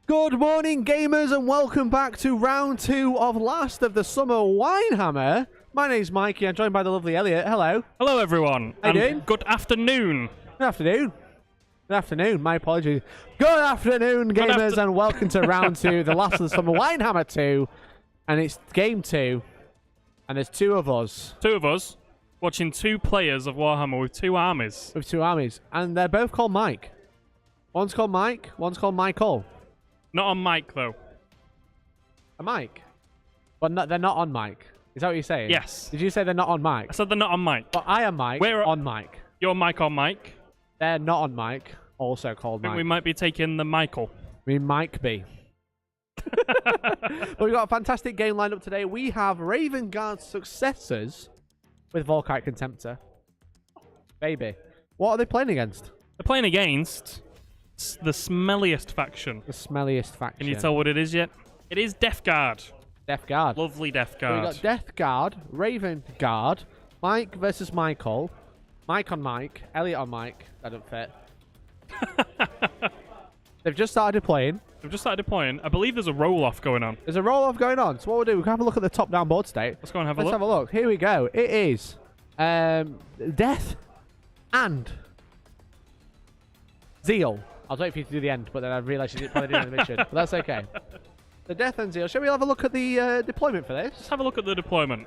Good morning, gamers, and welcome back to round 2 of Last of the Summer WineHAMMER. My name's Mikey. I'm joined by the lovely Elliot. Hello. Hello, everyone. How you doing? Good afternoon. Good afternoon. Good afternoon. My apologies. Good afternoon, gamers, and welcome to round 2, the Last of the Summer WineHAMMER 2. And it's game 2, and there's 2 of us. 2 of us watching 2 players of Warhammer with 2 armies. With 2 armies, and they're both called Mike. One's called Mike, one's called Michael. Not on mic, though. A mic? But no, they're not on mic. Is that what you're saying? Yes. Did you say they're not on mic? I said they're not on mic. But I am Mike. We're on mic. You're Mike on mic. They're not on mic. Also called I think Mike. we might be taking the Michael. We might be. But we've got a fantastic game lined up today. We have Raven Guard's successors with Volkite Contemptor. Baby. What are they playing against? They're playing against the smelliest faction. The smelliest faction. Can you tell what it is yet? It is Death Guard. Death Guard. Lovely Death So Guard. we've got Death Guard, Raven Guard, Mike versus Michael, Mike on Mike, Elliot on Mike. That don't fit. They've just started playing. We've just started deploying. I believe there's a roll-off going on. There's a roll-off going on. So what we'll do, we can have a look at the top-down board state. Let's go and have a Let's look. have a look. Here we go. It is Death and Zeal. I was waiting for you to do the end, but then I realised you didn't probably do the mission. But that's okay. The Death and Zeal. Shall we have a look at the deployment for this? Let's have a look at the deployment.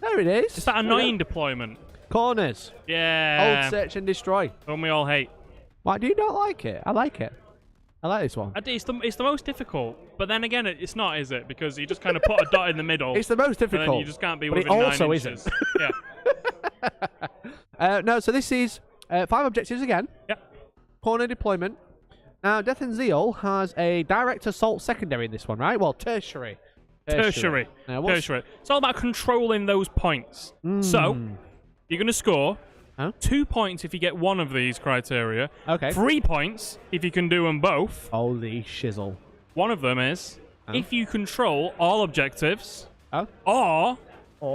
There it is. It's that annoying deployment. Corners. Yeah. Hold, search, and destroy. One we all hate. Why do you not like it? I like it. I like this one. It's the most difficult, but then again, it's not, is it? Because you just kind of put a dot in the middle. It's the most difficult. And then you just can't be but within it 9 also inches. isn't. Yeah. No, so this is 5 objectives again. Yep. Corner deployment. Now, Death and Zeal has a direct assault secondary in this one, right? Well, tertiary. Tertiary. Tertiary. It's all about controlling those points. So, you're going to score 2 points if you get one of these criteria. Okay. 3 points if you can do them both. Holy shizzle. One of them is if you control all objectives, Oh. or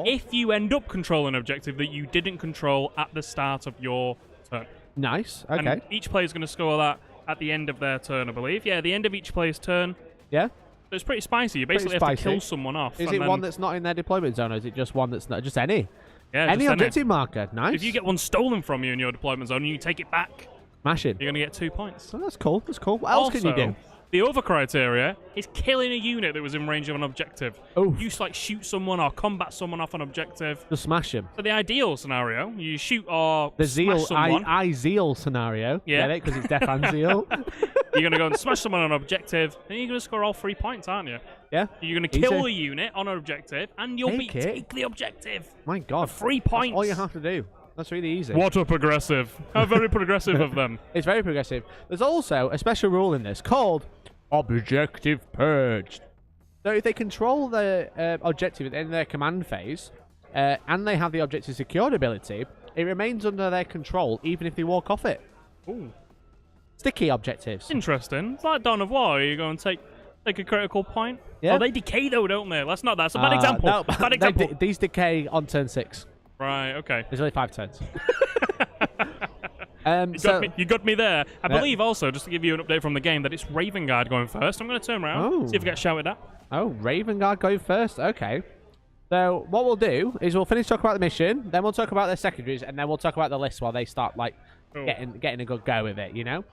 if you end up controlling an objective that you didn't control at the start of your turn. Nice. Okay. And each player is going to score that at the end of their turn, I believe. Yeah, the end of each player's turn. Yeah? So it's pretty spicy. You basically have to kill someone off. Is it one that's not in their deployment zone, or is it just one that's not? Just any? Yeah, any just objective marker. Nice. If you get one stolen from you in your deployment zone and you take it back, Smashing. you're going to get 2 points. Oh, that's cool. That's cool. What else can you do? The other criteria is killing a unit that was in range of an objective. Oof. You like shoot someone or combat someone off an objective. Just smash him. So the ideal scenario, you shoot or The smash Zeal, someone. Zeal scenario. Yeah. Get it? Because it's Death and Zeal. You're going to go and smash someone on an objective, then you're going to score all 3 points, aren't you? Yeah. You're going to kill a unit on an objective, and you'll take the objective. My God. 3 points. That's all you have to do. That's really easy. What a progressive. How very progressive of them. It's very progressive. There's also a special rule in this called Objective Purged. So if they control the objective in their command phase, and they have the objective secured ability, it remains under their control even if they walk off it. Ooh. Sticky objectives. Interesting. It's like Dawn of War. You go and take a critical point. Yeah. Oh, they decay though, don't they? That's a bad example. No, bad example. these decay on turn 6. Right, okay. There's only 5 turns. You got me there. I believe also, just to give you an update from the game, that it's Raven Guard going first. I'm going to turn around, see if we get shouted at. Oh, Raven Guard going first. Okay. So what we'll do is we'll finish talking about the mission, then we'll talk about their secondaries, and then we'll talk about the list while they start getting a good go with it, you know?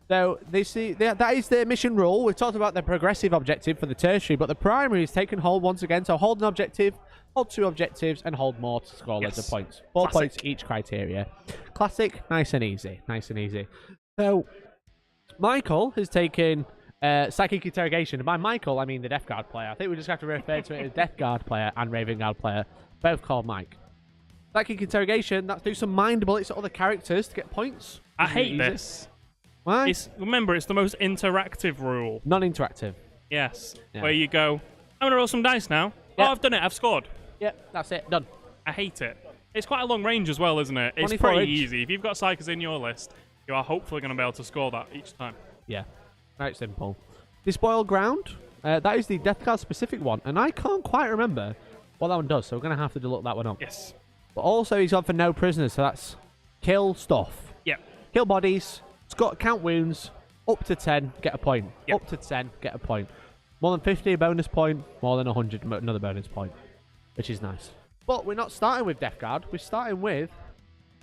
So that is the mission rule. We've talked about the progressive objective for the tertiary, but the primary is taken hold once again. So hold an objective, hold 2 objectives, and hold more to score loads of points. 4 points each criteria. Classic, nice and easy. Nice and easy. So Michael has taken Psychic Interrogation. And by Michael, I mean the Death Guard player. I think we just have to refer to it as Death Guard player and Raven Guard player, both called Mike. Psychic Interrogation, that's do some mind bullets at other characters to get points. I hate this. Why? Remember, it's the most interactive rule. Non-interactive. Yes. Yeah. Where you go, I'm going to roll some dice now. Yep. Oh, I've done it. I've scored. Yep, that's it. Done. I hate it. It's quite a long range as well, isn't it? It's 24 pretty inch. easy. If you've got Psychers in your list, you are hopefully going to be able to score that each time. Yeah. Very simple. Despoiled Ground. That is the Death Guard specific one. And I can't quite remember what that one does. So we're going to have to look that one up. Yes. But also he's gone for no prisoners. So that's kill stuff. Yep. Kill bodies. Count wounds. Up to 10, get a point. Yep. Up to 10, get a point. More than 50, a bonus point. More than 100, another bonus point. Which is nice. But we're not starting with Death Guard. We're starting with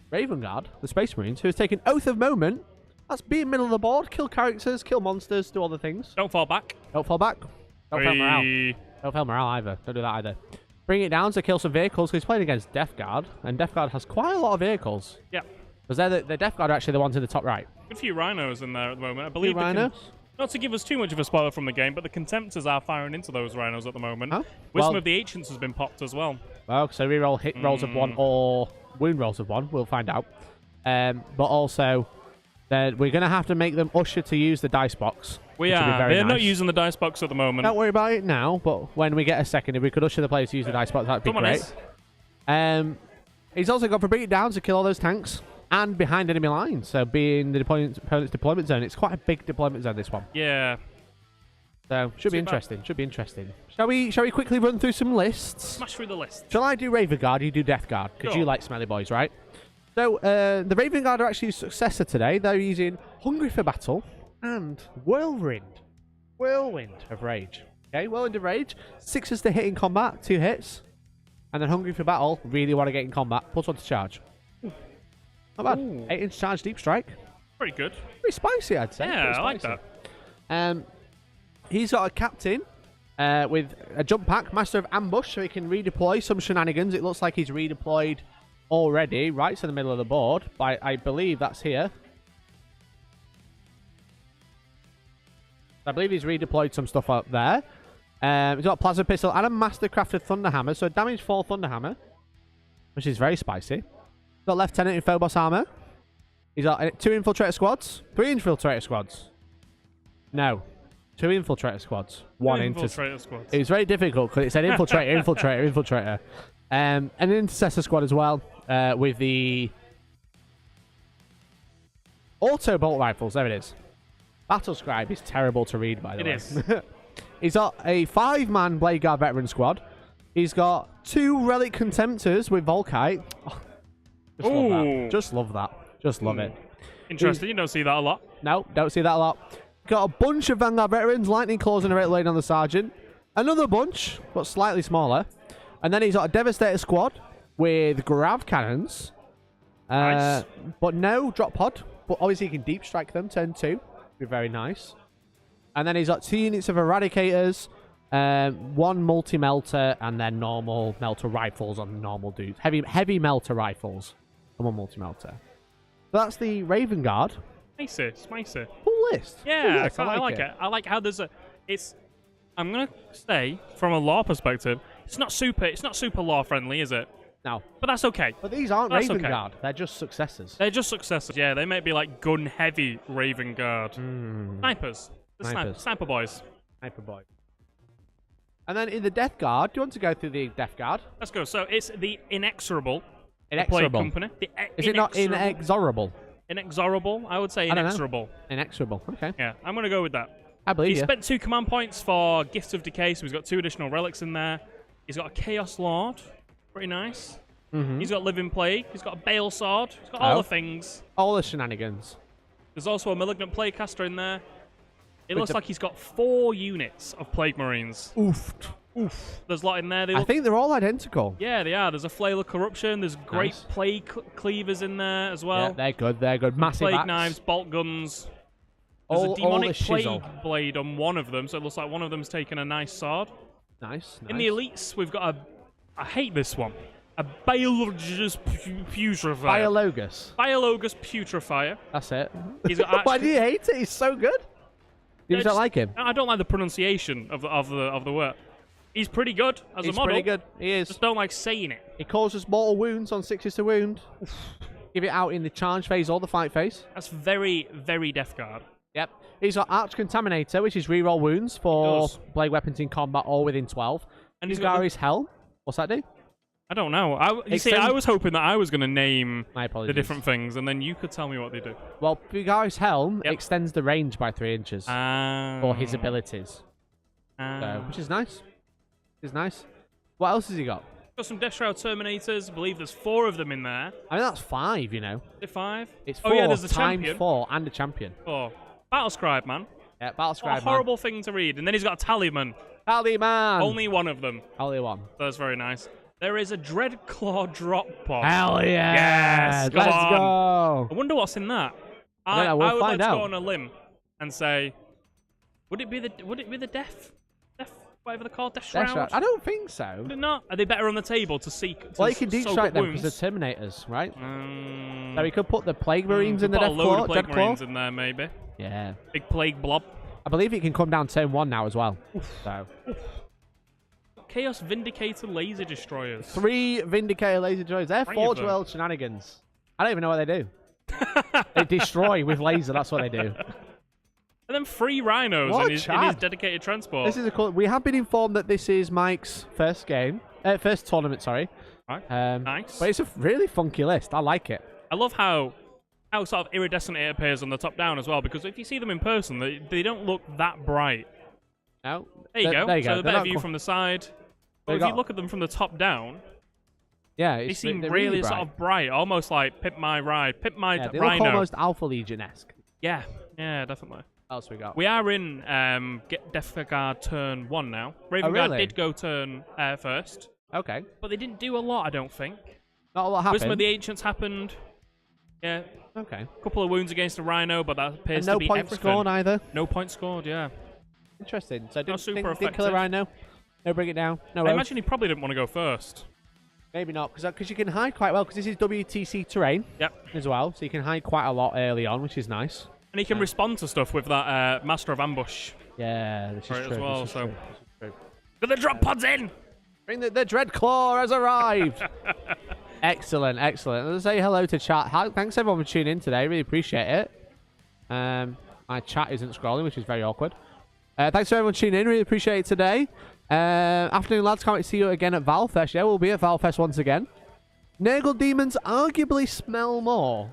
Raven Guard, the Space Marines, who has taken Oath of Moment. That's be in middle of the board, kill characters, kill monsters, do other things. Don't fall back. Don't fall back. Don't fail morale. Don't fail morale either. Don't do that either. Bring it down to kill some vehicles, because he's playing against Death Guard, and Death Guard has quite a lot of vehicles. Yeah. Because the Death Guard are actually the ones in the top right. Good few rhinos in there at the moment. I believe rhinos? Not to give us too much of a spoiler from the game, but the Contemptors are firing into those rhinos at the moment. Oh? Wisdom of the Ancients has been popped as well. Well, so reroll hit rolls of 1 or wound rolls of 1. We'll find out. But also, we're going to have to make them usher to use the dice box. We are. They're not using the dice box at the moment. Don't worry about it now, but when we get a second, if we could usher the players to use the dice box, that'd be great. He's also got for bring it down to kill all those tanks and behind enemy lines. So being the opponent's deployment zone, it's quite a big deployment zone, this one. Yeah. So should be interesting. Should be interesting. Shall we quickly run through some lists? Smash through the list. Shall I do Raven Guard? You do Death Guard because you like smelly boys, right? So the Raven Guard are actually a successor today. They're using Hungry for Battle and Whirlwind of Rage. Okay, Whirlwind of Rage. 6 to hit in combat, 2 hits. And then Hungry for Battle, really want to get in combat. +1 to charge. Not bad. 8-inch charge deep strike. Pretty good. Pretty spicy, I'd say. Yeah, I like that. He's got a captain with a jump pack, Master of Ambush, so he can redeploy some shenanigans. It looks like he's redeployed already, right to the middle of the board. But I believe that's here. I believe he's redeployed some stuff up there. He's got a Plasma Pistol and a Mastercrafted Thunderhammer, so a damage 4 Thunderhammer, which is very spicy. He's got Lieutenant in Phobos Armor. He's got 2 Infiltrator Squads, 3 Infiltrator Squads. No, 2 Infiltrator Squads. 1 Infiltrator Squads. It was very difficult because it said Infiltrator, Infiltrator, Infiltrator. And an Intercessor Squad as well, with the Auto Bolt Rifles. There it is. Battle Scribe is terrible to read, by the way. It is. He's got a 5-man Blade Guard Veteran Squad. He's got 2 Relic Contemptors with Volkite. Oh, just love that. Just love that. Just love it. Interesting. You don't see that a lot. No, don't see that a lot. Got a bunch of Vanguard Veterans, Lightning Claws and a Red Lane on the Sergeant. Another bunch, but slightly smaller. And then he's got a Devastator Squad with Grav Cannons. Nice. But no drop pod. But obviously you can deep strike them, turn 2. Be very nice. And then he's got 2 units of Eradicators, 1 multi-melter, and then normal melter rifles on normal dudes. Heavy melter rifles, and 1 multi-melter. So that's the Raven Guard. Spicy, spicy. Cool list. Yeah, cool list. I like it. I like how there's a. I'm gonna say from a lore perspective, it's not super lore friendly, is it? No. But that's okay. But these aren't Raven Guard. They're just successors. They're just successors. Yeah, they may be like gun heavy Raven Guard. Snipers. Sniper boys. Sniper boys. And then in the Death Guard, do you want to go through the Death Guard? Let's go. So it's the Inexorable. Inexorable. Company. Is it not inexorable? Inexorable? I would say inexorable. Inexorable. Okay. Yeah, I'm going to go with that. I believe you. He spent 2 command points for Gifts of Decay, so he's got 2 additional relics in there. He's got a Chaos Lord. Pretty nice. He's got Living Plague. He's got a Bale Sword. He's got all the things. All the shenanigans. There's also a Malignant Plaguecaster in there. It looks like he's got 4 units of Plague Marines. Oof. There's a lot in there. I think they're all identical. Yeah, they are. There's a Flail of Corruption. There's great Plague Cleavers in there as well. Yeah, they're good. They're good. Massive Plague Knives, Bolt Guns. There's a Demonic Plague Blade on one of them, so it looks like one of them's taken a nice sword. Nice. In the Elites, we've got I hate this one. A Biologus Putrefier. Biologus Putrefier. That's it. He's got Why do you hate it? He's so good. You don't like him? I don't like the pronunciation of the word. He's pretty good as a model. He's pretty good. He is. Just don't like saying it. He causes mortal wounds on 6 to wound. Give it out in the charge phase or the fight phase. That's very, very Death Guard. Yep. He's got Arch Contaminator, which is reroll wounds for blade weapons in combat or within 12. And he's got his Helm. What's that do? I don't know. I was hoping that I was going to name the different things, and then you could tell me what they do. Well, Vigari's Helm extends the range by 3 inches for his abilities, which is nice. What else has he got? Got some Death Shroud Terminators. I believe there's 4 of them in there. I mean, that's 5, you know. Is it 5? It's 4 there's a champion. 4 and a champion. 4. Battlescribe, man. Yeah, Battlescribe, What a horrible thing to read. And then he's got a Tallyman. Tallyman. Only one of them. Only one. That's very nice. There is a Dreadclaw drop pod. Hell yeah! Yes, Let's on. go. I wonder what's in that. I would like find to out. go on a limb and say, would it be the death, whatever they're called, death shroud? I don't think so. Would it not? Are they better on the table to seek? Well, you can deep strike them because they're Terminators, right? So we could put the Plague Marines in the Death Claw. Put a load of Plague Marines in there, maybe. Yeah. Big Plague Blob. I believe it can come down turn 1 now as well. So. Chaos Vindicator Laser Destroyers. 3 Vindicator Laser Destroyers. They're Forge World shenanigans. I don't even know what they do. They destroy with laser. That's what they do. And then 3 rhinos in his dedicated transport. This is a cool. We have been informed that this is Mike's first tournament. Sorry. Right. Nice. But it's a really funky list. I like it. I love how sort of iridescent it appears on the top down as well. Because if you see them in person, they don't look that bright. No. There you go. So the better view from the side. But if you look at them from the top down, yeah, they seem really sort of bright, almost like Pip My Ride, Pip My They Rhino. look almost Alpha Legion-esque. Yeah, definitely. What else we got? We are in Death Guard turn 1 now. Raven Guard did go turn first. Okay. But they didn't do a lot, I don't think. Not a lot happened. Wisdom of the Ancients happened. Yeah. Okay. A couple of wounds against the Rhino, but that appears to be no point scored either. No point scored, yeah. Interesting. So didn't effective. Kill a Rhino. No, bring it down. No. I imagine he probably didn't want to go first. Maybe not, because you can hide quite well, because this is WTC terrain. Yep. As well, so you can hide quite a lot early on, which is nice. And he can respond to stuff with that Master of Ambush. Yeah, this is true. As well, this is so. true. Get the drop pods in! Bring the Dreadclaw has arrived! Excellent, excellent. Let's say hello to chat. Thanks everyone for tuning in today. Really appreciate it. My chat isn't scrolling, which is very awkward. Thanks for everyone tuning in. Really appreciate it today. Afternoon, lads. Can't wait to see you again at Valfest. Yeah, we'll be at Valfest once again. Nurgle demons arguably smell more.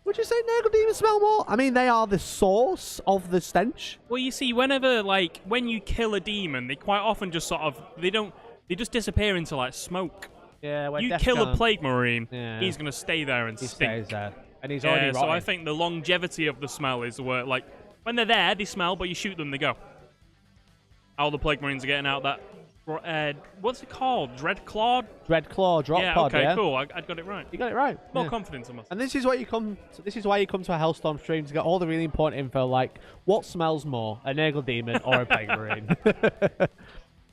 Would you say Nurgle demons smell more? I mean, they are the source of the stench. Well, you see, whenever, like, when you kill a demon, they quite often just sort of, they just disappear into, like, smoke. Yeah, when you kill a Plague Marine, he's going to stay there and stink. Stays there. And he's already rotting. So I think the longevity of the smell is where, like, when they're there, they smell, but you shoot them, they go. All the Plague Marines are getting out that, what's it called? Dreadclaw? Dreadclaw drop pod, okay, cool. I got it right. You got it right. More confidence in myself. And this is why you come to a Hellstorm stream, to get all the really important info, like what smells more, a Nurgle demon or a Plague Marine.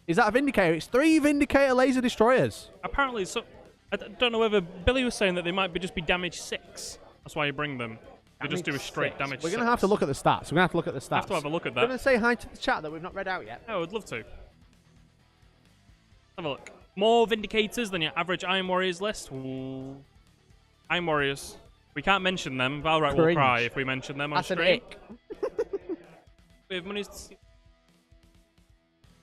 Is that a Vindicator? It's 3 Vindicator laser destroyers. Apparently, so I don't know whether Billy was saying that they might just be damage 6. That's why you bring them. They just do a straight damage 6. We're going to have to look at the stats. We're going to have to look at the stats. I have to have a look at that. We're going to say hi to the chat that we've not read out yet. I would love to. Have a look. More Vindicators than your average Iron Warriors list. Ooh. Iron Warriors. We can't mention them. Valrat will cry if we mention them on That's stream. An ick. We have money to see.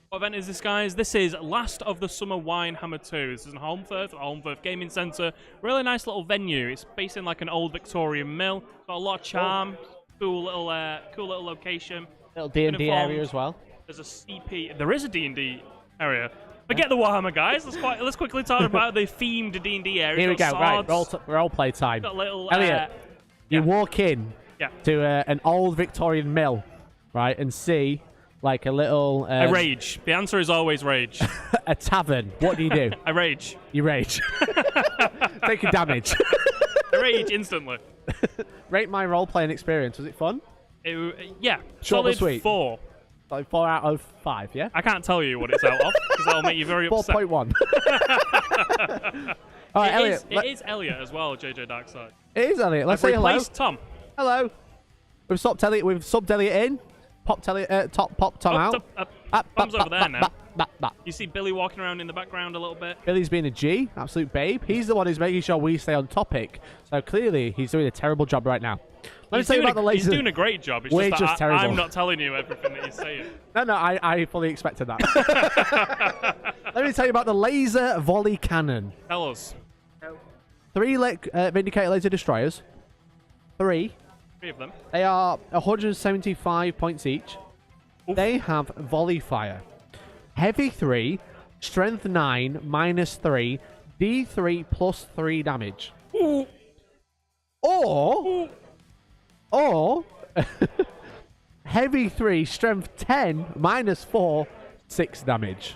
What event is this, guys? This is Last of the Summer WineHAMMER 2. This is in Holmfirth, Holmfirth Gaming Centre. Really nice little venue. It's based in like an old Victorian mill. Got a lot of charm. Cool little location. Little D&D area as well. There's a CP. There is a D&D area. Forget the Warhammer, guys. Let's quickly talk about the themed D&D area. Here we go. Right, role play time. Got little, Elliot, you walk in to an old Victorian mill, right, and see like a little... I rage. The answer is always rage. A tavern. What do? I rage. You rage. Taking damage. I rage instantly. Rate my role-playing experience. Was it fun? Yeah. Short solid sweet. 4. Like 4 out of 5, yeah? I can't tell you what it's out of, because that'll make you very upset. 4.1. All right, Elliot. It is Elliot as well, JJ Darkside. It is Elliot. Let's say hello. I've replaced Tom. Hello. We've subbed Elliot in. Popped Elliot, popped Tom out. Tom's over there now. You see Billy walking around in the background a little bit. Billy's being a G, absolute babe. He's the one who's making sure we stay on topic. So clearly, he's doing a terrible job right now. Let me tell you about the laser. He's doing a great job. It's just that I'm not telling you everything that he's saying. No, I fully expected that. Let me tell you about the laser volley cannon. Tell us. 3 Vindicator laser destroyers. 3 of them. They are 175 points each. Oof. They have volley fire. Heavy 3, strength 9, -3, D3 plus 3 damage. Ooh. Or heavy 3, strength 10, -4, 6 damage.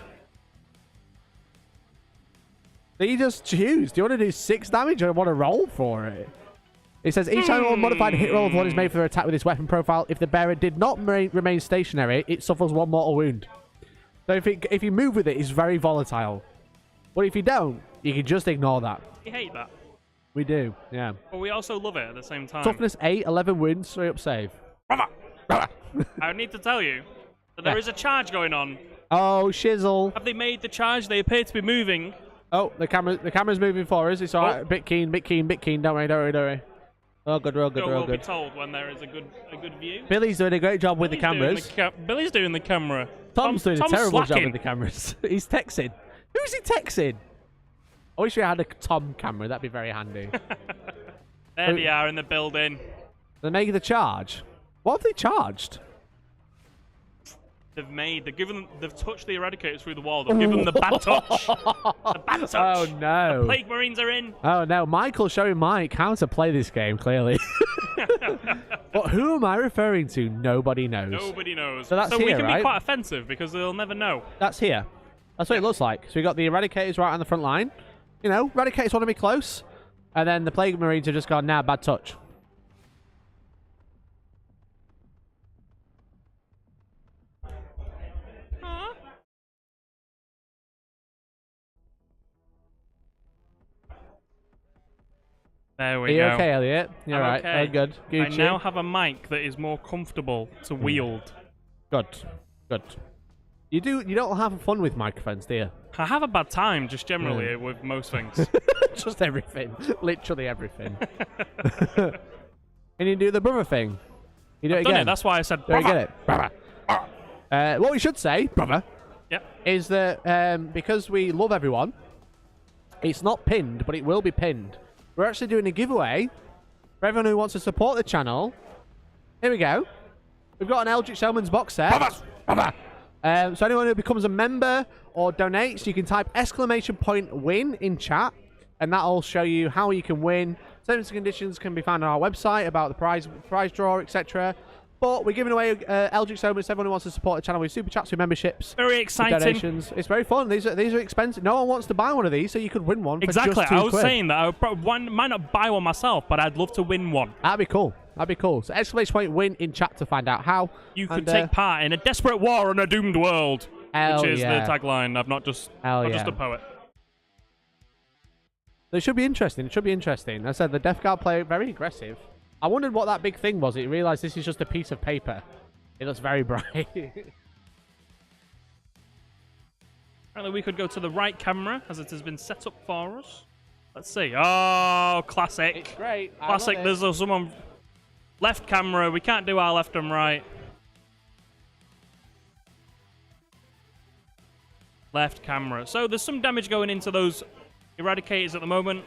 So you just choose. Do you want to do 6 damage or want to roll for it? It says, each time a modified hit roll of 1 is made for their attack with this weapon profile. If the bearer did not remain stationary, it suffers 1 mortal wound. So if you move with it, it's very volatile. But if you don't, you can just ignore that. We hate that. We do, yeah. But we also love it at the same time. Toughness 8, 11 wounds, 3 up save. I need to tell you that there is a charge going on. Oh, shizzle. Have they made the charge? They appear to be moving. Oh, the camera's moving for us. It's all right. Bit keen. Don't worry. Oh, good, real good. We'll be told when there is a good view. Billy's doing a great job with the cameras. Billy's doing the camera. Tom's doing a terrible job with the cameras. He's texting. Who's he texting? I wish we had a Tom camera. That'd be very handy. There they are in the building. They're making the charge. What have they charged? They've touched the eradicators through the wall. They've given them the bad touch. The bad touch. Oh no. The Plague Marines are in. Oh no. Michael's showing Mike how to play this game, clearly. But who am I referring to? Nobody knows. Nobody knows. So that's we here, can right? be quite offensive because they'll never know. That's here. That's what it looks like. So we got the eradicators right on the front line. You know, eradicators want to be close. And then the Plague Marines have just gone, nah, bad touch. There we go. Are you go. okay, Elliot? You're right. Okay. Oh, good. I now have a mic that is more comfortable to wield. Good. You don't have fun with microphones, do you? I have a bad time just generally with most things. Just everything. Literally everything. And you do the brother thing. You do it again. That's why I said brother. Get it? Brother. What we should say, brother, is that because we love everyone, it's not pinned, but it will be pinned. We're actually doing a giveaway for everyone who wants to support the channel. Here we go. We've got an Eldritch Omens box set. So anyone who becomes a member or donates, you can type !win in chat, and that'll show you how you can win. Terms and conditions can be found on our website about the prize draw, etc. But we're giving away Eldritch Omens. Everyone who wants to support the channel with super chats, with memberships, very exciting donations. It's very fun. These are expensive. No one wants to buy one of these, so you could win one. Exactly. For just I was £2. saying that I might not buy one myself, but I'd love to win one. That'd be cool. So !win in chat to find out how you could take part in a desperate war on a doomed world, which is the tagline. I'm not just a poet. It should be interesting. I said the Death Guard play very aggressive. I wondered what that big thing was. I realized this is just a piece of paper. It looks very bright. Apparently we could go to the right camera as it has been set up for us. Let's see. Oh, classic. It's great. Classic. There's someone left camera. We can't do our left and right. Left camera. So there's some damage going into those eradicators at the moment.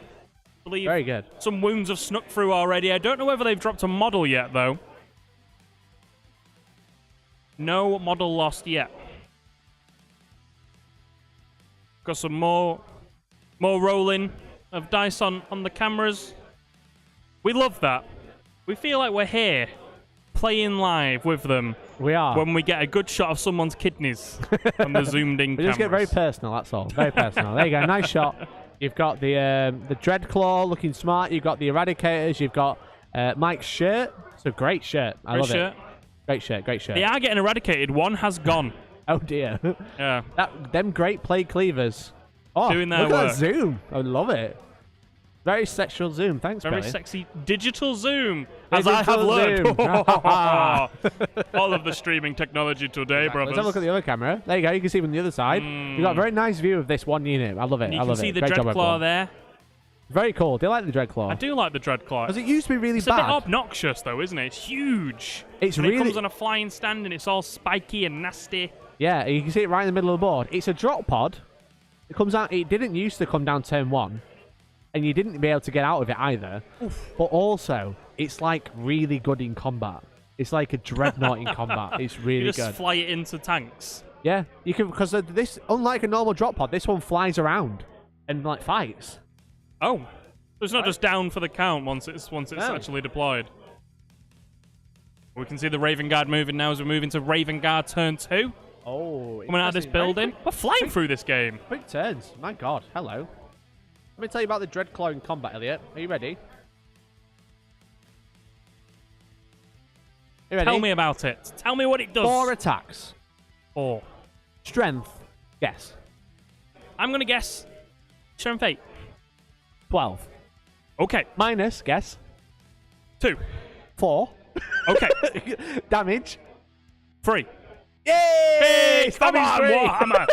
I believe very good. Some wounds have snuck through already. I don't know whether they've dropped a model yet, though. No model lost yet. Got some more rolling of dice on the cameras. We love that. We feel like we're here playing live with them. We are. When we get a good shot of someone's kidneys from the zoomed in we just get very personal, that's all. Very personal. There you go. Nice shot. You've got the Dreadclaw looking smart. You've got the Eradicators. You've got Mike's shirt. It's a great shirt. I love it. Great shirt. They are getting eradicated. One has gone. Oh dear. Yeah. Them great plague cleavers. Oh, doing their look work. at that zoom. I love it. Very sexual zoom. Thanks, Very Billy. sexy digital zoom, as I have learned. All of the streaming technology today, brothers. Let's have a look at the other camera. There you go. You can see from the other side. You've got a very nice view of this one unit. I love it. And you can see the Dreadclaw there. Very cool. Do you like the Dreadclaw? I do like the Dreadclaw. Because it used to be really bad. It's a bit obnoxious, though, isn't it? It's huge. It comes on a flying stand, and it's all spiky and nasty. Yeah, you can see it right in the middle of the board. It's a drop pod. It comes out. It didn't used to come down turn 1. And you didn't be able to get out of it either. Oof. But also, it's like really good in combat. It's like a dreadnought in combat. It's really good. You just fly it into tanks. Yeah, you can, because this, unlike a normal drop pod, this one flies around and like fights. Oh, so it's not just down for the count once it's actually deployed. We can see the Raven Guard moving now as we move into Raven Guard turn 2. Oh, coming out of this building. We're flying through this game. Quick turns. My God. Hello. Let me tell you about the Dreadclaw in combat, Elliot. Are you ready? You ready? Tell me about it. Tell me what it does. 4 attacks. 4. Strength. Guess. I'm going to guess Strength 8. 12. Okay. Minus. Guess. 2. 4. Okay. Damage. 3. Yay! Hey, come on, Warhammer!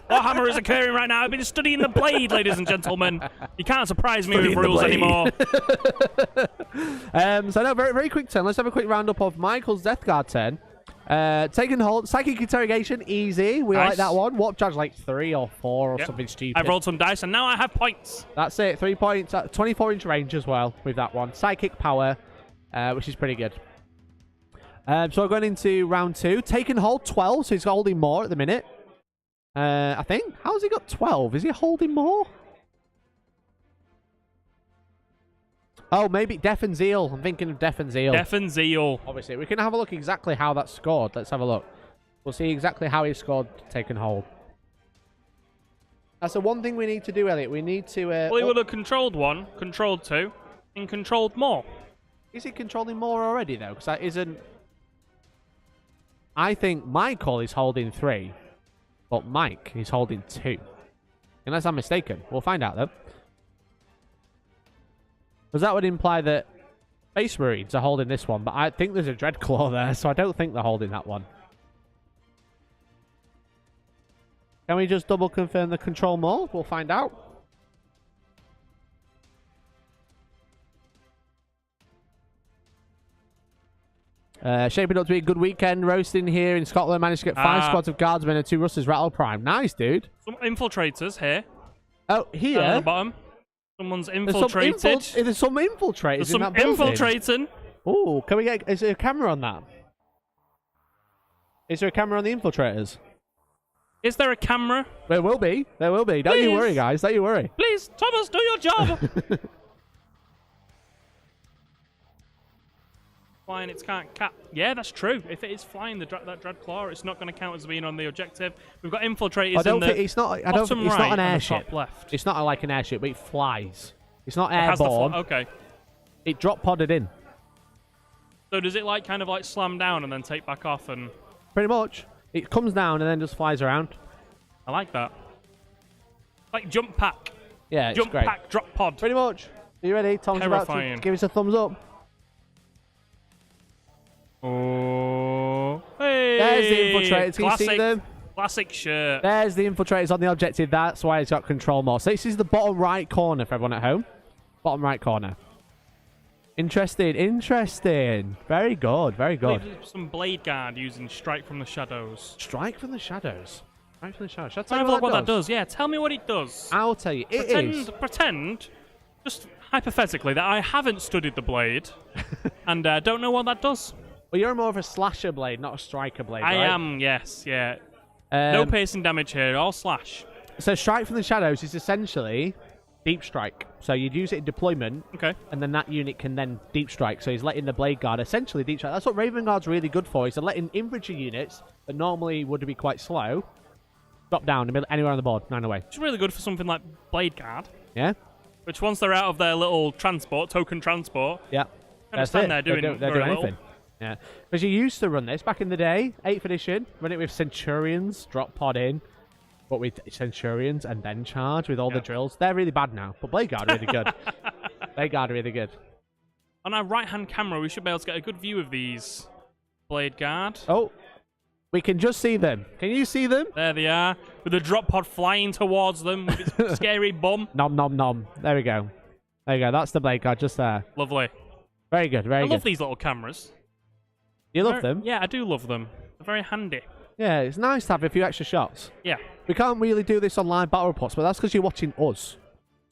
Warhammer is occurring right now. I've been studying the blade, ladies and gentlemen. You can't surprise me with rules anymore. So no, very, very quick turn. Let's have a quick roundup of Michael's Death Guard turn. Taking hold. Psychic Interrogation, easy. We like that one. Warp Charge like 3 or 4 or something stupid. I've rolled some dice and now I have points. That's it. 3 points. 24-inch range as well with that one. Psychic Power, which is pretty good. So we're going into round 2. Taking hold 12, so he's holding more at the minute. I think. How has he got 12? Is he holding more? Oh, maybe Death and Zeal. I'm thinking of Death and Zeal. Death and Zeal. Obviously, we can have a look exactly how that's scored. Let's have a look. We'll see exactly how he scored Taken Hold. That's the one thing we need to do, Elliot. We need to... well, he would have controlled 1, controlled 2, and controlled more. Is he controlling more already, though? Because that isn't... I think Michael is holding 3, but Mike is holding 2. Unless I'm mistaken. We'll find out, though. Because that would imply that Space Marines are holding this one, but I think there's a Dreadclaw there, so I don't think they're holding that one. Can we just double confirm the control more? We'll find out. Shaping up to be a good weekend. Roasting here in Scotland. Managed to get 5 squads of guardsmen and 2 Rusters Rattle Prime. Nice, dude. Some infiltrators here. Oh, here? At the bottom. Someone's infiltrated. There's some infiltrators in that building. Infiltrating. Oh, can we get... Is there a camera on that? Is there a camera on the infiltrators? Is there a camera? There will be. There will be. Don't you worry, guys. Don't you worry. Please, Thomas, do your job. Flying, it can't cap. Yeah, that's true. If it is flying that Dreadclaw, it's not going to count as being on the objective. We've got infiltrators. It's not an airship. Top left. It's not like an airship, but it flies. It's not airborne. Okay. It drop podded in. So does it like kind of like slam down and then take back off and? Pretty much. It comes down and then just flies around. I like that. Like jump pack. Yeah, it's jump great. Pack drop pod. Pretty much. Are you ready? Tom's about to give us a thumbs up. Oh, hey! There's the infiltrators. Can you see them? Classic shirt. There's the infiltrators on the objective. That's why it's got control more. So this is the bottom right corner for everyone at home. Bottom right corner. Interesting. Interesting. Very good. Very good. Some blade guard using strike from the shadows. Strike from the shadows. Strike from the shadows. Shall I tell you what that does? Yeah, tell me what it does. I'll tell you. Pretend, just hypothetically, that I haven't studied the blade and don't know what that does. Well, you're more of a slasher blade, not a striker blade, I right? am, yes, yeah. No piercing damage here, all slash. So strike from the shadows is essentially deep strike. So you'd use it in deployment, and then that unit can then deep strike. So he's letting the blade guard essentially deep strike. That's what Raven Guard's really good for, is they're letting infantry units that normally would be quite slow drop down anywhere on the board, 9 away. It's really good for something like blade guard. Yeah. Which once they're out of their little token transport, yeah, kind of stand there doing anything. Yeah, because you used to run this back in the day, 8th edition, run it with Centurions, drop pod in, but with Centurions and then charge with all the drills. They're really bad now, but Blade Guard are really good. Blade Guard are really good. On our right-hand camera, we should be able to get a good view of these Blade Guard. Oh, we can just see them. Can you see them? There they are, with the drop pod flying towards them with its scary bum. Nom, nom, nom. There we go. There you go. That's the Blade Guard just there. Lovely. Very good, very good. I love these little cameras. You love them? Yeah, I do love them. They're very handy. Yeah, it's nice to have a few extra shots. Yeah. We can't really do this on live battle reports, but that's because you're watching us.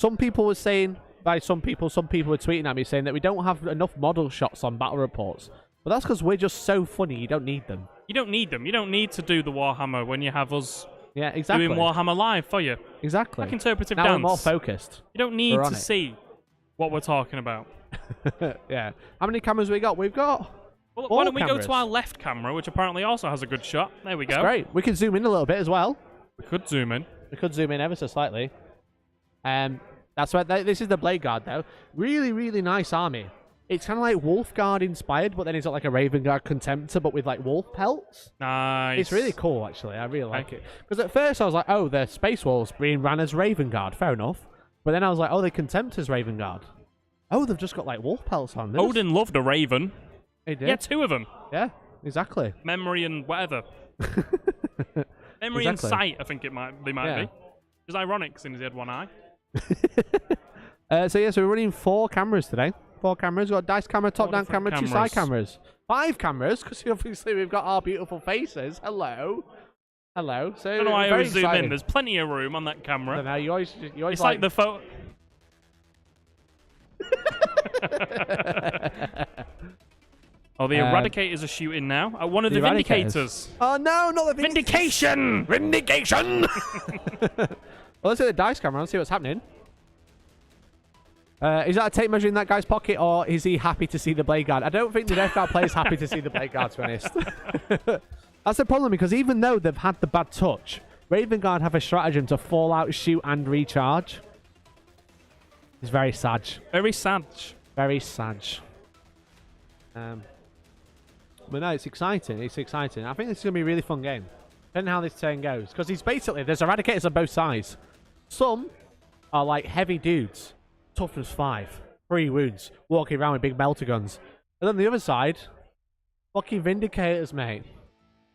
Some people were saying, some people were tweeting at me saying that we don't have enough model shots on battle reports. But that's because we're just so funny, you don't need them. You don't need them. You don't need to do the Warhammer when you have us exactly. doing Warhammer live for you. Exactly. Like interpretive now dance. We're more focused. You don't need to see what we're talking about. Yeah. How many cameras we got? We've got Well, why don't we go to our left camera, which apparently also has a good shot? There we go. That's great. We can zoom in a little bit as well. We could zoom in. We could zoom in ever so slightly. That's what this is the Blade Guard though. Really, really nice army. It's kind of like Wolf Guard inspired, but then he's got like a Raven Guard Contemptor, but with like wolf pelts. Nice. It's really cool, actually. I really like it. Because at first I was like, oh, the Space Wolves being ran as Raven Guard. Fair enough. But then I was like, oh, they Contemptor's Raven Guard. Oh, they've just got like wolf pelts on. Odin loved a Raven. He did. Yeah, 2 of them. Yeah, exactly. Memory and whatever. Memory and sight, I think they might be. It's ironic since he had 1 eye. So we're running 4 cameras today. 4 cameras. We've got a dice camera, top-down camera, 2 side cameras. 5 cameras, because obviously we've got our beautiful faces. Hello. Hello. So I don't know why I always zoom in. There's plenty of room on that camera. I don't know, you always it's like the photo. Oh, the Eradicators are shooting now. One of the Vindicators. Oh, no, not the Vindication! Vindication! Well, let's see the dice camera and see what's happening. Is that a tape measure in that guy's pocket, or is he happy to see the Blade Guard? I don't think the Death Guard player is happy to see the Blade Guard, to be honest. That's the problem, because even though they've had the bad touch, Raven Guard have a stratagem to fall out, shoot, and recharge. It's very sad. Very sad. Very sad. But no, it's exciting. It's exciting. I think this is going to be a really fun game. Depending on how this turn goes. Because there's Eradicators on both sides. Some are like heavy dudes. Toughness 5. 3 wounds. Walking around with big melter guns. And then the other side, fucking Vindicators, mate.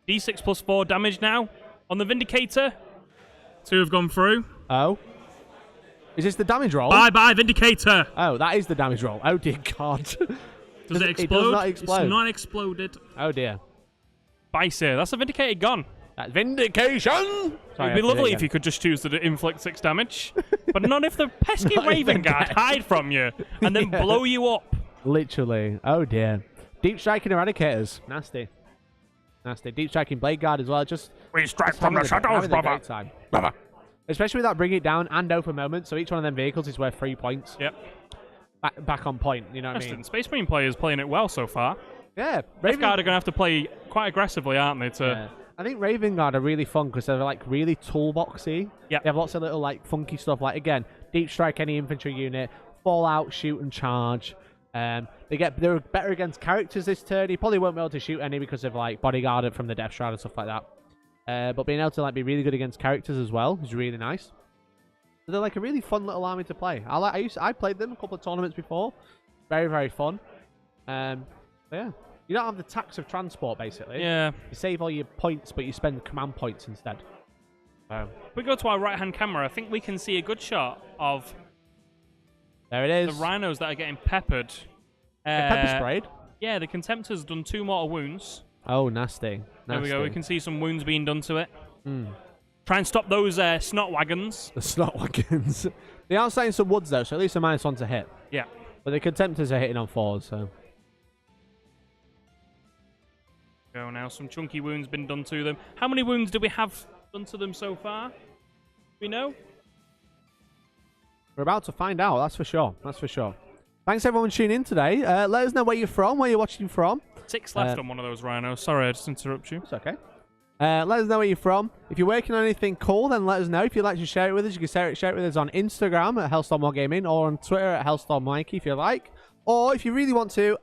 D6 plus 4 damage now on the Vindicator. 2 have gone through. Oh. Is this the damage roll? Bye-bye, Vindicator. Oh, that is the damage roll. Oh, dear God. Does it explode? It does not explode. It's not exploded. Oh, dear. Bicey, that's a Vindicator gone. That's Vindication! It'd be lovely if you could just choose to inflict 6 damage. But not if the pesky Raven Guard hide from you and then blow you up. Literally. Oh, dear. Deep striking Eradicators. Nasty. Nasty. Deep striking Blade Guard as well. We strike from the shadows, brother. Especially with that bring it down and open moment. So each one of them vehicles is worth 3 points. Yep. Back on point, you know what I mean? Space Marine players playing it well so far. Yeah. Raven Guard are going to have to play quite aggressively, aren't they? Yeah. I think Raven Guard are really fun because they're like really toolboxy. Yep. They have lots of little like funky stuff. Like again, deep strike any infantry unit, fall out, shoot and charge. They're better against characters this turn. He probably won't be able to shoot any because of like bodyguard from the Death Shroud and stuff like that. But being able to like be really good against characters as well is really nice. So they're like a really fun little army to play. I played them a couple of tournaments before. Very, very fun. Yeah. You don't have the tax of transport, basically. Yeah. You save all your points, but you spend command points instead. If we go to our right-hand camera, I think we can see a good shot of... There it is. The rhinos that are getting peppered. Pepper sprayed? Yeah, the Contemptor's done 2 mortal wounds. Oh, nasty. There we go. We can see some wounds being done to it. Try and stop those snot wagons. The snot wagons. They are saying some woods, though, so at least a -1 to hit. Yeah. But the Contemptors are hitting on 4s, so... Go now. Some chunky wounds been done to them. How many wounds do we have done to them so far? We know? We're about to find out, that's for sure. That's for sure. Thanks everyone tuning in today. Let us know where you're from, where you're watching from. 6 left on one of those rhinos. Sorry, I just interrupt you. It's okay. Let us know where you're from. If you're working on anything cool, then let us know. If you'd like to share it with us, you can share it with us on Instagram at Hellstormwargaming or on Twitter at Hellstormwargaming if you like. Or if you really want to,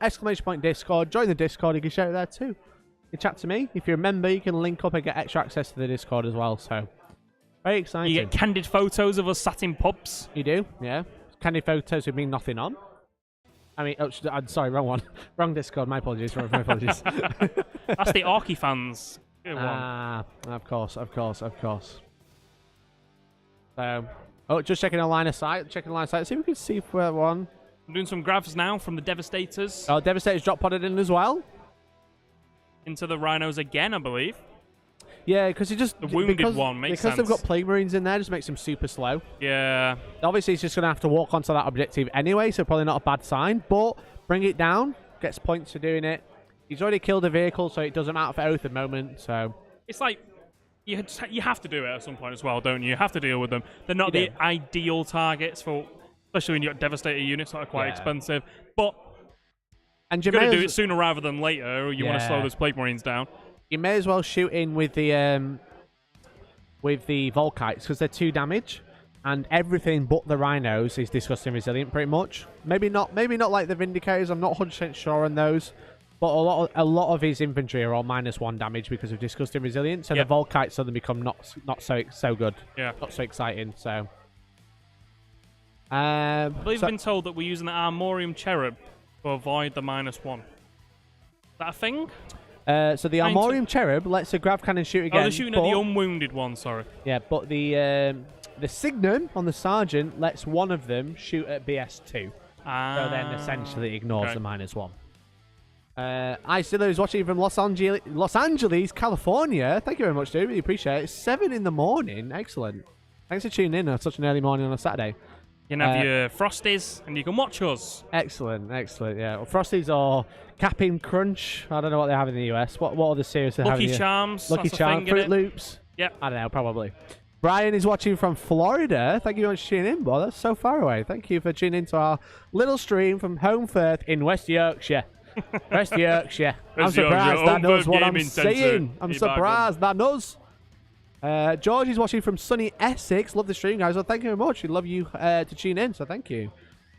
!Discord, join the Discord, you can share it there too. You can chat to me. If you're a member, you can link up and get extra access to the Discord as well. So, very exciting. You get candid photos of us sat in pubs. You do, yeah. Candid photos with me nothing on. I mean, I'm sorry, wrong one. Wrong Discord, my apologies. My apologies. That's the Orky fans. Of course. So, just checking our line of sight. See if we can see where one. I'm doing some grabs now from the Devastators. Oh, Devastators drop podded in as well. Into the rhinos again, I believe. Yeah, because it just... The wounded one makes sense. Because they've got Plague Marines in there, just makes them super slow. Yeah. Obviously, he's just going to have to walk onto that objective anyway, so probably not a bad sign. But bring it down, gets points for doing it. He's already killed a vehicle, so it doesn't matter for Oath at the moment, so... It's like, you have to do it at some point as well, don't you? You have to deal with them. They're not the ideal targets for... Especially when you've got Devastator units that are quite expensive. But And You've got to do it sooner rather than later, or you want to slow those Plague Marines down. You may as well shoot in with the Volkites, because they're 2 damage, and everything but the Rhinos is disgusting resilient, pretty much. Maybe not like the Vindicators. I'm not 100% sure on those, but a lot of his infantry are all -1 damage because of disgusting resilience, and the Volkites suddenly become not so good. Yeah, not so exciting. So, I believe I've been told that we're using the Armorium Cherub to avoid the -1. Is that a thing? So the Armorium Cherub lets a grav cannon shoot again. Oh, they're shooting at the unwounded one, sorry. Yeah, but the Signum on the Sergeant lets one of them shoot at BS2. So then essentially ignores the -1. Isilla is watching from Los Angeles, California. Thank you very much, dude. Really appreciate it. It's 7 in the morning. Excellent. Thanks for tuning in on such an early morning on a Saturday. You can have your Frosties, and you can watch us. Excellent, excellent, yeah. Well, Frosties or Cap'n Crunch. I don't know what they have in the US. What are the cereals they have in the US? Lucky Charms. Lucky Charms. Fruit Loops. Yep. I don't know, probably. Brian is watching from Florida. Thank you very much for tuning in, boy. That's so far away. Thank you for tuning into our little stream from Holmfirth in West Yorkshire. West Yorkshire. I'm surprised that knows what I'm saying. I'm surprised that knows. George is watching from sunny Essex. Love the stream, guys. Well, thank you very much. We love you to tune in, so thank you.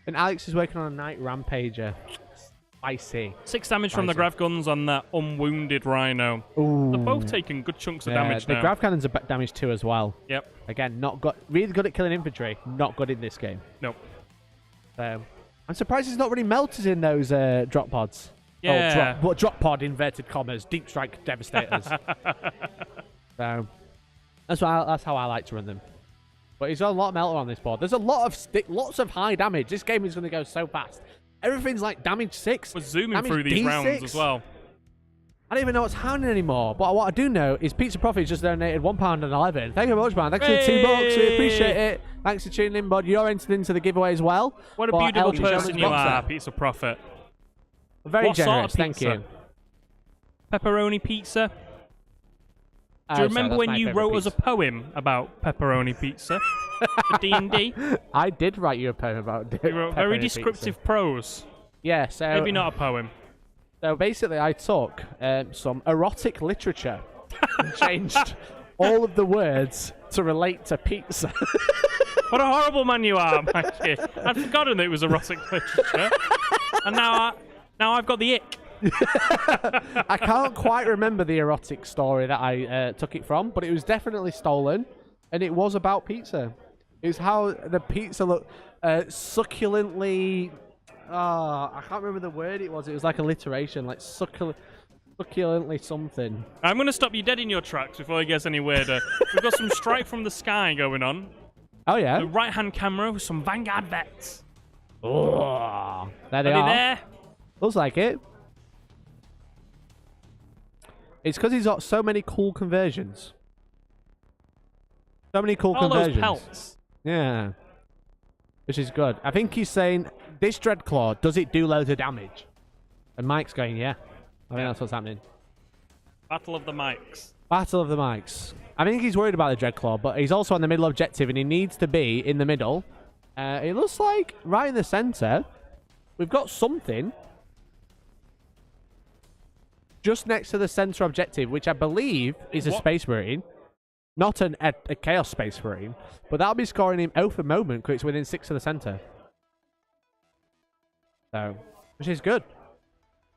And Alex is working on a night rampager. Spicy. 6 damage from the grav guns on that unwounded Rhino. Ooh. They're both taking good chunks of damage now. The grav cannons are damage too as well. Yep. Again, really good at killing infantry. Not good in this game. Nope. I'm surprised he's not really melted in those drop pods. Yeah. Drop pod inverted commas. Deep strike devastators. So that's how I like to run them. But he's got a lot of melter on this board. There's a lots of high damage. This game is going to go so fast. Everything's like damage 6. We're zooming through these rounds as well. I don't even know what's happening anymore. But what I do know is Pizza Profits just donated £1.11. Thank you very much, man. Thanks for the $2. We appreciate it. Thanks for tuning in, bud. You're entered into the giveaway as well. What a beautiful person you are, Pizza Profit. Very generous. Thank you. Pepperoni pizza. Do you remember when you wrote us a poem about pepperoni pizza for D&D? I did write you a poem about You wrote very descriptive prose. Yeah, so... Maybe not a poem. So basically I took some erotic literature and changed all of the words to relate to pizza. What a horrible man you are, Mikey. I'd forgotten that it was erotic literature. And now I've got the ick. I can't quite remember the erotic story that I took it from, but it was definitely stolen, and it was about pizza. It was how the pizza looked succulently... I can't remember the word it was. It was like alliteration, like succulently something. I'm going to stop you dead in your tracks before it gets any weirder. We've got some Strike from the Sky going on. Oh, yeah? The right-hand camera with some Vanguard vets. Oh, there they are. There? Looks like it. It's because he's got so many cool conversions. So many cool conversions. All those pelts. Yeah. Which is good. I think he's saying, this Dreadclaw, does it do loads of damage? And Mike's going, yeah. I think that's what's happening. Battle of the Mikes. Battle of the Mikes. I think he's worried about the Dreadclaw, but he's also on the middle objective, and he needs to be in the middle. It looks like right in the centre, we've got something just next to the centre objective, which I believe is a Space Marine. Not a Chaos Space Marine, but that'll be scoring him 0 for moment because it's within 6 of the centre. So, which is good.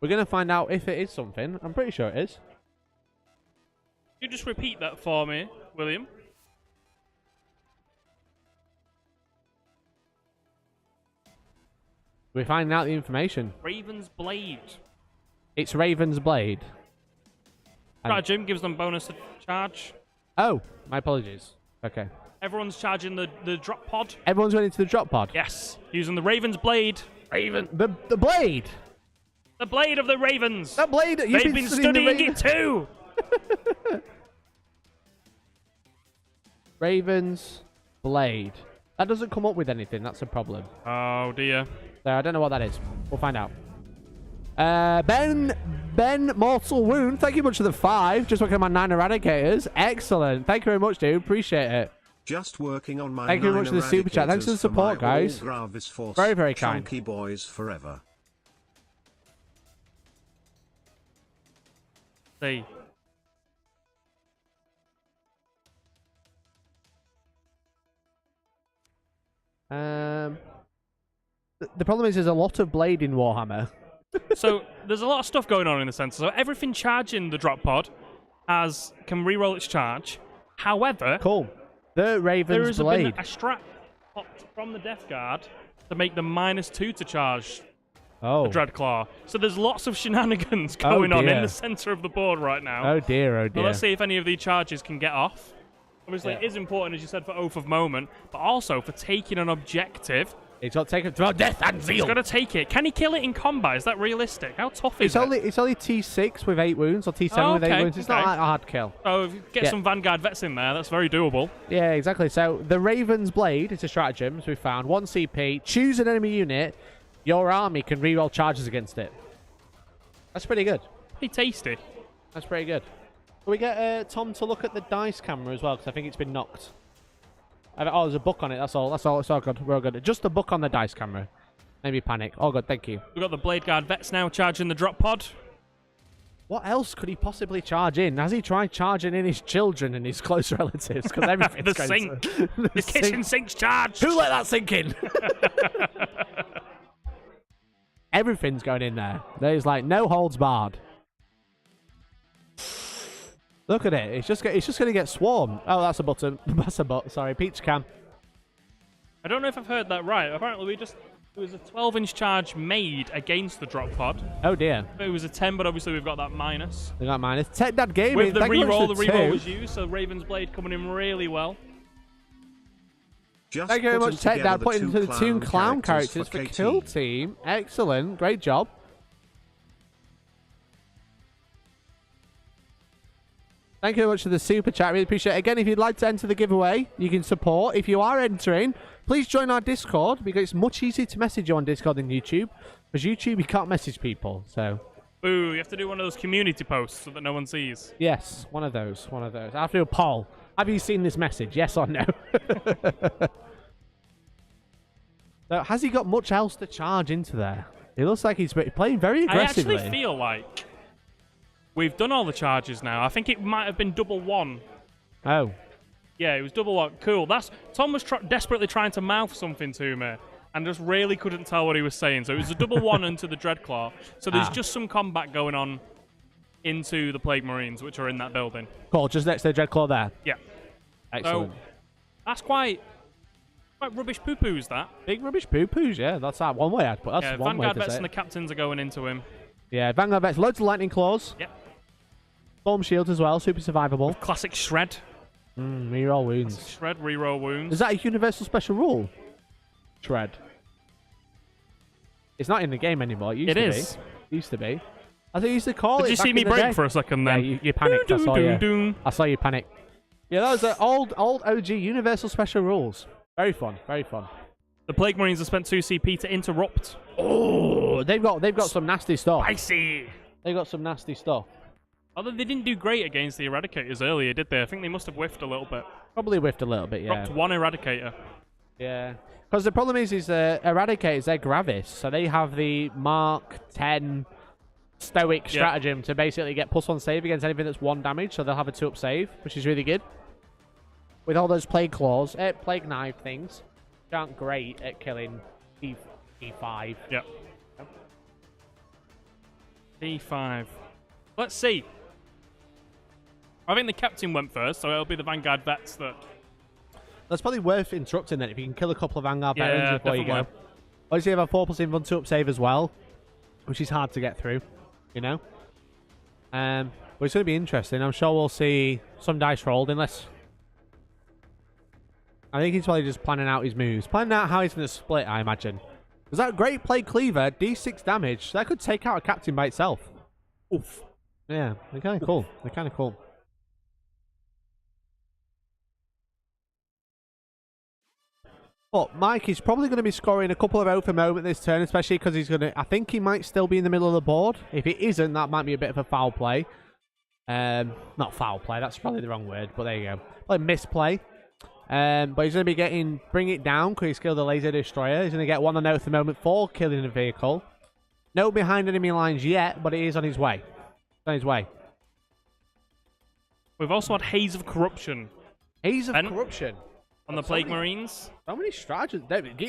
We're going to find out if it is something. I'm pretty sure it is. You just repeat that for me, William. We're finding out the information. Raven's Blade. It's Raven's Blade. Charge him, gives them bonus to charge. Oh, my apologies. Okay. Everyone's charging the drop pod. Everyone's going into the drop pod. Yes, using the Raven's Blade. The blade. The blade of the Ravens. The blade. They've been studying it too. Raven's Blade. That doesn't come up with anything. That's a problem. Oh dear. So I don't know what that is. We'll find out. Ben Mortal Wound. Thank you much for the 5. Just working on my 9 Eradicators. Excellent. Thank you very much, dude. Appreciate it. Just working on my Thank you very much for the super chat. Thanks for the support, guys. Very, very kind. Chunky boys forever. See. The problem is there's a lot of blade in Warhammer. So there's a lot of stuff going on in the center. So everything charging the drop pod can re-roll its charge. However, Cool. The Raven's there has blade. been a strap popped from the Death Guard to make them -2 to charge Oh. the Dreadclaw. So there's lots of shenanigans going on in dear. the center of the board right now. Oh dear, oh Well, dear. let's see if any of these charges can get off. Obviously, Yeah. it is important, as you said, for Oath of Moment, but also for taking an objective. He's got to take him through death and He's zeal. got to take it. Can he kill it in combat? Is that realistic? How tough is it? It's only T6 with 8 wounds or T7 with 8 okay, wounds. It's not okay. like a hard kill. So if you get some Vanguard vets in there, that's very doable. Yeah, exactly. So the Raven's blade is a stratagem, as we found. 1 CP. Choose an enemy unit. Your army can reroll charges against it. That's pretty good. Pretty tasty. That's pretty good. Can we get Tom to look at the dice camera as well? Because I think it's been knocked. Oh, there's a book on it. That's all. That's all. It's all good. We're all good. Just a book on the dice camera. Maybe panic. All good. Thank you. We've got the Blade Guard vets now charging the drop pod. What else could he possibly charge in? Has he tried charging in his children and his close relatives? Because everything's The going sink. to... The kitchen sink's charged. Who let that sink in? Everything's going in there. There's like no holds barred. Look at it. It's just going to get swarmed. Oh, that's a button. That's a bot. Sorry, Peach cam. I don't know if I've heard that right. Apparently, there was a 12-inch charge made against the drop pod. Oh dear. It was a 10, but obviously we've got that minus. We got minus. Tech Dad Gaming. With the thank you reroll, much the for reroll two. was used, so Raven's Blade coming in really well. Just Thank you very putting much, Tech together Dad, putting into the two clown characters for KT. Kill Team. Excellent. Great job. Thank you very much for the super chat. Really appreciate it. Again, if you'd like to enter the giveaway, you can support. If you are entering, please join our Discord because it's much easier to message you on Discord than YouTube. Because YouTube, you can't message people. So, Boo, you have to do one of those community posts so that no one sees. yes, one of those. One of those. I have to do a poll. Have you seen this message? Yes or no? So, has he got much else to charge into there? It looks like he's playing very aggressively. I actually feel like we've done all the charges now. I think it might have been double one. Oh. Yeah, it was double one. Cool. Tom was desperately trying to mouth something to me and just really couldn't tell what he was saying. So it was a double one into the Dreadclaw. So there's just some combat going on into the Plague Marines, which are in that building. Cool, just next to the Dreadclaw there. Yeah. Excellent. So that's quite rubbish poo-poos, that. Big rubbish poo-poos, yeah. That's that one way I'd put. That's Yeah, one way Vanguard to vets say and the it. captains are going into him. Yeah, Vanguard vets. Loads of lightning claws. Yep. Storm shields as well. Super survivable. Classic Shred. Reroll wounds. Classic Shred, reroll wounds. Is that a universal special rule? Shred. It's not in the game anymore. It used to is. be. Used to be. As they used to call it. Did you back see me in the break day. for a second Yeah, then? you panicked. I saw you. Doom. I saw you panic. Yeah, that was the old OG universal special rules. Very fun. Very fun. The Plague Marines have spent 2 CP to interrupt. Oh, they've got some nasty stuff. Spicy! They've got some nasty stuff. Although they didn't do great against the Eradicators earlier, did they? I think they must have whiffed a little bit. Probably whiffed a little bit, yeah. Dropped one Eradicator. Yeah. Because the problem is Eradicators, they're Gravis, so they have the Mark 10 stoic stratagem to basically get +1 save against anything that's 1 damage, so they'll have a 2-up save, which is really good. With all those Plague Claws, Plague Knife things, which aren't great at killing E5. Yep. E5. Let's see. I think the captain went first, so it'll be the Vanguard vets that... That's probably worth interrupting then if you can kill a couple of Vanguard veterans before you go. definitely. Obviously, you have a 4+1 2-up save as well, which is hard to get through, you know? But it's going to be interesting. I'm sure we'll see some dice rolled, unless... I think he's probably just planning out his moves. Planning out how he's going to split, I imagine. Because that Great Plague Cleaver, D6 damage, that could take out a captain by itself. Oof. Yeah, they're kind of cool. They're kind of cool. But Mike is probably going to be scoring a couple of Oath of Moment this turn, especially because he's going to... I think he might still be in the middle of the board. If it isn't, that might be a bit of a foul play. Not foul play, that's probably the wrong word, but there you go. Like misplay. But he's going to be bring it down because he's killed the Laser Destroyer. He's going to get 1 on Oath of Moment for killing a vehicle. No behind enemy lines yet, but it is on his way. It's on his way. We've also had Haze of Corruption. Haze of Corruption. On the Plague Marines. So many stratagems.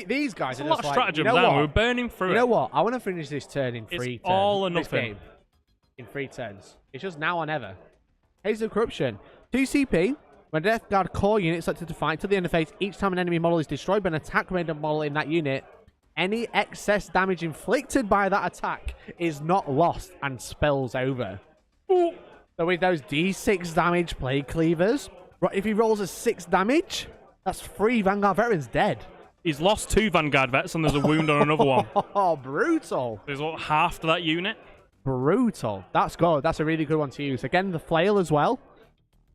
These guys are a just lot of like, stratagems, you know what? We're burning through it. You know what? I want to finish this turn in 3 turns. It's all or nothing. In 3 turns. It's just now or never. Haze of Corruption. 2 CP. When Death Guard core unit selected to fight to the end of phase, each time an enemy model is destroyed by an attack random model in that unit, any excess damage inflicted by that attack is not lost and spills over. Ooh. So with those D6 damage Plague Cleavers, if he rolls a 6 damage, that's 3 Vanguard veterans dead. He's lost 2 Vanguard vets and there's a wound on another one. Oh, brutal. There's half to that unit. Brutal. That's good. That's a really good one to use. Again, the flail as well.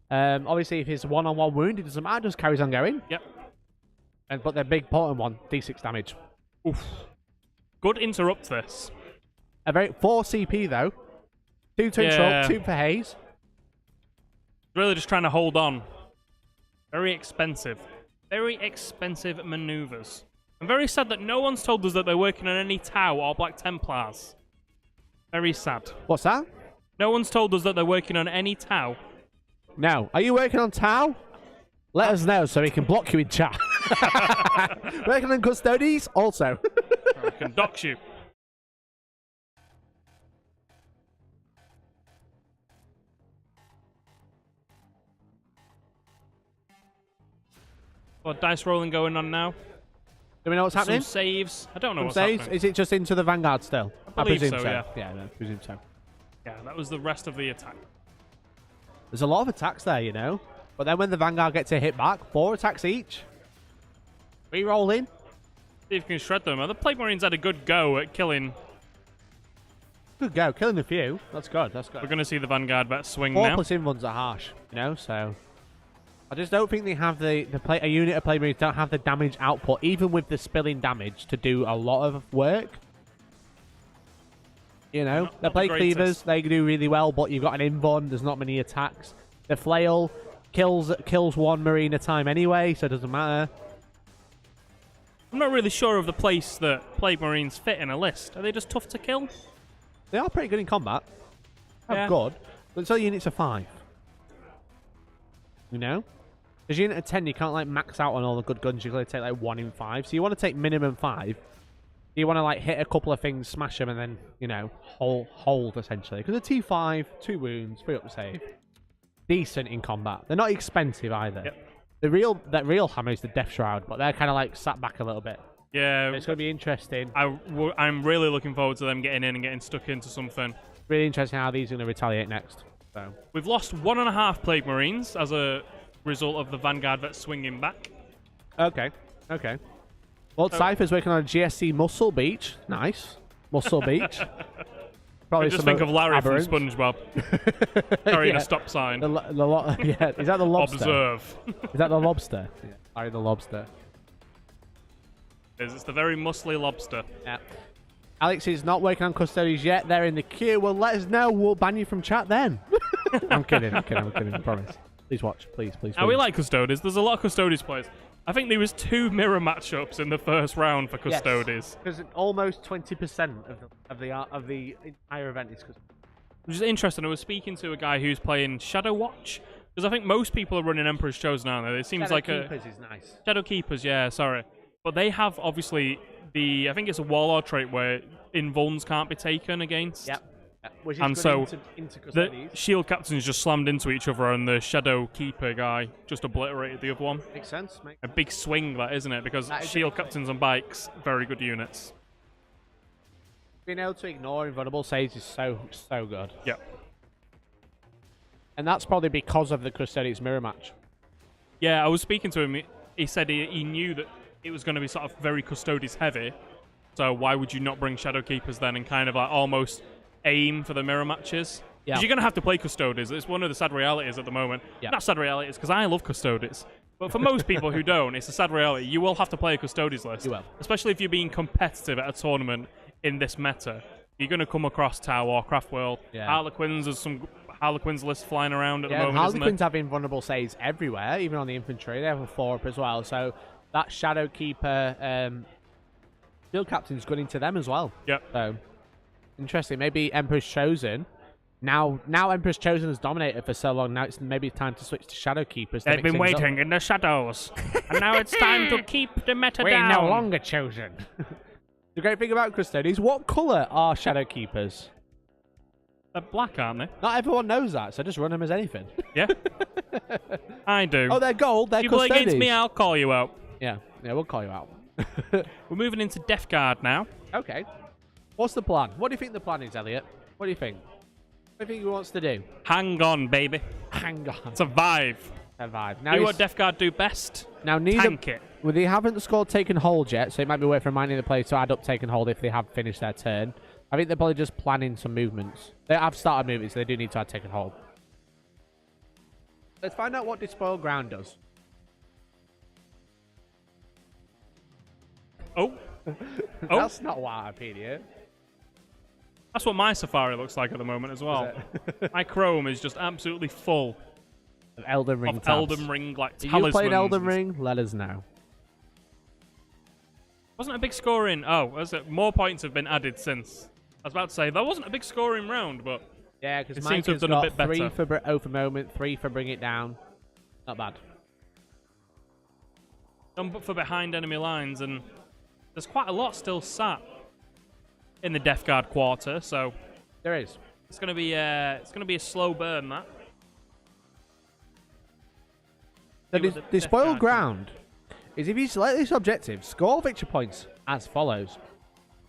Obviously, if he's one-on-one wound, it doesn't matter. Just carries on going. Yep. But the big potent one, D6 damage. Oof. Good interrupt this. A very 4 CP though. 2 to interrupt, 2 for haze. Really just trying to hold on. Very expensive. Very expensive maneuvers. I'm very sad that no one's told us that they're working on any Tau or Black Templars. Very sad. What's that? No one's told us that they're working on any Tau. No. Are you working on Tau? Let us know so we can block you in chat. Working on Custodes? Also. I can dox you. What dice rolling going on now? Do we know what's happening? Some saves. I don't know Some what's saves? happening. Is it just into the Vanguard still? I believe presume so, yeah. Yeah, I presume so. Yeah, that was the rest of the attack. There's a lot of attacks there, you know. But then when the Vanguard gets a hit back, 4 attacks each. Re-rolling. See if you can shred them. The Plague Marines had a good go at killing. Good go. Killing a few. That's good. That's good. We're going to see the Vanguard vet swing 4 now. plus in ones are harsh, you know, so... I just don't think they have a unit of Plague Marines don't have the damage output, even with the spilling damage, to do a lot of work. You know, the Plague Cleavers, they do really well, but you've got an Invon, there's not many attacks. The Flail kills 1 Marine at a time anyway, so it doesn't matter. I'm not really sure of the place that Plague Marines fit in a list. Are they just tough to kill? They are pretty good in combat. Yeah. Good. But it's all units of 5. You know? As a unit of 10, you can't, like, max out on all the good guns. You've got to take, like, 1 in 5. So you want to take minimum 5. You want to, like, hit a couple of things, smash them, and then, you know, hold essentially. Because a T5, 2 wounds, 3 up to save. Decent in combat. They're not expensive either. Yep. That real hammer is the Death Shroud, but they're kind of, like, sat back a little bit. Yeah. It's going to be interesting. I'm really looking forward to them getting in and getting stuck into something. Really interesting how these are going to retaliate next. So we've lost 1.5 Plague Marines as a result of the Vanguard vet swinging back. Okay. Lord Cypher's working on a GSC Muscle Beach. Nice. Muscle Beach. Probably just think of Larry from SpongeBob. Carrying a stop sign. Yeah. Is that the lobster? Observe. Is that the lobster? Yeah. Larry the lobster. It's the very muscly lobster. Yeah. Alex is not working on Custodes yet. They're in the queue. Well, let us know. We'll ban you from chat then. I'm kidding. I promise. Please watch. Please. Now, we like Custodes. There's a lot of Custodes players. I think there was 2 mirror matchups in the first round for Custodes. Because almost 20% of the entire event is Custodes. Which is interesting. I was speaking to a guy who's playing Shadow Watch. Because I think most people are running Emperor's Chosen, aren't they? It seems like Keepers is nice. Shadow Keepers, yeah, sorry. But they have, obviously, I think it's a Warlord trait where invulns can't be taken against. Yep. Which is and good so into the shield captains just slammed into each other, and the Shadow Keeper guy just obliterated the other one. Makes sense. A big swing, that, isn't it? Because shield captains on bikes, very good units. Being able to ignore invulnerable saves is so good. Yep. And that's probably because of the Custodes mirror match. Yeah, I was speaking to him. He said he knew that it was going to be sort of very Custodes heavy. So why would you not bring Shadow Keepers then and kind of like almost aim for the mirror matches? Because you're going to have to play Custodes. It's one of the sad realities at the moment. Not sad realities, because I love Custodes. But for most people who don't, it's a sad reality. You will have to play a Custodes list. You will. Especially if you're being competitive at a tournament in this meta. You're going to come across Tau or Craft World. Harlequins, there's some Harlequins lists flying around at the moment, Harlequins have invulnerable saves everywhere, even on the infantry. They have a 4-up as well. So that Shadow Keeper field captain's good into them as well. Yep. So interesting. Maybe Emperor's Chosen Now Emperor's Chosen has dominated for so long. Now it's maybe time to switch to Shadow Keepers. They've been waiting in the shadows, and now it's time to keep the meta down. We're no longer chosen. The great thing about Custodians, what colour are Shadow Keepers? They're black, aren't they? Not everyone knows that, so just run them as anything. Yeah. I do. Oh, they're gold. They're you play Custodians. against me, I'll call you out. Yeah, we'll call you out. We're moving into Death Guard now. Okay. What's the plan? What do you think the plan is, Elliot? What do you think? What do you think he wants to do? Hang on, baby. Hang on. Survive. Survive. Now do what Death Guard do best. Now neither. Tank it. Well, they haven't scored Taken Hold yet, so it might be worth reminding the players to add up Taken Hold if they have finished their turn. I think they're probably just planning some movements. They have started moving, so they do need to add Taken Hold. Let's find out what Despoiled Ground does. Oh. That's not Wikipedia. That's what my Safari looks like at the moment as well. My Chrome is just absolutely full of Elden Ring tabs. Elden Ring, like, Are talismans. you playing Elden Ring? Let us know. Wasn't a big scoring. Oh, was it? More points have been added since. I was about to say that wasn't a big scoring round, but yeah, because Mike has done got a bit better. 3 for Oath of Moment, 3 for Bring It Down. Not bad. Done for behind enemy lines, and there's quite a lot still sat in the Death Guard quarter, so there is. It's gonna be a slow burn. That. The Despoiled Ground is if you select this objective, score victory points as follows.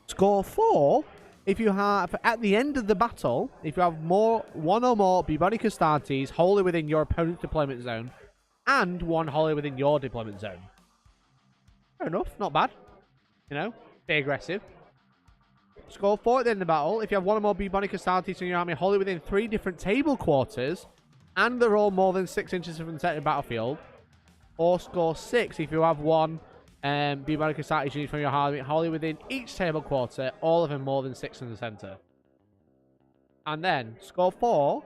Score 4 if you have, at the end of the battle, if you have one or more Bubonic Astartes wholly within your opponent's deployment zone, and 1 wholly within your deployment zone. Fair enough, not bad. You know, be aggressive. Score 4 at the end of the battle if you have 1 or more Bubonic Astartes in your army wholly within 3 different table quarters, and they're all more than 6 inches from the center of the battlefield. Or score 6 if you have 1 Bubonic Astartes unit from your army wholly within each table quarter, all of them more than 6 in the center. And then score 4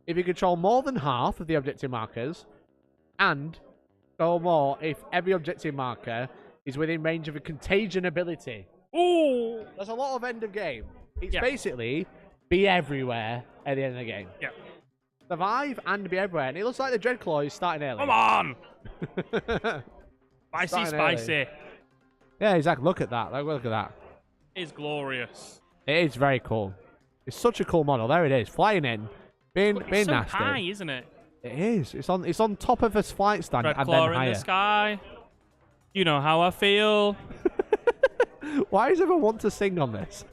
if you control more than half of the objective markers, and score more if every objective marker is within range of a contagion ability. Ooh! That's a lot of end of game. It's basically be everywhere at the end of the game. Yeah. Survive and be everywhere. And it looks like the Dreadclaw is starting early. Come on! Spicy. Early. Yeah, exactly. Look at that. Look at that. It's glorious. It is very cool. It's such a cool model. There it is. Flying in. Being so nasty. high, isn't it? It is. It's on top of a flight stand and then Dreadclaw higher. in the sky. You know how I feel. Why does everyone want to sing on this?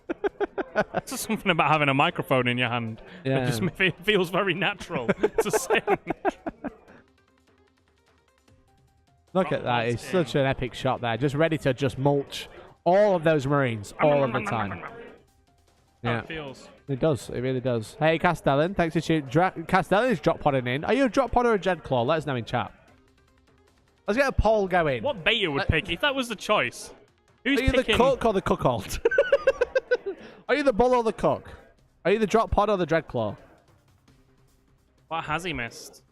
It's just something about having a microphone in your hand. Yeah. It just feels very natural to sing. Look at that. It's such an epic shot there. Just ready to just mulch all of those Marines all of the time. Yeah. It feels. It does. It really does. Hey, Castellan. Thanks for tuning. Castellan is drop podding in. Are you a drop pod or a Dreadclaw? Let us know in chat. Let's get a poll going. What beta would pick if that was the choice? Who's Are you picking? the cook or the cuckold? Are you the bull or the cook? Are you the drop pod or the Dreadclaw? What has he missed?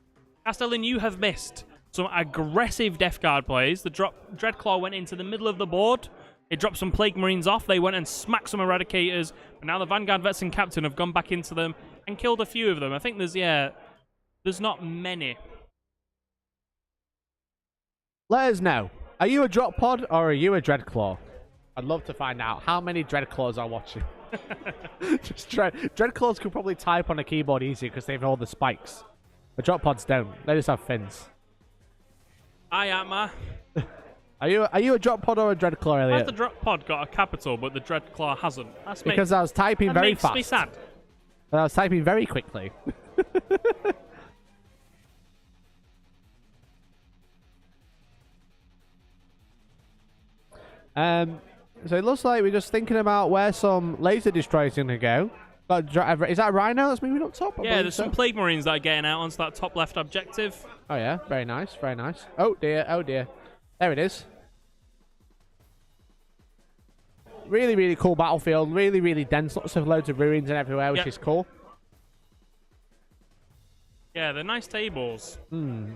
Castellan, you have missed some aggressive Death Guard plays. The Dreadclaw went into the middle of the board. It dropped some Plague Marines off. They went and smacked some Eradicators. But now the Vanguard Vets and Captain have gone back into them and killed a few of them. I think there's not many. Let us know. Are you a drop pod or are you a Dreadclaw? I'd love to find out how many Dreadclaws are watching. Just Dreadclaws could probably type on a keyboard easier because they have all the spikes. The drop pods don't. They just have fins. I am. Are you a drop pod or a Dreadclaw, Elliot? Why has the drop pod got a capital but the Dreadclaw hasn't? Because I was typing very fast. That makes me sad. I was typing very quickly. So it looks like we're just thinking about where some laser destroyers are going to go. Is that a Rhino that's moving up top? Yeah, there's some Plague Marines that are getting out onto that top left objective. Oh yeah, very nice, very nice. Oh dear, oh dear. There it is. Really, really cool battlefield. Really, really dense. Lots of loads of ruins and everywhere, which is cool. Yeah, they're nice tables. I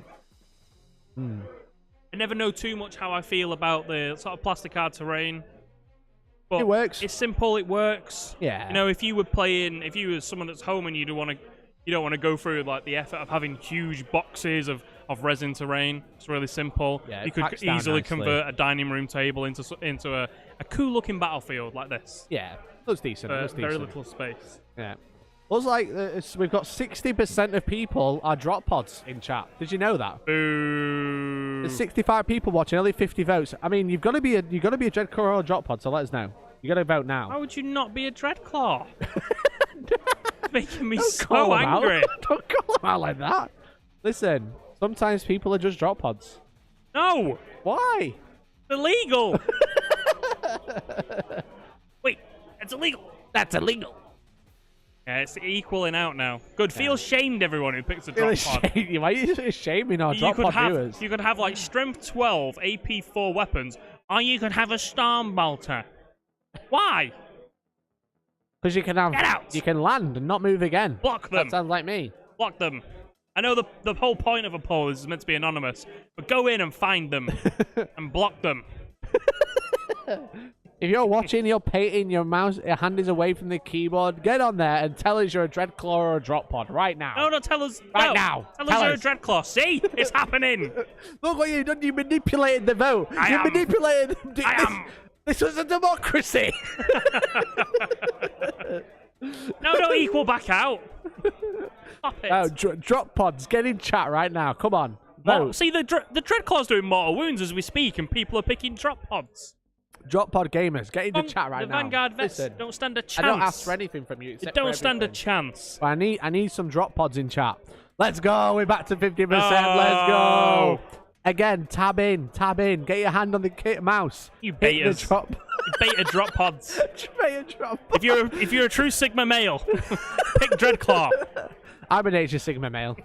never know too much how I feel about the sort of plastic art terrain. But it works. It's simple. It works. Yeah. You know, if you were someone that's home and you don't want to go through like the effort of having huge boxes of resin terrain, it's really simple. Yeah, you could easily convert a dining room table into a cool looking battlefield like this. Yeah, looks decent. Looks decent. Very little space. Yeah. Looks like we've got 60% of people are drop pods in chat. Did you know that? Boo. There's 65 people watching, only 50 votes. I mean, you've got to be a Dreadclaw or a drop pod, so let us know. You got to vote now. How would you not be a Dreadclaw? It's making me Don't so angry. Don't call them out like that. Listen, sometimes people are just drop pods. No. Why? It's illegal. Wait, it's illegal. That's illegal. Yeah, it's equaling out now. Good. Feel shamed, everyone who picks a drop pod. Why are you shaming our drop pod viewers? You could have like strength 12, AP 4 weapons, or you could have a storm bolter. Why? Because you can have. Get out! You can land and not move again. Block them. That sounds like me. Block them. I know the whole point of a poll is meant to be anonymous, but go in and find them and block them. If you're watching, you're painting, your hand is away from the keyboard, get on there and tell us you're a Dreadclaw or a drop pod right now. No, tell us. Right now. Tell us you're a Dreadclaw. See? It's happening. Look what you've done. You manipulated the vote. You manipulated. I am. This was a democracy. No, don't equal back out. Stop it. Oh, drop pods, get in chat right now. Come on. Vote. See, the Dreadclaw's doing mortal wounds as we speak, and people are picking drop pods. Drop pod gamers, get in the chat right the now. The Vanguard vets Listen, don't stand a chance. I don't ask for anything from you. They don't stand a chance. I need some drop pods in chat. Let's go. We're back to 50%. No. Let's go. Again, tab in. Get your hand on the mouse. You betas. You beta drop pods. Beta drop pods. If you're a true Sigma male, pick Dreadclaw. I'm an Age of Sigma male.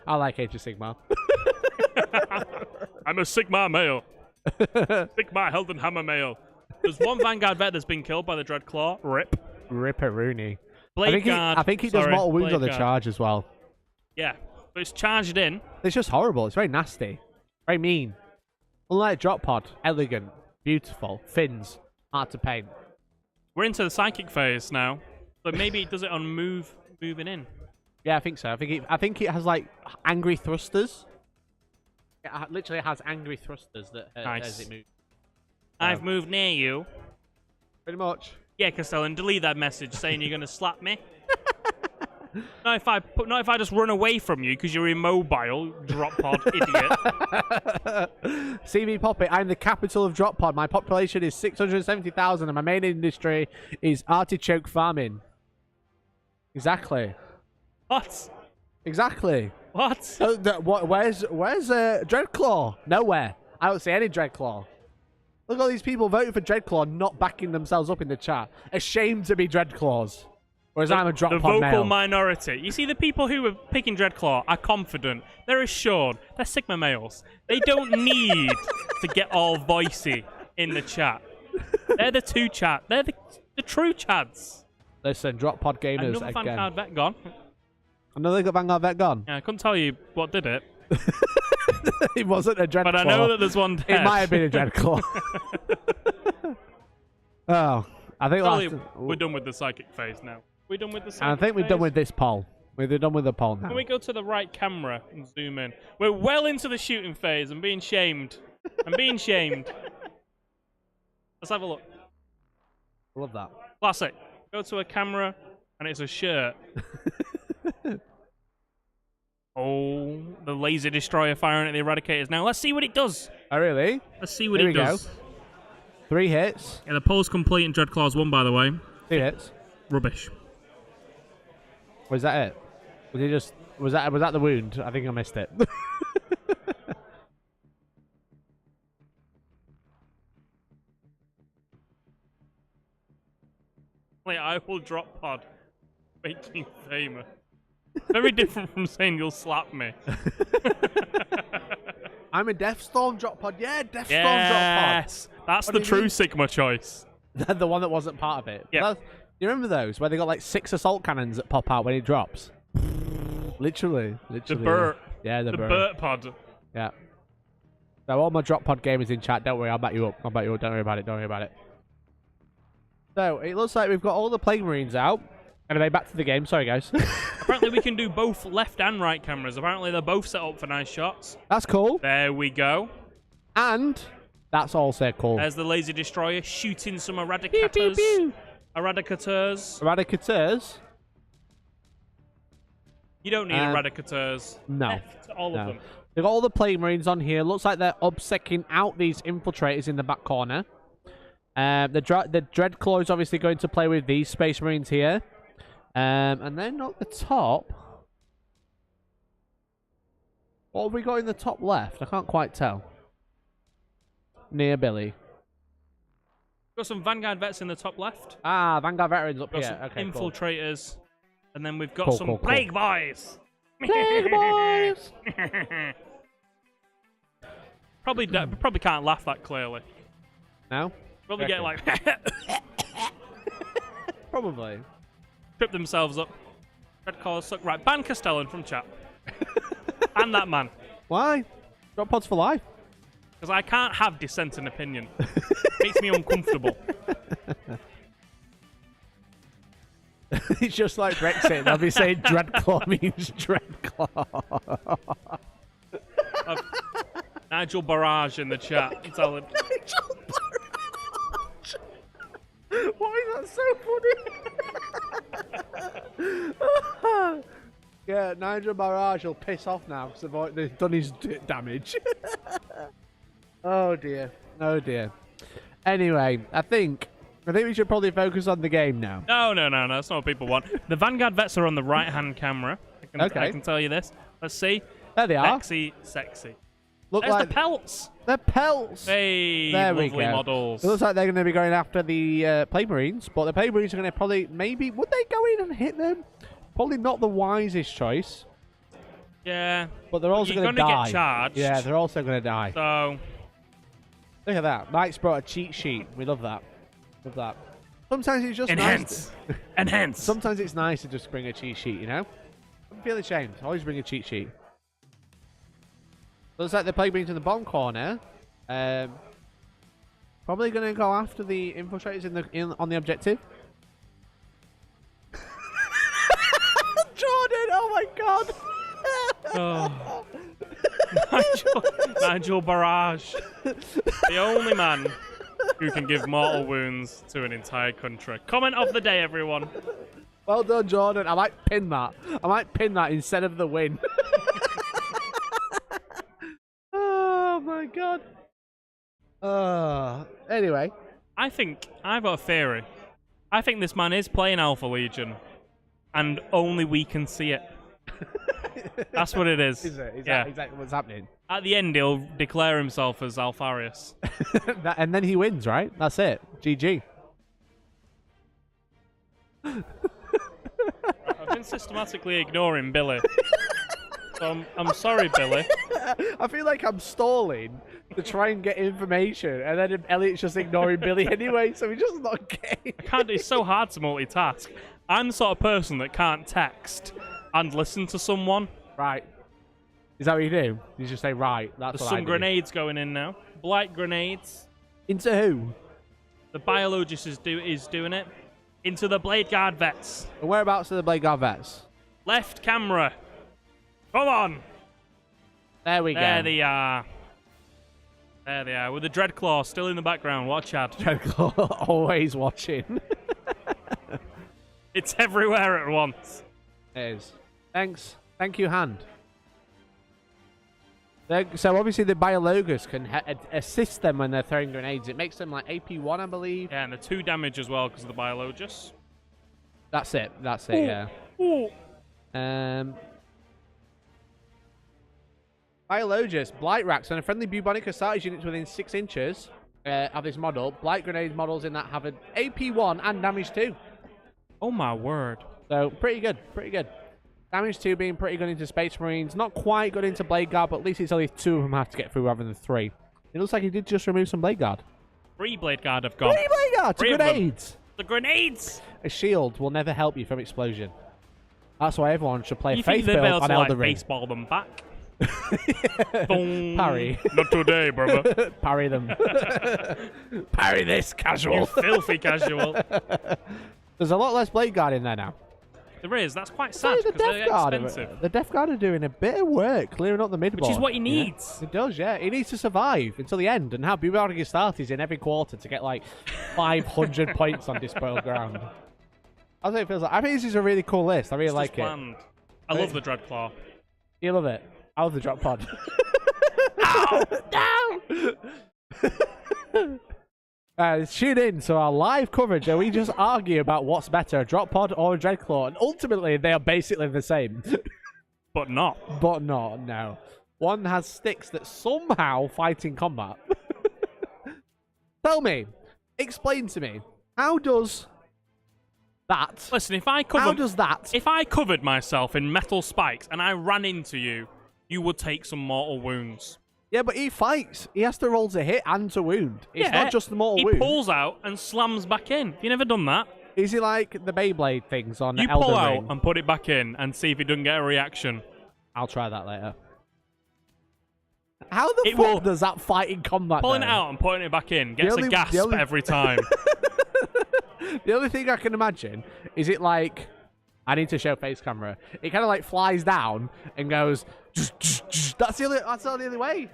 I like Age of Sigma. I'm a Sigma male. Sigma Heldenhammer male. There's one Vanguard vet that's been killed by the Dreadclaw. Rip. Ripperoonie. Guard. I think he does mortal wounds on the charge as well. Yeah, but it's charged in. It's just horrible. It's very nasty. Very mean. Unlike drop pod, elegant, beautiful, fins, hard to paint. We're into the psychic phase now, but maybe it does it on moving in. Yeah, I think so. I think it has like angry thrusters. It literally has angry thrusters that as it moves. I've moved near you. Pretty much. Yeah, Castellan, delete that message saying you're gonna slap me. Not if I just run away from you because you're immobile, drop pod idiot. CV Poppy, I'm the capital of drop pod. My population is 670,000 and my main industry is artichoke farming. Exactly. What? Exactly. What? Where's Dreadclaw? Nowhere. I don't see any Dreadclaw. Look at all these people voting for Dreadclaw, not backing themselves up in the chat. Ashamed to be Dreadclaws. Whereas I'm a drop pod male. The vocal minority. You see, the people who are picking Dreadclaw are confident. They're assured. They're Sigma males. They don't need to get all voicey in the chat. They're the two chat. They're the true chads. Listen, drop pod gamers Another again. Vanguard vet gone. Another Vanguard vet gone? Yeah, I couldn't tell you what did it. It wasn't a Dreadclaw. But I know that there's one dead. It might have been a Dreadclaw. Oh, I think we're done with the psychic phase now. We're done with the psychic I think we're done with this poll. We're done with the poll now. Can we go to the right camera and zoom in? We're well into the shooting phase. I'm being shamed. I'm being shamed. Let's have a look. I love that. Classic. Go to a camera and it's a shirt. Oh, the laser destroyer firing at the eradicators now. Let's see what it does. Oh, really? Let's see what it does. Go. 3 hits. Yeah, the poll's complete and Dreadclaw's won, by the way. 2 hits. Rubbish. Was that it? Was it just? Was that the wound? I think I missed it. Like, I will drop pod. Making famous. Very different from saying you'll slap me. I'm a Deathstorm drop pod. Yeah, Deathstorm drop pod. Yes, that's the true Sigma choice. The one that wasn't part of it. Yeah. You remember those where they got like 6 assault cannons that pop out when it drops? Literally. The Burt. Yeah, the Burt pod. Yeah. So all my drop pod gamers in chat, don't worry, I'll back you up. Don't worry about it. So, it looks like we've got all the Plague Marines out. Anyway, back to the game. Sorry, guys. Apparently, we can do both left and right cameras. Apparently, they're both set up for nice shots. That's cool. There we go. And that's also cool. There's the laser destroyer shooting some eradicators. Pew, pew, pew. Eradicators. Eradicators. You don't need eradicators. No. Left, all of them. They've got all the Plague Marines on here. Looks like they're obsecking out these infiltrators in the back corner. The Dreadclaw is obviously going to play with these Space Marines here. And then at the top... What have we got in the top left? I can't quite tell. Near Billy. Got some Vanguard vets in the top left. Ah, Vanguard veterans up here. Okay, infiltrators. Cool. And then we've got some Plague Boys. Plague Boys! Probably can't laugh that clearly. No? Probably get like... Probably. Trip themselves up. Red collar suck. Right, ban Castellan from chat. And that man. Why? Got pods for life. Because I can't have dissenting opinion. Makes me uncomfortable. It's just like Brexit. They'll be saying Dreadclaw means Dreadclaw. Nigel Barrage in the chat. Tell him. Nigel Barrage. Why is that so funny? Yeah, Nigel Barrage will piss off now because they've done his damage. Oh dear. Oh dear. Anyway, I think we should probably focus on the game now. No. That's not what people want. The Vanguard vets are on the right-hand camera. I can tell you this. Let's see. There they are. Sexy. Look There's like the pelts. They're pelts. Hey, there lovely we go. models. It looks like they're going to be going after the Plague Marines, but the Plague Marines are going to probably, would they go in and hit them? Probably not the wisest choice. Yeah. But they're also going to die. Get charged. Yeah, they're also going to die. So. Look at that. Mike's brought a cheat sheet. We love that. Love that. Sometimes it's just nice. Enhance. Sometimes it's nice to just bring a cheat sheet, you know? Don't feel ashamed. Always bring a cheat sheet. Looks like the Plague Marines in the bottom corner. Probably going to go after the infiltrators on the objective. Jordan, oh my god! Oh. Nigel Barrage, the only man who can give mortal wounds to an entire country. Comment of the day, everyone. Well done, Jordan. I might pin that. Instead of the win. Oh my god. Anyway. I think I've got a theory. I think this man is playing Alpha Legion, and only we can see it. That's what it is. Is it? Is that exactly what's happening? At the end, he'll declare himself as Alfarius. And then he wins, right? That's it. GG. I've been systematically ignoring Billy. So I'm sorry, Billy. I feel like I'm stalling to try and get information, and then Elliot's just ignoring Billy anyway, so he's just not getting. It's so hard to multitask. I'm the sort of person that can't text and listen to someone. Right. Is that what you do? You just say, right, that's There's what I do. some grenades going in now. Blight grenades. Into who? The biologist is doing it. Into the Blade Guard vets. And whereabouts are the Blade Guard vets? Left camera. Come on. There we go. There they are. There they are. With the Dreadclaw still in the background. Watch Chad. Dreadclaw always watching. It's everywhere at once. It is. Thanks. Thank you, Hand. So obviously the Biologus can assist them when they're throwing grenades. It makes them like AP1, I believe. Yeah, and the 2 damage as well because of the Biologus. That's it. That's it, yeah. Ooh. Biologus, Blight Racks, and a friendly bubonic assault units within 6 inches of this model. Blight grenade models in that have an AP1 and damage 2. Oh my word. So pretty good, pretty good. Damage 2 being pretty good into Space Marines. Not quite good into Blade Guard, but at least it's only 2 of them have to get through rather than 3. It looks like he did just remove some Blade Guard. 3 Blade Guard have gone. 3 Blade Guard to grenades. The grenades. A shield will never help you from explosion. That's why everyone should play you Faith think they'll be Build able on to Elder like Ring. baseball them back? Boom. Parry. Not today, brother. Parry them. Parry this, casual. You filthy casual. There's a lot less blade guard in there now. There is. That's quite sad the because they're Death Guard. expensive. The Death Guard are doing a bit of work clearing up the mid Which is what he needs. Yeah. It does, yeah. He needs to survive until the end and have Wargaming starters in every quarter to get like 500 points on despoiled ground. I think it feels like. I think this is a really cool list. I really like it. I love the Dreadclaw. You love it. I love the drop pod. Ow! No! Tune in to our live coverage where we just argue about what's better, a drop pod or a Dreadclaw, and ultimately they are basically the same. But not. But not, no. One has sticks that somehow fight in combat. Tell me, explain to me, how does that... Listen, if I covered myself in metal spikes and I ran into you, you would take some mortal wounds. Yeah, but he fights. He has to roll to hit and to wound. It's not just the mortal wound. He pulls out and slams back in. Have you never done that? Is he like the Beyblade things on Elden Ring? You pull out and put it back in and see if he doesn't get a reaction. I'll try that later. How the fuck does that fight in combat? Pulling it out and putting it back in gets a gasp every time. The only thing I can imagine is it like... I need to show face camera. It kind of like flies down and goes... That's the only way.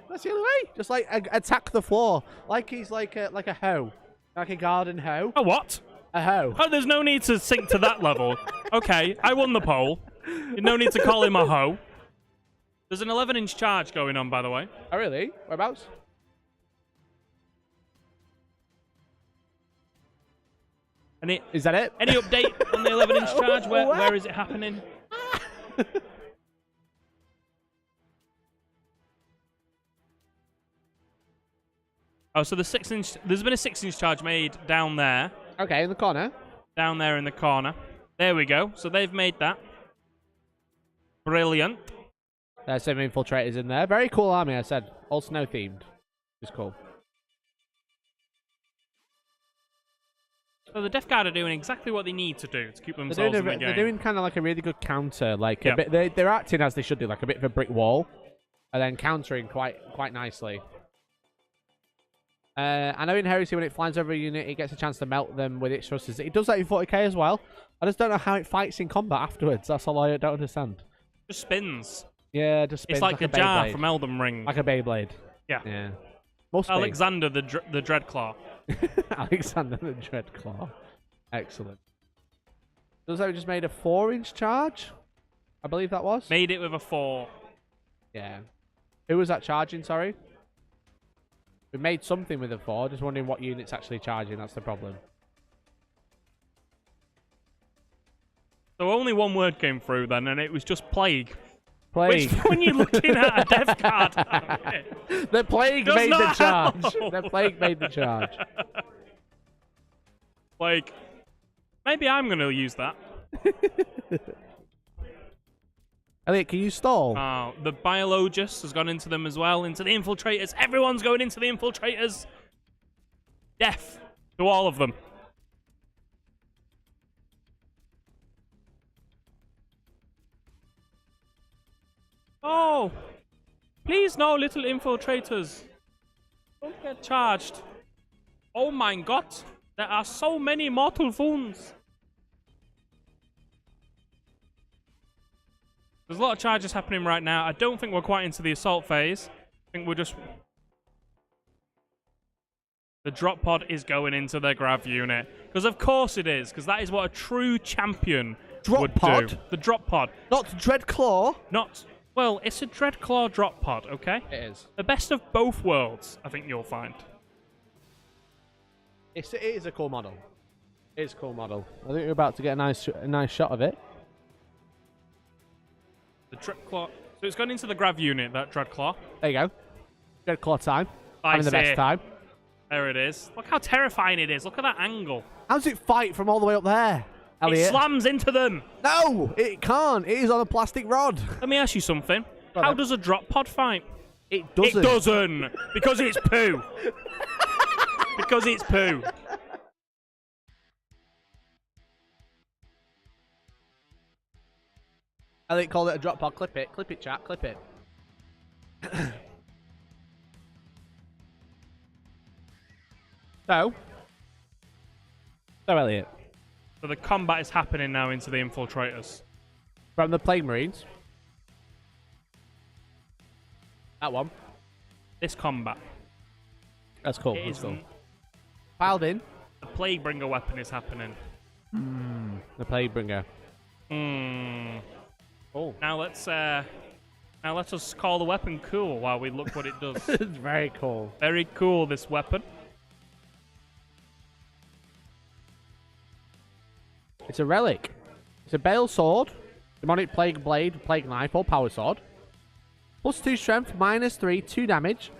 That's the only way. Just like attack the floor. Like he's like a hoe. Like a garden hoe. A what? A hoe. Oh, there's no need to sink to that level. Okay, I won the poll. No need to call him a hoe. There's an 11-inch charge going on, by the way. Oh, really? Whereabouts? Is that it? Any update on the 11-inch charge? Where is it happening? Oh, so there's been a 6-inch charge made down there. Okay, in the corner. Down there in the corner. There we go. So they've made that. Brilliant. There's some infiltrators in there. Very cool army, I said. All snow themed. Which is cool. So the Death Guard are doing exactly what they need to do to keep themselves in the game. They're doing kind of like a really good counter. Like a bit, they're acting as they should do, like a bit of a brick wall. And then countering quite nicely. I know in Heresy, when it flies over a unit, it gets a chance to melt them with its thrusters. It does that in 40k as well. I just don't know how it fights in combat afterwards. That's all I don't understand. Just spins. Yeah, just spins. It's like a jar from Elden Ring. Like a Beyblade. Yeah. Yeah. Alexander the Dreadclaw. Alexander the Dreadclaw. Excellent. Does that just made a 4-inch charge? I believe that was. Made it with a 4. Yeah. Who was that charging, sorry? We made something with a 4. Just wondering what unit's actually charging. That's the problem. So only one word came through then, and it was just plague. Plague. Which, when you're looking at a Death Guard, the plague made the charge. The plague made the charge. Plague. Maybe I'm going to use that. Elliot, can you stall? Oh, the Biologus has gone into them as well, into the Infiltrators. Everyone's going into the Infiltrators. Death to all of them. Oh, please no, little Infiltrators. Don't get charged. Oh my god, there are so many mortal wounds. There's a lot of charges happening right now. I don't think we're quite into the assault phase. I think we're just... The drop pod is going into the grav unit. Because of course it is, because that is what a true champion would do. The drop pod. Not Dreadclaw? Not... Well, it's a Dreadclaw drop pod, okay? It is. The best of both worlds, I think you'll find. It is a cool model. It is a cool model. I think we're about to get a nice shot of it. The Dreadclaw. So it's gone into the grav unit, that Dreadclaw. There you go. Dreadclaw time. Having the best time. There it is. Look how terrifying it is. Look at that angle. How does it fight from all the way up there, Elliot? It slams into them. No, it can't. It is on a plastic rod. Let me ask you something. How does a drop pod fight? It doesn't. It doesn't. Because it's poo. Because it's poo. Elliot called it a drop pod. Clip it. Clip it, chat. Clip it. So, Elliot. So the combat is happening now into the infiltrators. From the Plague Marines. That one. This combat. That's cool. It That's cool. isn't. Piled in. The Plaguebringer weapon is happening. The Plaguebringer. Oh. Now let us call the weapon cool while we look what it does. It's very cool. Very cool, this weapon. It's a relic. It's a Bale Sword, Demonic Plague Blade, Plague Knife, or Power Sword. +2 strength, -3, 2 damage.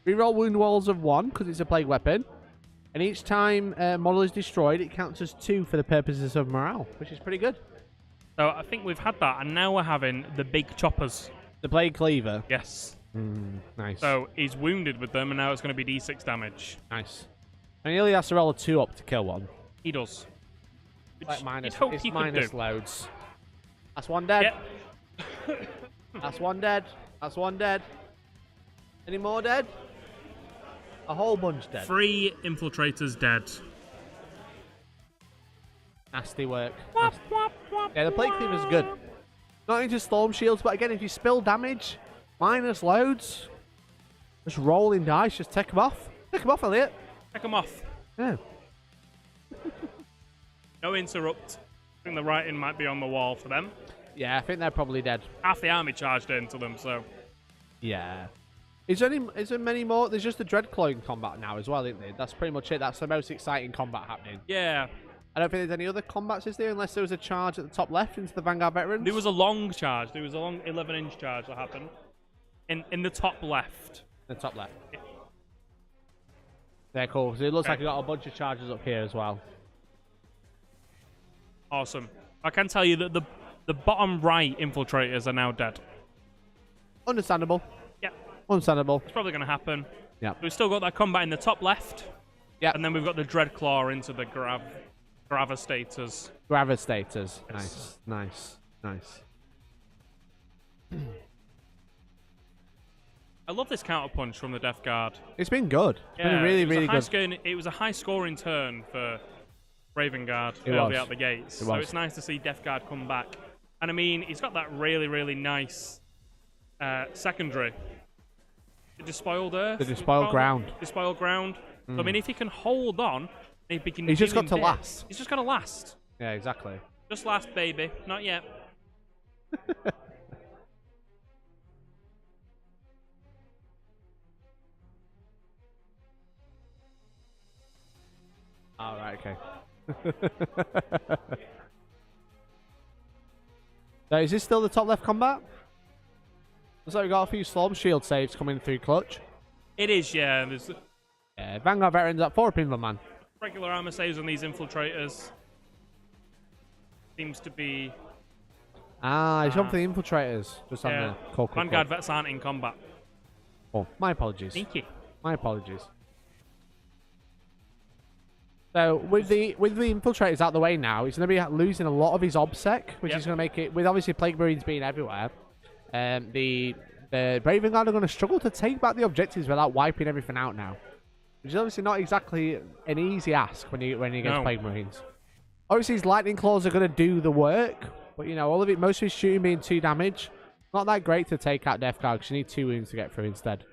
Reroll wound walls of 1 because it's a plague weapon. And each time a model is destroyed, it counts as 2 for the purposes of morale, which is pretty good. So I think we've had that, and now we're having the big choppers. The Plague Cleaver. Yes. Nice. So he's wounded with them, and now it's going to be d6 damage. Nice. And he only has to roll a 2 up to kill one. He does. Like minus, you'd hope it's he could minus do. loads. That's one dead. Yep. That's one dead. That's one dead. Any more dead? A whole bunch dead. 3 infiltrators dead. Nasty work. Yeah, the Plague Cleaver's good. Not into Storm Shields, but again, if you spill damage, minus loads, just rolling dice, just take them off. Take them off, Elliot. Take them off. Yeah. No interrupt. I think the writing might be on the wall for them. Yeah, I think they're probably dead. Half the army charged into them, so... Yeah. Is there many more? There's just the Dreadclaw in combat now as well, isn't there? That's pretty much it. That's the most exciting combat happening. Yeah. I don't think there's any other combats, is there? Unless there was a charge at the top left into the Vanguard Veterans. There was a long charge. There was a long 11-inch charge that happened. In the top left. The top left. They're cool. So it looks like you got a bunch of charges up here as well. Awesome. I can tell you that the bottom right infiltrators are now dead. Understandable. Yeah. Understandable. It's probably going to happen. Yeah. We've still got that combat in the top left. Yeah. And then we've got the Dreadclaw into the Gravistators. Gravistators. Yes. Nice. Nice. I love this counterpunch from the Death Guard. It's been good. It's been really, really good. It was a high-scoring turn for Raven Guard It early was. out the gates. It So was. it's nice to see Death Guard come back. And I mean, he's got that really, really nice secondary. The Despoiled Earth? The Despoiled Ground. Despoiled Ground. So, I mean, if he can hold on, if he can He's just do got to bits, last. He's just got to last. Yeah, exactly. Just last, baby. Not yet. All right, okay. So is this still the top left combat? Looks like we got a few Storm Shield saves coming through clutch. It is, yeah. There's Vanguard Veterans at 4 Pinland Man. regular armor saves on these infiltrators. Seems to be... He's gone for the infiltrators. Just on Yeah. the cool. Vanguard vets aren't in combat. Oh, my apologies. Sneaky. My apologies. So with the infiltrators out the way now, he's going to be losing a lot of his obsec, which is going to make it, with obviously Plague Marines being everywhere, the Raven Guard are going to struggle to take back the objectives without wiping everything out now, which is obviously not exactly an easy ask when you against Plague Marines. Obviously, his Lightning Claws are going to do the work, but you know, all of it, most of his shooting being 2 damage, not that great to take out Death Guard because you need 2 wounds to get through instead.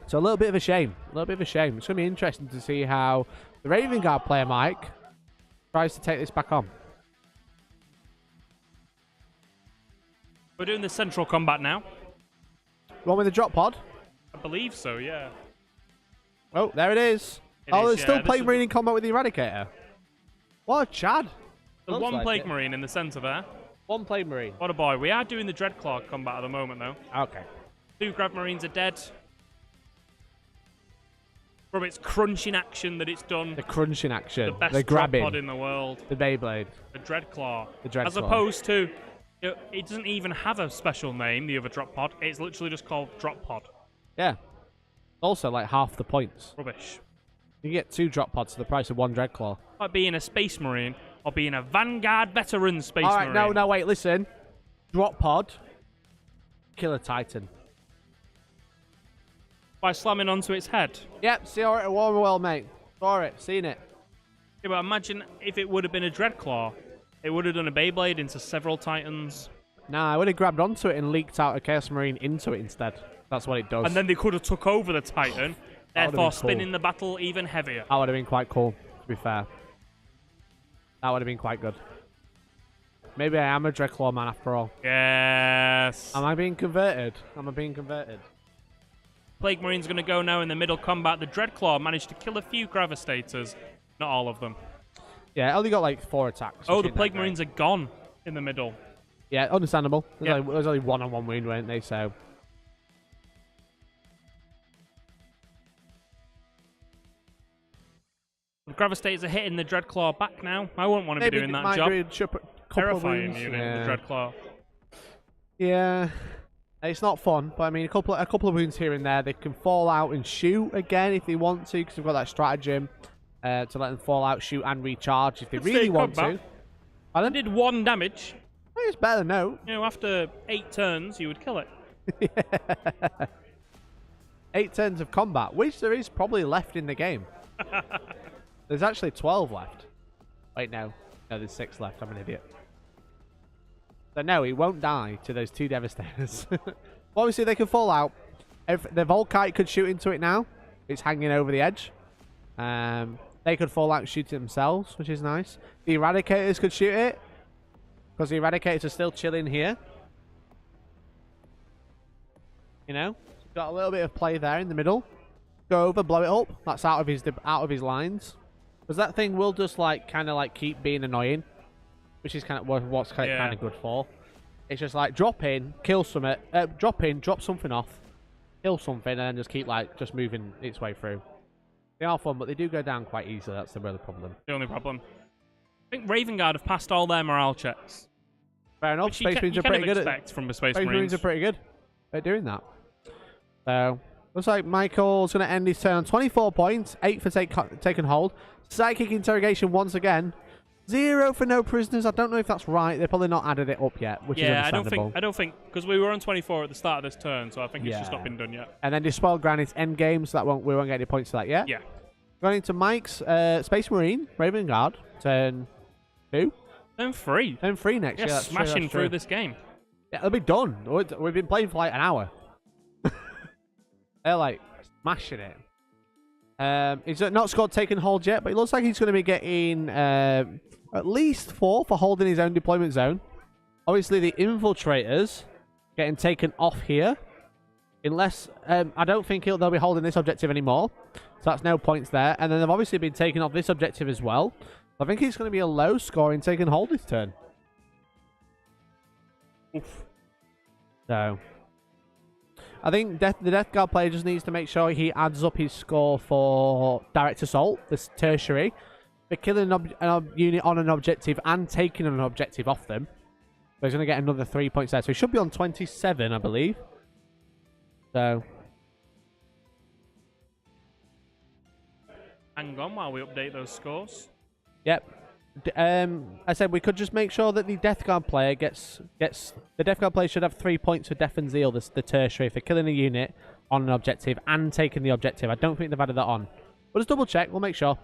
So a little bit of a shame. A little bit of a shame. It's going to be interesting to see how the Raven Guard player, Mike, tries to take this back on. We're doing the central combat now. One with the drop pod. I believe so, yeah. Oh, there it is. There's still Plague Marine in combat with the Eradicator. What a Chad. There's one Plague Marine in the centre there. One Plague Marine. What a boy. We are doing the Dreadclaw combat at the moment, though. Okay. 2 Grav Marines are dead. From its crunching action that it's done. The crunching action. The best the grabbing. drop pod in the world. The Beyblade. The Dreadclaw. The Dreadclaw. As opposed to, it doesn't even have a special name, the other drop pod. It's literally just called Drop Pod. Yeah. Also, like half the points. Rubbish. You get 2 drop pods for the price of 1 Dreadclaw. Like being a Space Marine or being a Vanguard veteran Space Marine. Alright, no, wait, listen. Drop pod Killer Titan. By slamming onto its head. Yep, saw it at Warworld, mate. Saw it, seen it. Yeah, but imagine if it would have been a Dreadclaw. It would have done a Beyblade into several Titans. Nah, I would have grabbed onto it and leaked out a Chaos Marine into it instead. That's what it does. And then they could have took over the Titan, therefore spinning cool. the battle even heavier. That would have been quite cool, to be fair. That would have been quite good. Maybe I am a Dreadclaw man after all. Yes. Am I being converted? Am I being converted? Plague Marine's going to go now in the middle combat. The Dreadclaw managed to kill a few Gravistators. Not all of them. Yeah, only got like 4 attacks. Oh, the Plague Marines are gone in the middle. Yeah, understandable. There's only one-on-one wound, weren't they? So. The Gravistators are hitting the Dreadclaw back now. I wouldn't want to be doing that job. Terrifying unit, the Dreadclaw. Yeah. It's not fun, but I mean, a couple of wounds here and there. They can fall out and shoot again if they want to, because they've got that stratagem to let them fall out, shoot, and recharge if they really want to. I did 1 damage. It's better than no. You know, after 8 turns, you would kill it. Yeah. 8 turns of combat, which there is probably left in the game. There's actually 12 left. Wait, no. No, there's 6 left. I'm an idiot. So no, he won't die to those 2 Devastators. Obviously, they can fall out. If the Volkite could shoot into it now. It's hanging over the edge. They could fall out and shoot it themselves, which is nice. The Eradicators could shoot it. Because the Eradicators are still chilling here. You know? Got a little bit of play there in the middle. Go over, blow it up. That's out of his lines. Because that thing will just like kind of like keep being annoying. Which is kind of what's kind of good for. It's just like drop in, kill something, drop something off, kill something, and then just keep like just moving its way through. They are fun, but they do go down quite easily. That's the real problem. The only problem. I think Raven Guard have passed all their morale checks. Fair enough. Space Marines are pretty good at from the Space Marines are pretty good at doing that. So looks like Michael's going to end his turn on 24 points, 8 for taken hold. Psychic interrogation once again. 0 for no prisoners. I don't know if that's right. They've probably not added it up yet, which is understandable. I don't think, because we were on 24 at the start of this turn, so I think it's just not been done yet. And then Despoiled Ground is end game, so we won't get any points for that yet. Yeah. Going into Mike's Space Marine, Raven Guard, turn 2. Turn 3. Turn 3 next year. Smashing through this game. Yeah, they'll be done. We've been playing for like an hour. They're like smashing it. He's not scored taken hold yet, but it looks like he's going to be getting at least 4 for holding his own deployment zone. Obviously, the infiltrators getting taken off here. Unless, I don't think they'll be holding this objective anymore. So that's no points there. And then they've obviously been taking off this objective as well. I think he's going to be a low scoring taken hold this turn. Oof. So, I think the Death Guard player just needs to make sure he adds up his score for direct assault, this tertiary, for killing an unit on an objective and taking an objective off them. So he's going to get another 3 points there. So he should be on 27, I believe. So, hang on while we update those scores. Yep. I said we could just make sure that the Death Guard player gets the Death Guard player should have 3 points for Death and Zeal, the tertiary, for killing a unit on an objective and taking the objective. I don't think they've added that on. But just double check, we'll make sure.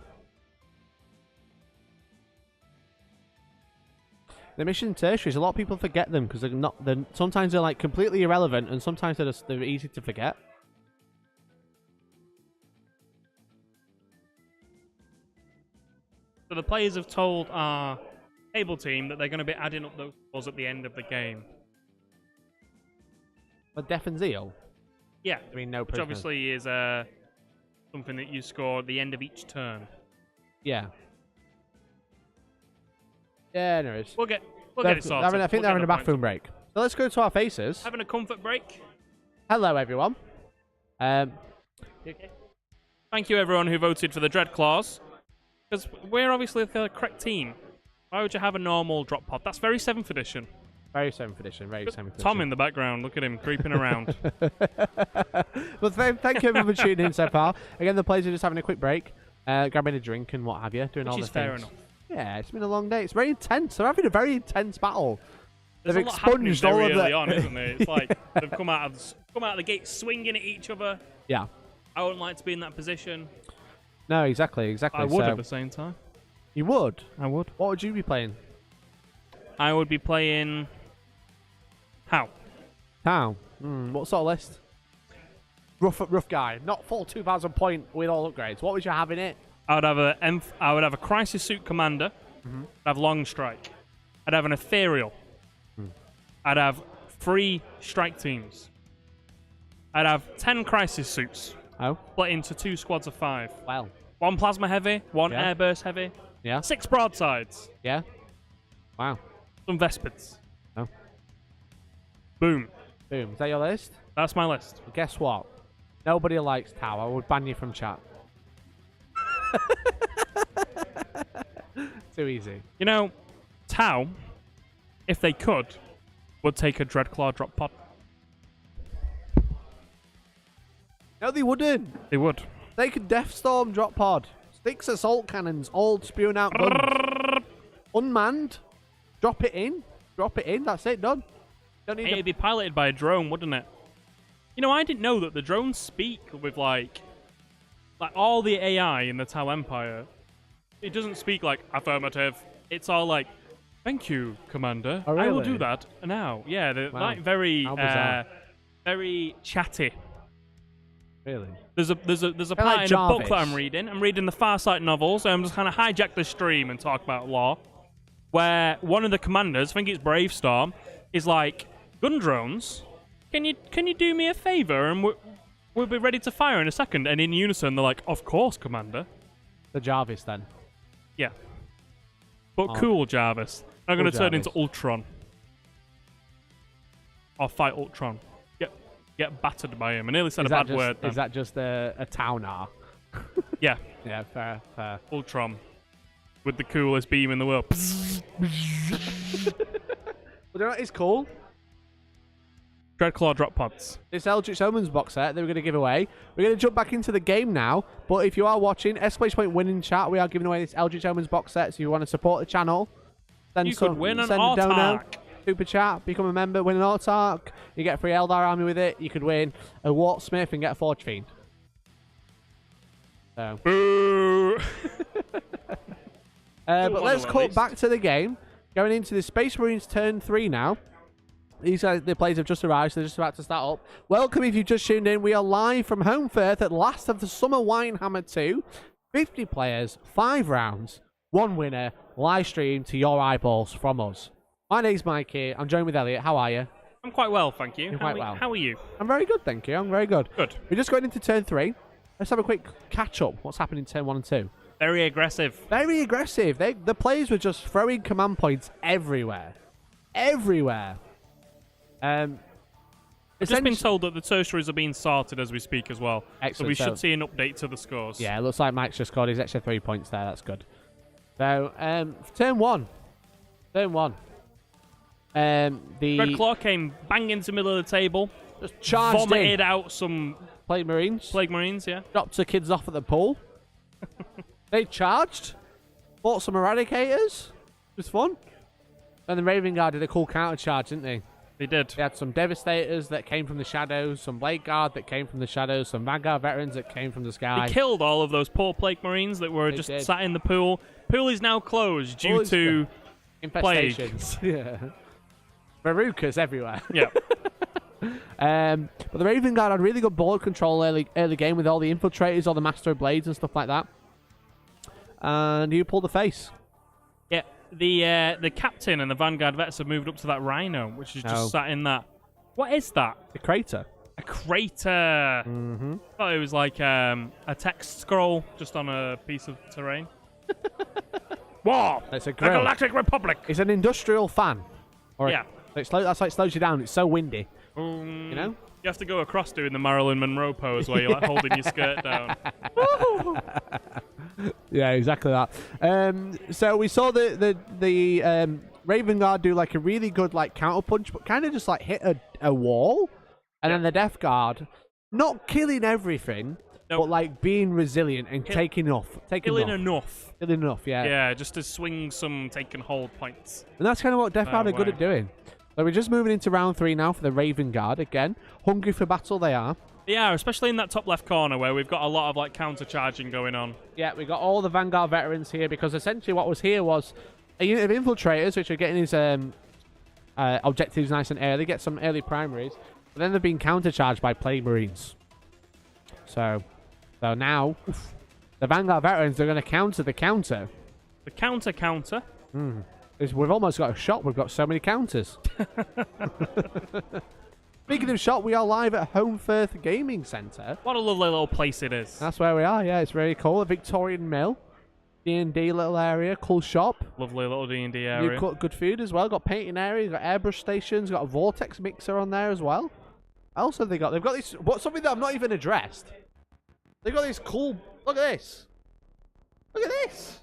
The mission tertiaries, a lot of people forget them because sometimes they're like completely irrelevant and sometimes they're easy to forget. So the players have told our table team that they're going to be adding up those scores at the end of the game. But Death and Zeal? Yeah. I mean, no prisoners. Which obviously is something that you score at the end of each turn. Yeah. Yeah, there is. We'll get it sorted. I think they're having a bathroom break. So let's go to our faces. Having a comfort break. Hello, everyone. Okay. Thank you, everyone who voted for the Dreadclaws. Because we're obviously the correct team. Why would you have a normal drop pod? That's very 7th edition. Very 7th edition. Very 7th edition. Tom in the background. Look at him creeping around. Well, thank you everyone for tuning in so far. Again, the players are just having a quick break, grabbing a drink and what have you, doing all the things. Which is fair enough. Yeah, it's been a long day. It's very intense. They're having a very intense battle. There's They've a lot happening expunged all very of early that. on, isn't there? It's like they've come out of the gate swinging at each other. Yeah. I wouldn't like to be in that position. No, exactly. I would at the same time. You would? I would. What would you be playing? I would be playing... How? What sort of list? Rough guy. Not full 2,000 point with all upgrades. What would you have in it? I would have a Crisis Suit Commander. I'd have Long Strike. I'd have an Ethereal. I'd have 3 Strike Teams. I'd have 10 Crisis Suits. Oh. Split into 2 squads of 5. Well. 1 Plasma Heavy, 1 Airburst Heavy. Yeah. 6 Broadsides. Yeah. Wow. Some Vespids. Oh. Boom. Boom. Is that your list? That's my list. Well, guess what? Nobody likes Tau. I would ban you from chat. Too easy. You know, Tau, if they could, would take a Dreadclaw drop pod. No, they wouldn't. They would. They could Deathstorm drop pod. 6 assault cannons, all spewing out guns. Unmanned. Drop it in. Drop it in. That's it. Done. Don't need It'd be piloted by a drone, wouldn't it? You know, I didn't know that the drones speak with like all the AI in the Tau Empire. It doesn't speak like affirmative. It's all like, "Thank you, Commander. Oh, really? I will do that now." Yeah, they're like very, very chatty. Really? There's a Kinda part like in a book that Jarvis. I'm reading. I'm reading the Farsight novel, so I'm just kind of hijack the stream and talk about lore. Where one of the commanders, I think it's Bravestorm, is like, "Gun drones, can you do me a favor and we'll be ready to fire in a second." And in unison, they're like, "Of course, Commander." The Jarvis then. Yeah. But cool, Jarvis. I'm going to turn into Ultron. Or fight Ultron. Get battered by him. I nearly said a bad word then. Is that just a Taunar? Yeah. Yeah, fair. Ultron. With the coolest beam in the world. Well, you know what is cool? Dreadclaw drop pods. This Eldritch Omens box set that we're going to give away. We're going to jump back into the game now. But if you are watching, exclamation point win in chat. We are giving away this Eldritch Omens box set. So if you want to support the channel, You could win an send a dono, Autark. super chat, become a member, win an Autark. You get a free Eldar army with it. You could win a Wartsmith and get a Forge Fiend. So. Boo! But let's cut back to the game. Going into the Space Marines turn 3 now. These are the players have just arrived, so they're just about to start up. Welcome if you've just tuned in. We are live from Holmfirth at last of the Summer WineHAMMER 2. 50 players, 5 rounds, 1 winner, live stream to your eyeballs from us. My name's Mike here. I'm joined with Elliot. How are you? I'm quite well, thank you. Quite well. How are you? I'm very good, thank you. I'm very good. Good. We're just going into turn 3. Let's have a quick catch-up. What's happening in turn 1 and 2? Very aggressive. Very aggressive. The players were just throwing command points everywhere. Everywhere. I've just been told that the tertiaries are being sorted as we speak as well. Excellent. So we should see an update to the scores. Yeah, it looks like Mike's just scored his extra 3 points there. That's good. So, turn 1. Turn 1. The Dreadclaw came bang into the middle of the table. Just charged vomited in. out some Plague Marines. Plague Marines, yeah. Dropped the kids off at the pool. They charged. Fought some Eradicators. It was fun. And the Raven Guard did a cool counter charge, didn't they? They did. They had some Devastators that came from the shadows, some Blade Guard that came from the shadows, some Vanguard Veterans that came from the sky. They killed all of those poor Plague Marines that were just sat in the pool. Pool is now closed due to infestations. Yeah. Verucas everywhere. Yeah. But the Raven Guard had really good board control early game with all the infiltrators, all the Master of Blades and stuff like that. And you pulled the face. Yeah. The captain and the Vanguard vets have moved up to that Rhino, which is just sat in that. What is that? A crater. A crater. Mm-hmm. I thought it was like a text scroll just on a piece of terrain. War. It's a The grill. Galactic Republic. It's an industrial fan. Yeah. That's why it slows you down. It's so windy. You know? You have to go across doing the Marilyn Monroe pose where you're like holding your skirt down. Yeah, exactly that. So we saw the Raven Guard do like a really good like counter punch, but kind of just like hit a wall, and then the Death Guard not killing everything, but like being resilient and taking enough. Killing enough. Killing enough, yeah. Yeah, just to swing some take and hold points. And that's kind of what Death Guard are good at doing. So we're just moving into round 3 now for the Raven Guard again. Hungry for battle they are. Yeah, especially in that top left corner where we've got a lot of like counter-charging going on. Yeah, we got all the Vanguard veterans here because essentially what was here was a unit of infiltrators which are getting his objectives nice and early, get some early primaries, but then they're being counter-charged by Plague Marines. So now the Vanguard veterans are going to counter the counter. The counter. We've almost got a shot. We've got so many counters. Speaking of shop, we are live at Holmfirth Gaming Centre. What a lovely little place it is. That's where we are, yeah. It's very cool. A Victorian mill. D&D little area. Cool shop. Lovely little D&D area. New good food as well. Got painting areas. Got airbrush stations. Got a vortex mixer on there as well. What else have they got? They've got this... something that I've not even addressed. They've got this cool... Look at this. Look at this.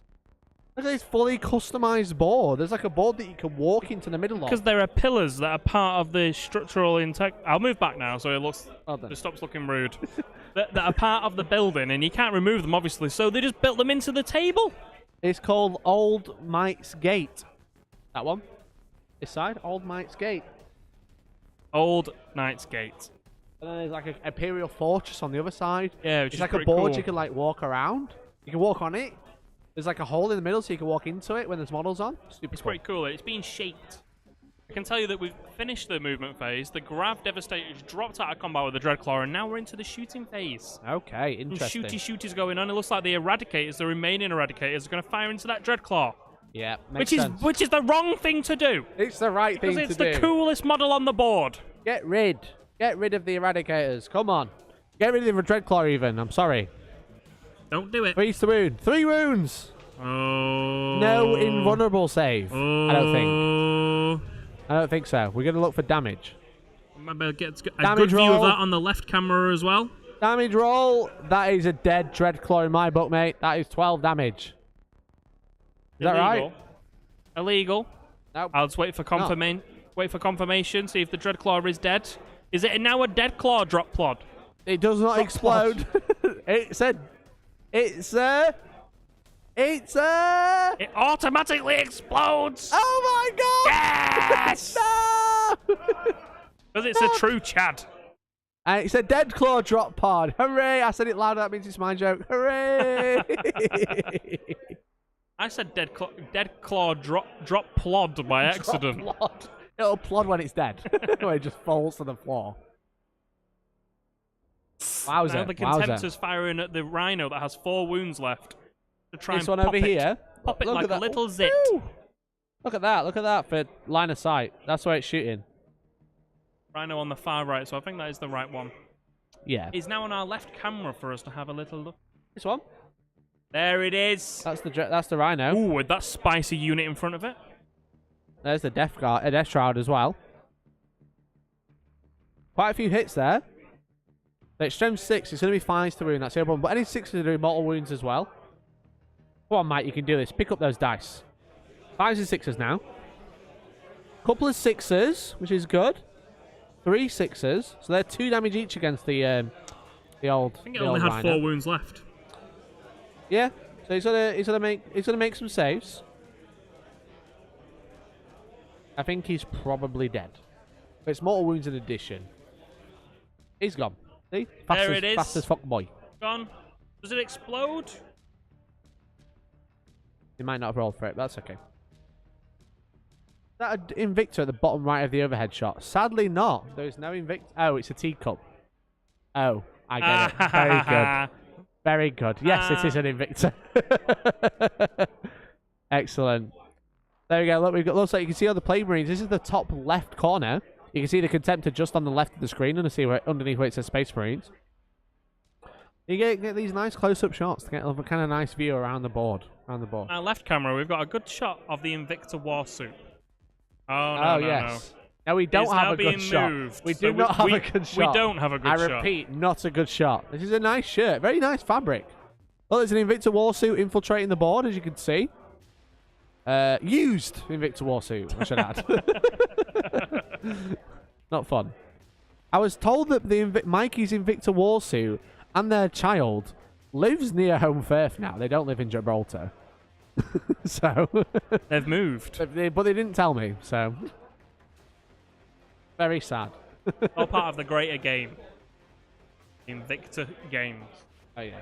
Look at this fully customized board. There's like a board that you can walk into the middle of. Because there are pillars that are part of the structural integrity. I'll move back now so it stops looking rude. that are part of the building, and you can't remove them, obviously, so they just built them into the table. It's called Old Mite's Gate. That one. This side, Old Mite's Gate. Old Knight's Gate. And then there's like an Imperial Fortress on the other side. Yeah, which it's is like a board cool. you can like walk around. You can walk on it. There's like a hole in the middle so you can walk into it when there's models on. It's pretty cool. It's being shaped. I can tell you that we've finished the movement phase. The Grav Devastator's dropped out of combat with the Dreadclaw, and now we're into the shooting phase. Okay, interesting. And shooty-shooty's going on. It looks like the Eradicators, the remaining Eradicators, are going to fire into that Dreadclaw. Yeah, which is the wrong thing to do. It's the right thing to do. Because it's the coolest model on the board. Get rid of the Eradicators. Come on. Get rid of the Dreadclaw even. I'm sorry. Don't do it. 3 wound. 3 wounds. Oh. No invulnerable save. I don't think so. We're going to look for damage. Maybe get a good view of that on the left camera as well. Damage roll. That is a dead Dreadclaw in my book, mate. That is 12 damage. Is that right? Illegal. Nope. I'll just wait for confirmation. Wait for confirmation. See if the Dreadclaw is dead. Is it now a dead claw drop plod? It does not explode. It automatically explodes. Oh my god! Yes! No! Because it's a true Chad. And it's a dead claw drop pod. Hooray! I said it louder. That means it's my joke. Hooray! I said dead claw drop plod by accident. Drop plod. It'll plod when it's dead. When it just falls to the floor. Wowza. Now the Contemptor's firing at the Rhino that has 4 wounds left. To try this and one over here. Pop it like a little zit. Woo! Look at that. Look at that for line of sight. That's where it's shooting. Rhino on the far right, so I think that is the right one. Yeah. It's now on our left camera for us to have a little look. This one? There it is. That's the Rhino. Ooh, with that spicy unit in front of it. There's the Death Shroud as well. Quite a few hits there. The Extreme 6 is going to be 5s to wound. That's the other one. But any 6s are doing mortal wounds as well. Come on, Mike. You can do this. Pick up those dice. 5s and 6s now. Couple of 6s, which is good. 3 6s. So they're 2 damage each against the old. I think it only had 4 wounds left. Yeah. So he's gonna make some saves. I think he's probably dead. But it's mortal wounds in addition. He's gone. See? There it is. Fast as fuck boy. Gone. Does it explode? He might not have rolled for it, but that's okay. Is that an Invictor at the bottom right of the overhead shot? Sadly not. There is no Invictor. Oh, it's a teacup. Oh, I get it. Very good. Very good. Yes, it is an Invictor. Excellent. There we go. Look, looks like you can see all the Plague Marines. This is the top left corner. You can see the Contemptor just on the left of the screen, and see where underneath where it says Space Marines. You get these nice close-up shots to get a kind of nice view around the board. Our left camera, we've got a good shot of the Invictor Warsuit. Oh, yes. No, we don't have a good shot. We do not have a good shot. We don't have a good shot. I repeat, not a good shot. This is a nice shirt. Very nice fabric. Well, there's an Invictor Warsuit infiltrating the board, as you can see. Used Invictor Warsuit, I should add. Not fun. I was told that the Mikey's Invictor Warsuit and their child lives near Holmfirth now. They don't live in Gibraltar. So they've moved. But they didn't tell me, so. Very sad. All part of the greater game. Invicta Games. Oh, yeah.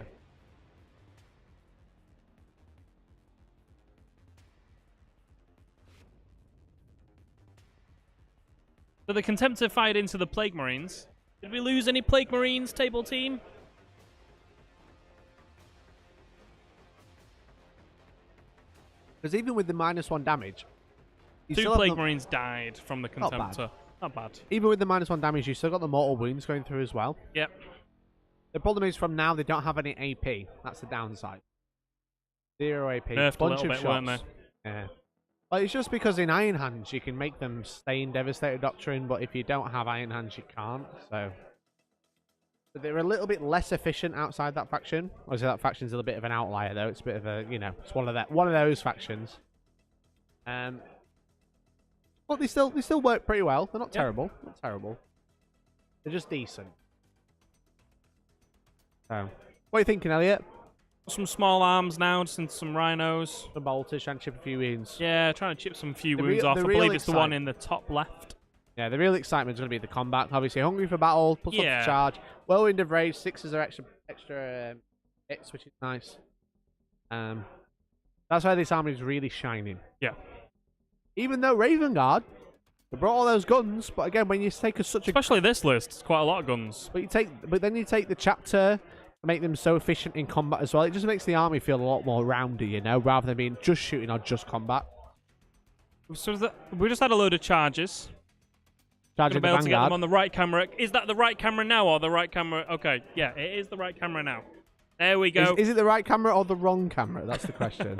So the Contemptor fired into the Plague Marines. Did we lose any Plague Marines, table team? Because even with the -1 damage, Two Plague Marines died from the Contemptor. Not bad. Even with the -1 damage, you still got the mortal wounds going through as well. Yep. The problem is from now they don't have any AP. That's the downside. 0 AP. Nerfed bunch a little of bit, shots. weren't they? Yeah. Well, it's just because in Iron Hands you can make them stay in Devastator Doctrine, but if you don't have Iron Hands you can't. So but they're a little bit less efficient outside that faction. Obviously that faction's a little bit of an outlier though. It's a bit of a, you know, it's one of those factions. But they still work pretty well. They're not terrible. Not terrible. They're just decent. So, what are you thinking, Elliot? Some small arms now, just into some rhinos. The bolters trying to chip a few wounds. Yeah, trying to chip some few wounds off. I believe it's the one in the top left. Yeah, the real excitement is going to be the combat. Obviously, hungry for battle, plus up to charge. Whirlwind of Rage, 6s are extra hits, which is nice. That's why this army is really shining. Yeah. Even though Raven Guard, they brought all those guns, but again, when you take especially this list, it's quite a lot of guns. But then you take the chapter, make them so efficient in combat as well. It just makes the army feel a lot more rounded, you know, rather than being just shooting or just combat. So we just had a load of charges. Charging the able to get them Vanguard. on the right camera. Is that the right camera now or the right camera? Okay, yeah, it is the right camera now. There we go. Is it the right camera or the wrong camera? That's the question.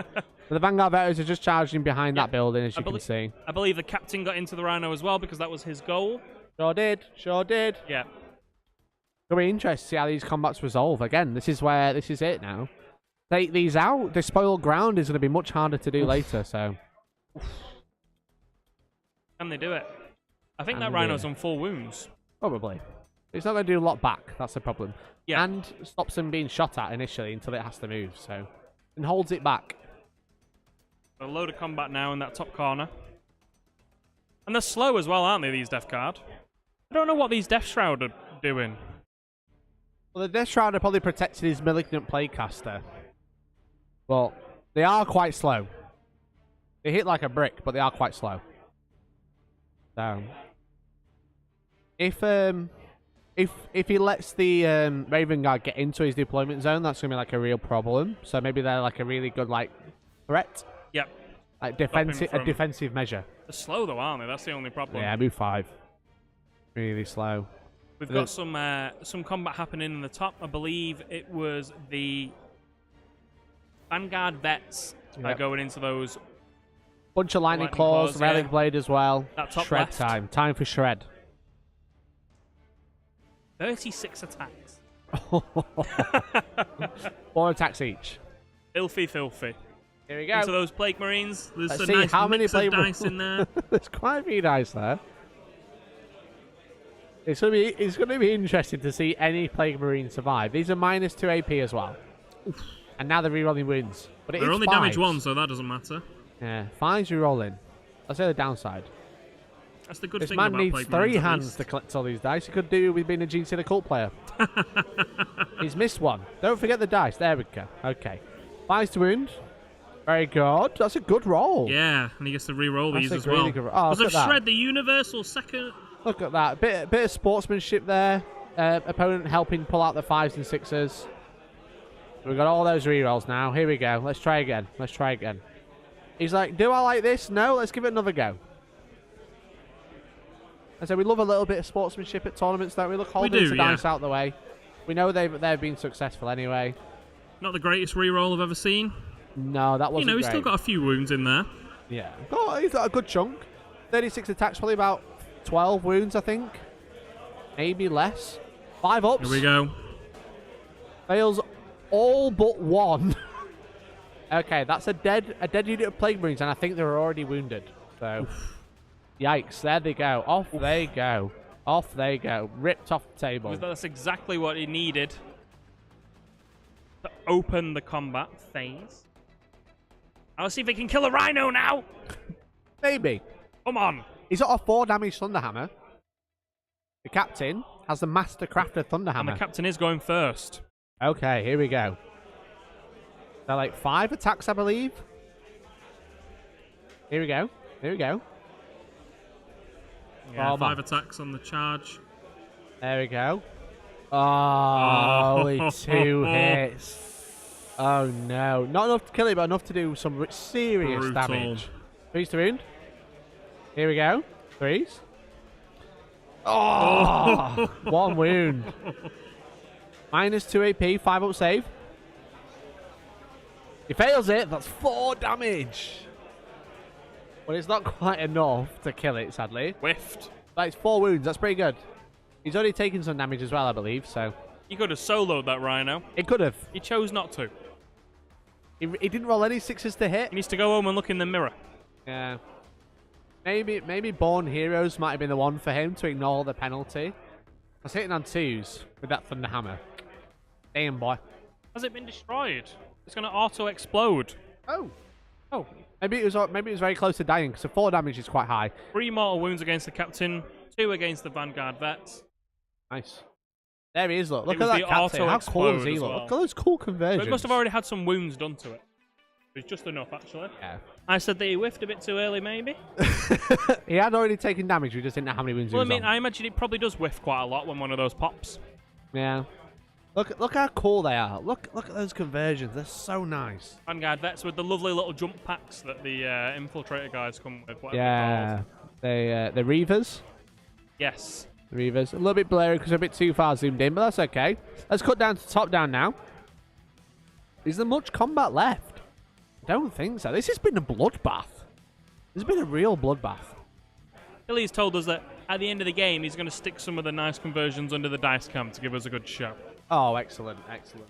The Vanguard veterans are just charging behind that building, as you can see. I believe the captain got into the Rhino as well because that was his goal. Sure did. Sure did. Yeah. It'll be interesting to see how these combats resolve. Again, this is it now. Take these out. The spoiled ground is going to be much harder to do later, so. Can they do it? I think that Rhino's on full wounds. Probably. It's not going to do a lot back. That's the problem. Yeah. And stops him being shot at initially until it has to move, so. And holds it back. A load of combat now in that top corner. And they're slow as well, aren't they, these Death Guard? I don't know what these Death Shroud are doing. Well, the Death Shroud are probably protected his Malignant Plaguecaster. But they are quite slow. They hit like a brick, but they are quite slow. So, if he lets the Raven Guard get into his deployment zone, that's gonna be like a real problem. So maybe they're like a really good like threat. Yep. Like defensive measure. They're slow though, aren't they? That's the only problem. Yeah, move 5. Really slow. We've got some combat happening in the top. I believe it was the Vanguard vets going into those. Bunch of lightning claws, relic blade as well. That top shred left. time for shred. 36 attacks. 4 attacks each. Filthy. Here we go. Into those Plague Marines. There's Let's a see nice how many mix of dice in there. There's quite a few dice there. It's gonna be interesting to see any Plague Marine survive. These are -2 AP as well. Oof. And now they're rerolling wounds. But they're only damage 1, so that doesn't matter. Yeah, 5's rerolling. That's the other downside. That's the good this thing man about needs Plague 3 Marines, hands to collect all these dice. He could do with being a GC the Cult player. He's missed one. Don't forget the dice. There we go. Okay. 5's to wound. Very good. That's a good roll. Yeah, and he gets to re-roll these as really well. Good oh, because of Shred, the universal second. Look at that. Bit of sportsmanship there. Opponent helping pull out the 5s and 6s. We've got all those rerolls now. Here we go. Let's try again. He's like, do I like this? No, let's give it another go. And so we love a little bit of sportsmanship at tournaments, don't we? Look, holding the dice out the way. We know they've been successful anyway. Not the greatest reroll I've ever seen. No, that wasn't he's still got a few wounds in there. Yeah. Oh, he's got a good chunk. 36 attacks, probably about 12 wounds, I think. Maybe less. 5 ups. Here we go. Fails all but 1. Okay, that's a dead unit of Plague Marines, and I think they were already wounded. So, yikes! There they go. Off they go. Off they go. Ripped off the table. That's exactly what he needed to open the combat phase. I'll see if he can kill a Rhino now. Maybe. Come on. He's got a 4 damage Thunderhammer. The captain has the Mastercrafted Thunderhammer. And the captain is going first. Okay, here we go. They're like 5 attacks, I believe. Here we go. Here we go. Yeah, 5 attacks on the charge. There we go. Oh, only 2 hits. Oh no. Not enough to kill it, but enough to do some serious damage. 3s to wound. Here we go. 3s. Oh! 1 wound. -2 AP, 5 up save. He fails it. That's 4 damage. But it's not quite enough to kill it, sadly. Whiffed. That's 4 wounds. That's pretty good. He's already taken some damage as well, I believe, so... He could have soloed that rhino. He could have. He chose not to. He didn't roll any 6s to hit. He needs to go home and look in the mirror. Yeah. Maybe Born Heroes might have been the one for him to ignore the penalty. I was hitting on 2s with that Thunderhammer. Damn, boy. Has it been destroyed? It's going to auto-explode. Oh. Oh. Maybe it was very close to dying, because the 4 damage is quite high. 3 mortal wounds against the captain, 2 against the Vanguard vets. Nice. There he is, look. Look at that captain. How cool does he look? Look at those cool conversions. But it must have already had some wounds done to it. It's just enough, actually. Yeah. I said that he whiffed a bit too early, maybe. He had already taken damage. We just didn't know how many wounds he was on. I imagine it probably does whiff quite a lot when one of those pops. Yeah. Look how cool they are. Look at those conversions. They're so nice. Vanguard vets with the lovely little jump packs that the infiltrator guys come with. Yeah. The Reavers. Yes. The Reavers. A little bit blurry because they're a bit too far zoomed in, but that's okay. Let's cut down to top down now. Is there much combat left? I don't think so. This has been a bloodbath. This has been a real bloodbath. Billy's told us that at the end of the game, he's going to stick some of the nice conversions under the dice cam to give us a good show. Oh, excellent, excellent.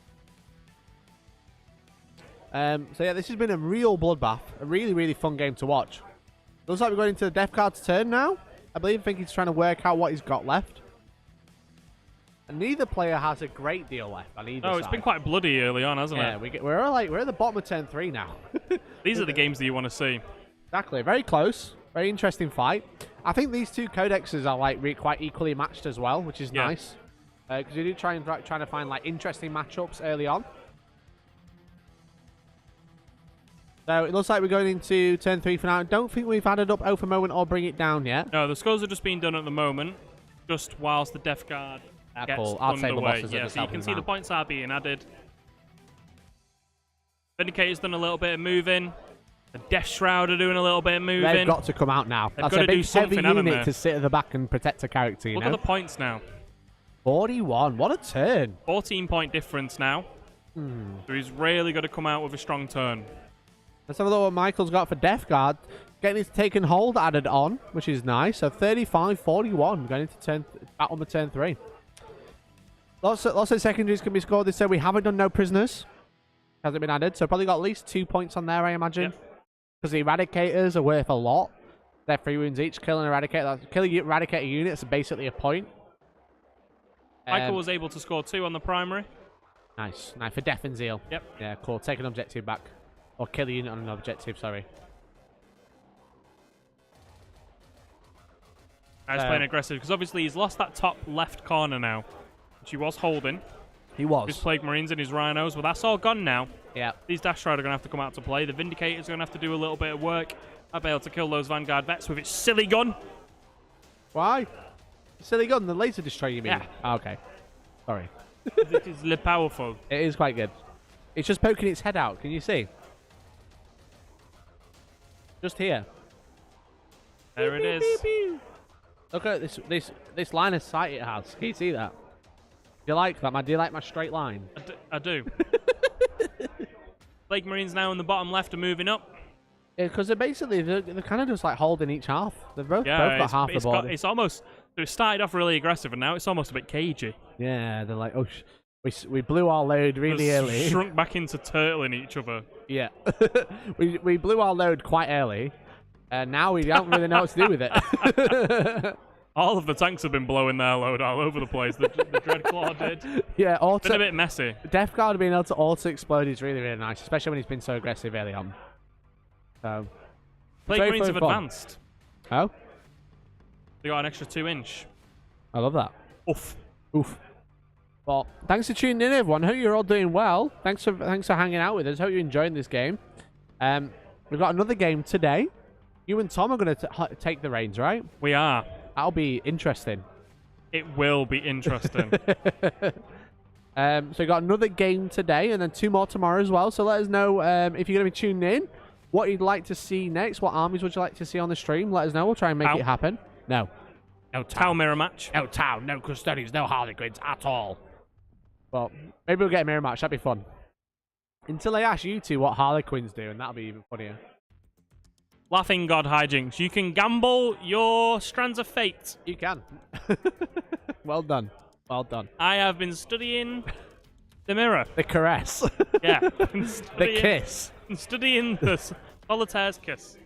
So yeah, this has been a real bloodbath. A really, really fun game to watch. Looks like we're going into the Death Guard's turn now. I think he's trying to work out what he's got left. And neither player has a great deal left on either side. It's been quite bloody early on, hasn't it? Yeah, we're at the bottom of turn 3 now. These are the games that you want to see. Exactly. Very close. Very interesting fight. I think these 2 codexes are like quite equally matched as well, which is nice. Because you do trying to find like interesting matchups early on. So it looks like we're going into turn 3 for now. I don't think we've added up Oath a Moment or Bring It Down yet. No, the scores are just being done at the moment, just whilst the Death Guard gets underway. Yeah, so you can see the points are being added. Vindicator's done a little bit of moving. The Death Shroud are doing a little bit of moving. They've got to come out now. That's a big heavy unit to sit at the back and protect a character, Look at the points now. 41. What a turn. 14-point difference now. So he's really got to come out with a strong turn. Let's have a look what Michael's got for Death Guard. Getting his Taken Hold added on, which is nice. So 35-41 going into battle of turn 3. Lots of secondaries can be scored. They said we haven't done no prisoners. Hasn't been added. So probably got at least 2 points on there, I imagine. Because the Eradicators are worth a lot. They're 3 wounds each. Killing Eradicator units is basically a point. Michael was able to score 2 on the primary. Nice. Nice for Death and Zeal. Yep. Yeah, cool. Take an objective back. Or kill a unit on an objective, sorry. He's playing aggressive, because obviously he's lost that top left corner now, which he was holding. He was. His Plague Marines and his Rhinos. Well, that's all gone now. Yeah. These Dash Shroud are going to have to come out to play. The Vindicator's going to have to do a little bit of work. I'll be able to kill those Vanguard vets with its silly gun. Why? Silly gun? The laser destroyer, you mean? Yeah. Oh, okay. Sorry. It is powerful. It is quite good. It's just poking its head out. Can you see? Just here. There it is. Look at this line of sight it has. Can you see that? Do you like that, man? Do you like my straight line? I do. Plague Marines now in the bottom left are moving up. Yeah, because they're kind of just like holding each half. They've both got half the board. It's almost. It started off really aggressive, and now it's almost a bit cagey. Yeah, they're like, oh, we blew our load really early. Shrunk back into turtling each other. Yeah, we blew our load quite early, and now we don't really know what to do with it. All of the tanks have been blowing their load all over the place. The Dreadclaw did. Yeah, it's been a bit messy. Death Guard being able to auto-explode is really, really nice, especially when he's been so aggressive early on. So, Plague Marines have advanced. Oh? They got an extra 2 inch. I love that. Oof. Oof. Well, thanks for tuning in, everyone. Hope you're all doing well. Thanks for hanging out with us. Hope you're enjoying this game. We've got another game today. You and Tom are going to take the reins, right? We are. That'll be interesting. It will be interesting. So we got another game today, and then 2 more tomorrow as well. So let us know if you're going to be tuning in, what you'd like to see next. What armies would you like to see on the stream? Let us know. We'll try and make it happen. No. No Tau mirror match. No Tau, no Custodians, no Harlequins at all. Well, maybe we'll get a mirror match. That'd be fun. Until I ask you two what Harlequins do, and that'll be even funnier. Laughing God hijinks. You can gamble your Strands of Fate. You can. Well done. Well done. I have been studying the mirror. The caress. Yeah. The kiss. Studying the solitaire's kiss.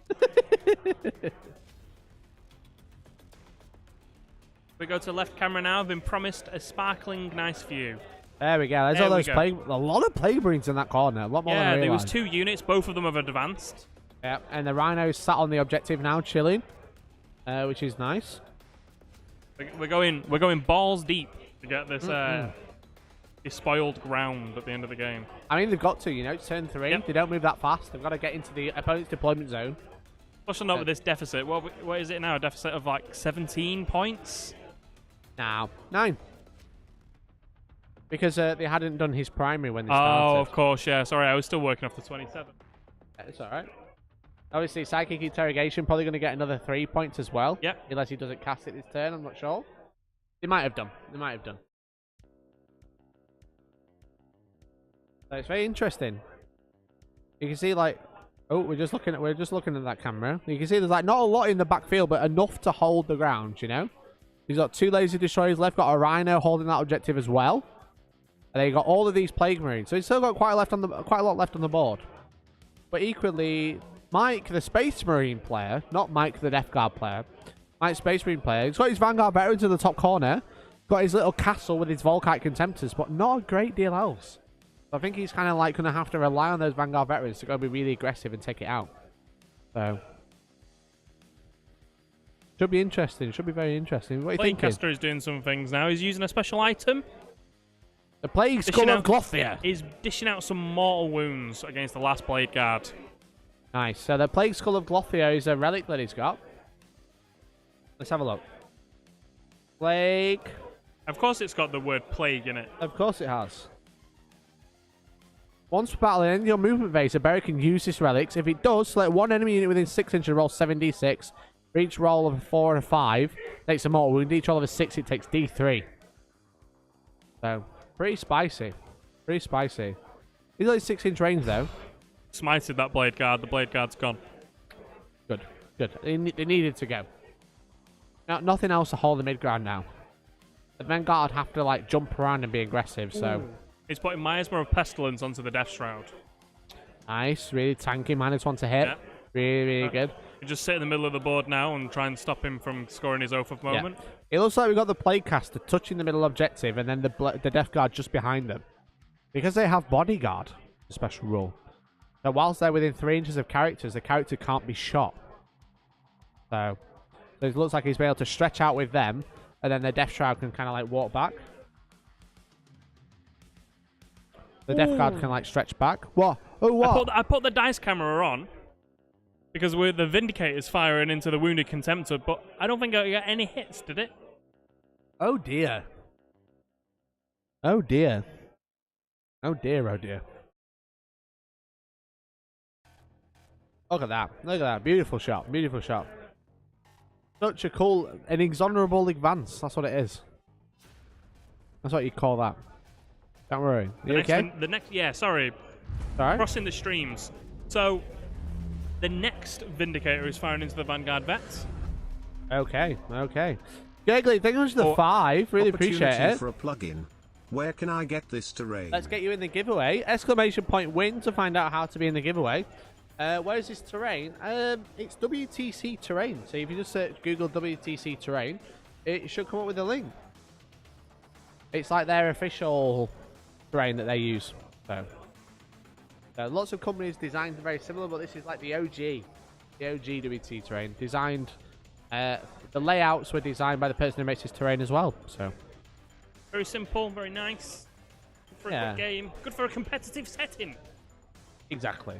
We go to left camera now. I've been promised a sparkling nice view. There we go. There's all those plague. A lot of plague marines in that corner. A lot more than I realized. There was 2 units. Both of them have advanced. Yeah, and the rhino's sat on the objective now, chilling, which is nice. We're going balls deep to get this spoiled ground at the end of the game. I mean, they've got to. You know, it's turn 3. Yep. They don't move that fast. They've got to get into the opponent's deployment zone. Especially not with this deficit. What is it now? A deficit of like 17 points? No, 9. Because they hadn't done his primary when they started. Oh, of course, yeah. Sorry, I was still working off the 27. It's all right. Obviously, Psychic Interrogation probably going to get another 3 points as well. Yep. Unless he doesn't cast it this turn, I'm not sure. They might have done. They might have done. So it's very interesting. You can see, like, oh, we're just looking at that camera. You can see there's like not a lot in the backfield, but enough to hold the ground. You know, he's got 2 laser destroyers left. Got a rhino holding that objective as well. And then you got all of these plague marines. So he's still got quite a lot left on the board. But equally, Mike, the Space Marine player, not Mike, the Death Guard player, Mike, Space Marine player, he's got his Vanguard veterans in the top corner, got his little castle with his Volkite Contemptors, but not a great deal else. So I think he's kind of like going to have to rely on those Vanguard veterans to go be really aggressive and take it out. So should be interesting. Should be very interesting. What are you thinking? Caster is doing some things now. He's using a special item. The Plague Skull of Glothia. He's dishing out some mortal wounds against the last Blade Guard. Nice. So the Plague Skull of Glothia is a relic that he's got. Let's have a look. Plague. Of course it's got the word plague in it. Of course it has. Once per battle in your movement phase, a bearer can use this relics. If it does, select one enemy unit within 6 inches, roll 7d6. For each roll of a 4 and a 5, takes a mortal wound. Each roll of a 6, it takes d3. So, pretty spicy. Pretty spicy. He's only 6-inch range, though. Smited that Blade Guard. The Blade Guard's gone. Good. Good. They needed to go. Now, nothing else to hold the mid-ground now. The Vanguard have to, like, jump around and be aggressive, so... He's putting Miasma of Pestilence onto the Death Shroud. Nice. Really tanky. -1 to hit. Yeah. Really, really good. You just sit in the middle of the board now and try and stop him from scoring his oath of moment. Yeah. It looks like we've got the Plaguecaster touching the middle objective and then the Death Guard just behind them. Because they have Bodyguard, a special rule. So whilst they're within 3 inches of characters, the character can't be shot. So it looks like he's been able to stretch out with them, and then the Death Shroud can kind of like walk back. The Death Guard can like stretch back. What? Oh, what? I put the dice camera on because the Vindicator's firing into the Wounded Contemptor, but I don't think I got any hits, did it? Oh dear. Oh dear. Oh dear, oh dear. Look at that. Look at that. Beautiful shot. Beautiful shot. Such a cool, an exonerable advance. That's what it is. That's what you call that. Don't worry. You okay? Yeah, sorry. Sorry? Crossing the streams. So, the next Vindicator is firing into the Vanguard Vets. Okay, okay. Giggly, thank you for the 5. Really appreciate it. For a plug-in. Where can I get this terrain? Let's get you in the giveaway. !win to find out how to be in the giveaway. Where is this terrain? It's WTC terrain. So if you just search Google WTC terrain, it should come up with a link. It's like their official terrain that they use. So lots of companies designed very similar, but this is like the OG WTC terrain, designed the layouts were designed by the person who makes this terrain as well. So very simple, very nice. Good for a good game. Good for a competitive setting. Exactly.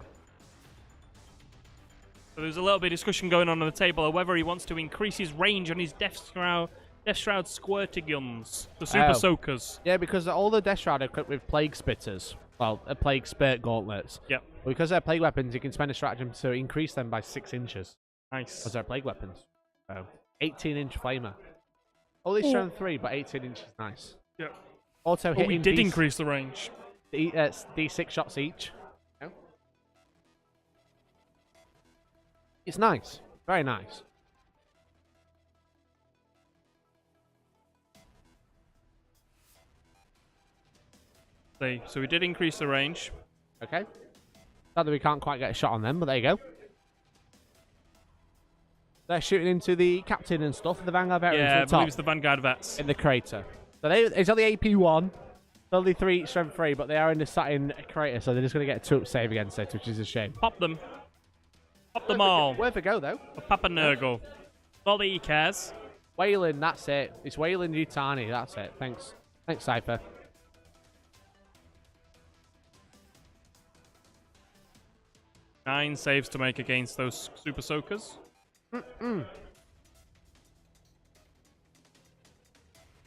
So there's a little bit of discussion going on the table of whether he wants to increase his range on his Death Shroud squirty guns, the Super Soakers. Yeah, because all the Death Shroud are equipped with Plague Spitters. Well, Plague Spirt Gauntlets. Yep. Because they're Plague weapons, you can spend a stratagem to increase them by 6 inches. Nice. Because they're Plague weapons. So, 18-inch Flamer. Only strength 3, but 18 inches is nice. Yep. Auto hitting. We did increase the range. D6 shots each. It's nice. Very nice. So we did increase the range. Okay. Sadly, we can't quite get a shot on them, but there you go. They're shooting into the captain and stuff, the Vanguard veterans. Yeah, I believe it's the Vanguard vets. In the crater. So it's only AP 1. It's only 3 strength 3, but they are in the satin crater, so they're just going to get a 2-up save against it, which is a shame. Pop them. Pop them all. Worth a go, though. Papa Nurgle. All that he cares. Wayland, that's it. It's Wayland Yutani, that's it. Thanks. Thanks, Cypher. Nine saves to make against those Super Soakers.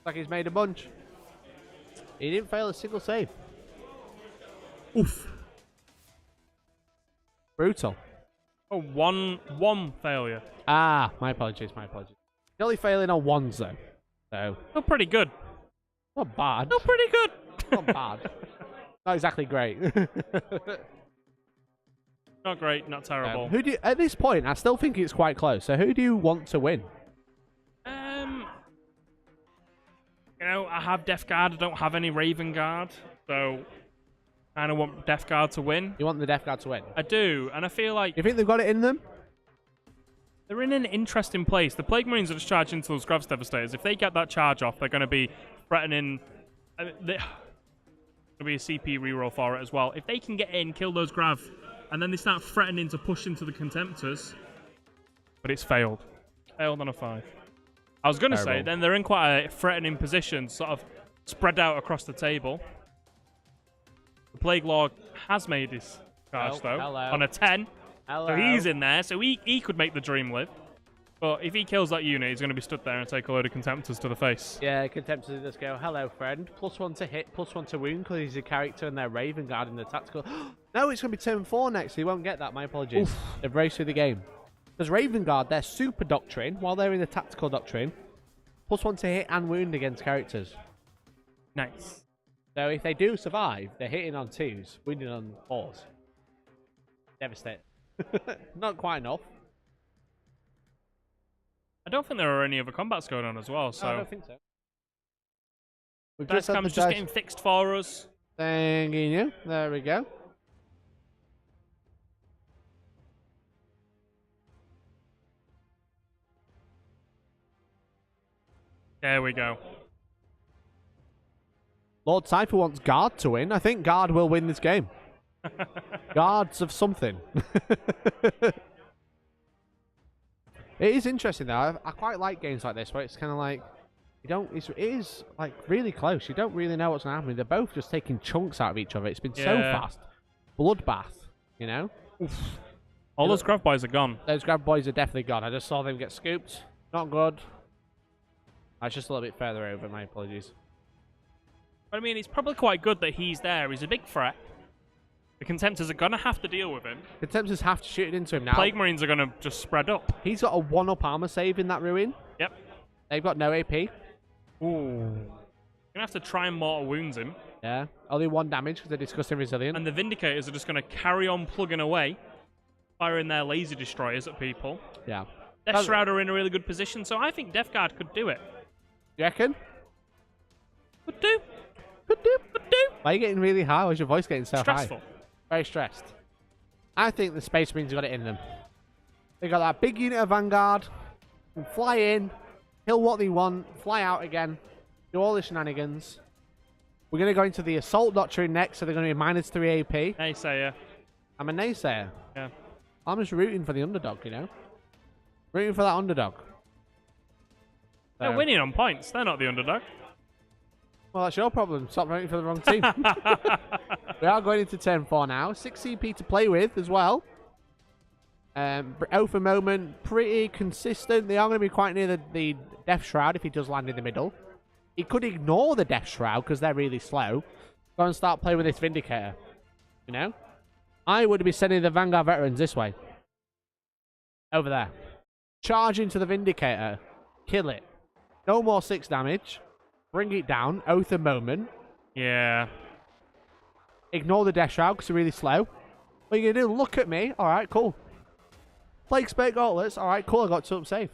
Like he's made a bunch. He didn't fail a single save. Oof. Brutal. Oh, one failure. Ah, my apologies, my apologies. He's only failing on 1s, though. So. Oh, pretty good. Not bad. Oh, pretty good. Not bad. Not exactly great. Not great, not terrible. Who do you, at this point, I still think it's quite close. So who do you want to win? You know, I have Death Guard. I don't have any Raven Guard, so I kind of want Death Guard to win. You want the Death Guard to win? I do, and I feel like... You think they've got it in them? They're in an interesting place. The Plague Marines are just charging into those Gravs Devastators. If they get that charge off, they're going to be threatening... There'll be a CP reroll for it as well. If they can get in, kill those Grav, and then they start threatening to push into the Contemptors, but it's failed. Failed on a 5. I was going to say, then they're in quite a threatening position, sort of spread out across the table. The Plague Lord has made his charge, though, on a 10. So he's in there, so he could make the dream live. But if he kills that unit, he's going to be stood there and take a load of Contemptors to the face. Yeah, Contemptors just go, hello, friend. +1 to hit, +1 to wound, because he's a character and they're Raven Guard in the tactical. No, it's going to be turn 4 next, so he won't get that. My apologies. Oof. They've raced through the game. Because Raven Guard, they're super Doctrine, while they're in the tactical Doctrine. +1 to hit and wound against characters. Nice. So if they do survive, they're hitting on 2s, wounding on 4s. Devastate. Not quite enough. I don't think there are any other combats going on as well, so... No, I don't think so. We've Dice Cam's just getting fixed for us. Thank you. There we go. There we go. Lord Cypher wants Guard to win. I think Guard will win this game. Guards of something. It is interesting though. I quite like games like this where it's kind of like it is like really close. You don't really know what's going to happen. They're both just taking chunks out of each other. It's been so fast. Bloodbath, you know. Oof. All those Grav boys are gone. Those Grav boys are definitely gone. I just saw them get scooped. Not good. That's just a little bit further over. My apologies. But I mean, it's probably quite good that he's there. He's a big threat. The Contemptors are going to have to deal with him. Contemptors have to shoot it into him now. Plague Marines are going to just spread up. He's got a 1-up armor save in that ruin. Yep. They've got no AP. Ooh. You're going to have to try and mortal wounds him. Yeah. Only 1 damage because they're disgusting resilient. And the Vindicators are just going to carry on plugging away, firing their laser destroyers at people. Yeah. Death Shroud are in a really good position, so I think Death Guard could do it. You reckon? Could do. Could do. Could do. Why are you getting really high? Why is your voice getting so Stressful. high? Very stressed. I think the Space Marines have got it in them. They got that big unit of Vanguard. Can fly in, kill what they want, fly out again, do all the shenanigans. We're going to go into the Assault Doctrine next, so they're going to be -3 AP. Naysayer. I'm a naysayer. Yeah. I'm just rooting for the underdog, you know? Rooting for that underdog. They're winning on points. They're not the underdog. Well, that's your problem. Stop voting for the wrong team. We are going into turn 4 now. 6 CP to play with as well. For moment, pretty consistent. They are going to be quite near the Death Shroud if he does land in the middle. He could ignore the Death Shroud because they're really slow. Go and start playing with this Vindicator. You know? I would be sending the Vanguard Veterans this way. Over there. Charge into the Vindicator. Kill it. No more 6 damage. Bring it down. Oath of Moment. Yeah. Ignore the Death Shroud because they're really slow. What are you going to do? Look at me. Alright, cool. Plague Spate Gauntlets. Alright, cool. I got 2 up safe.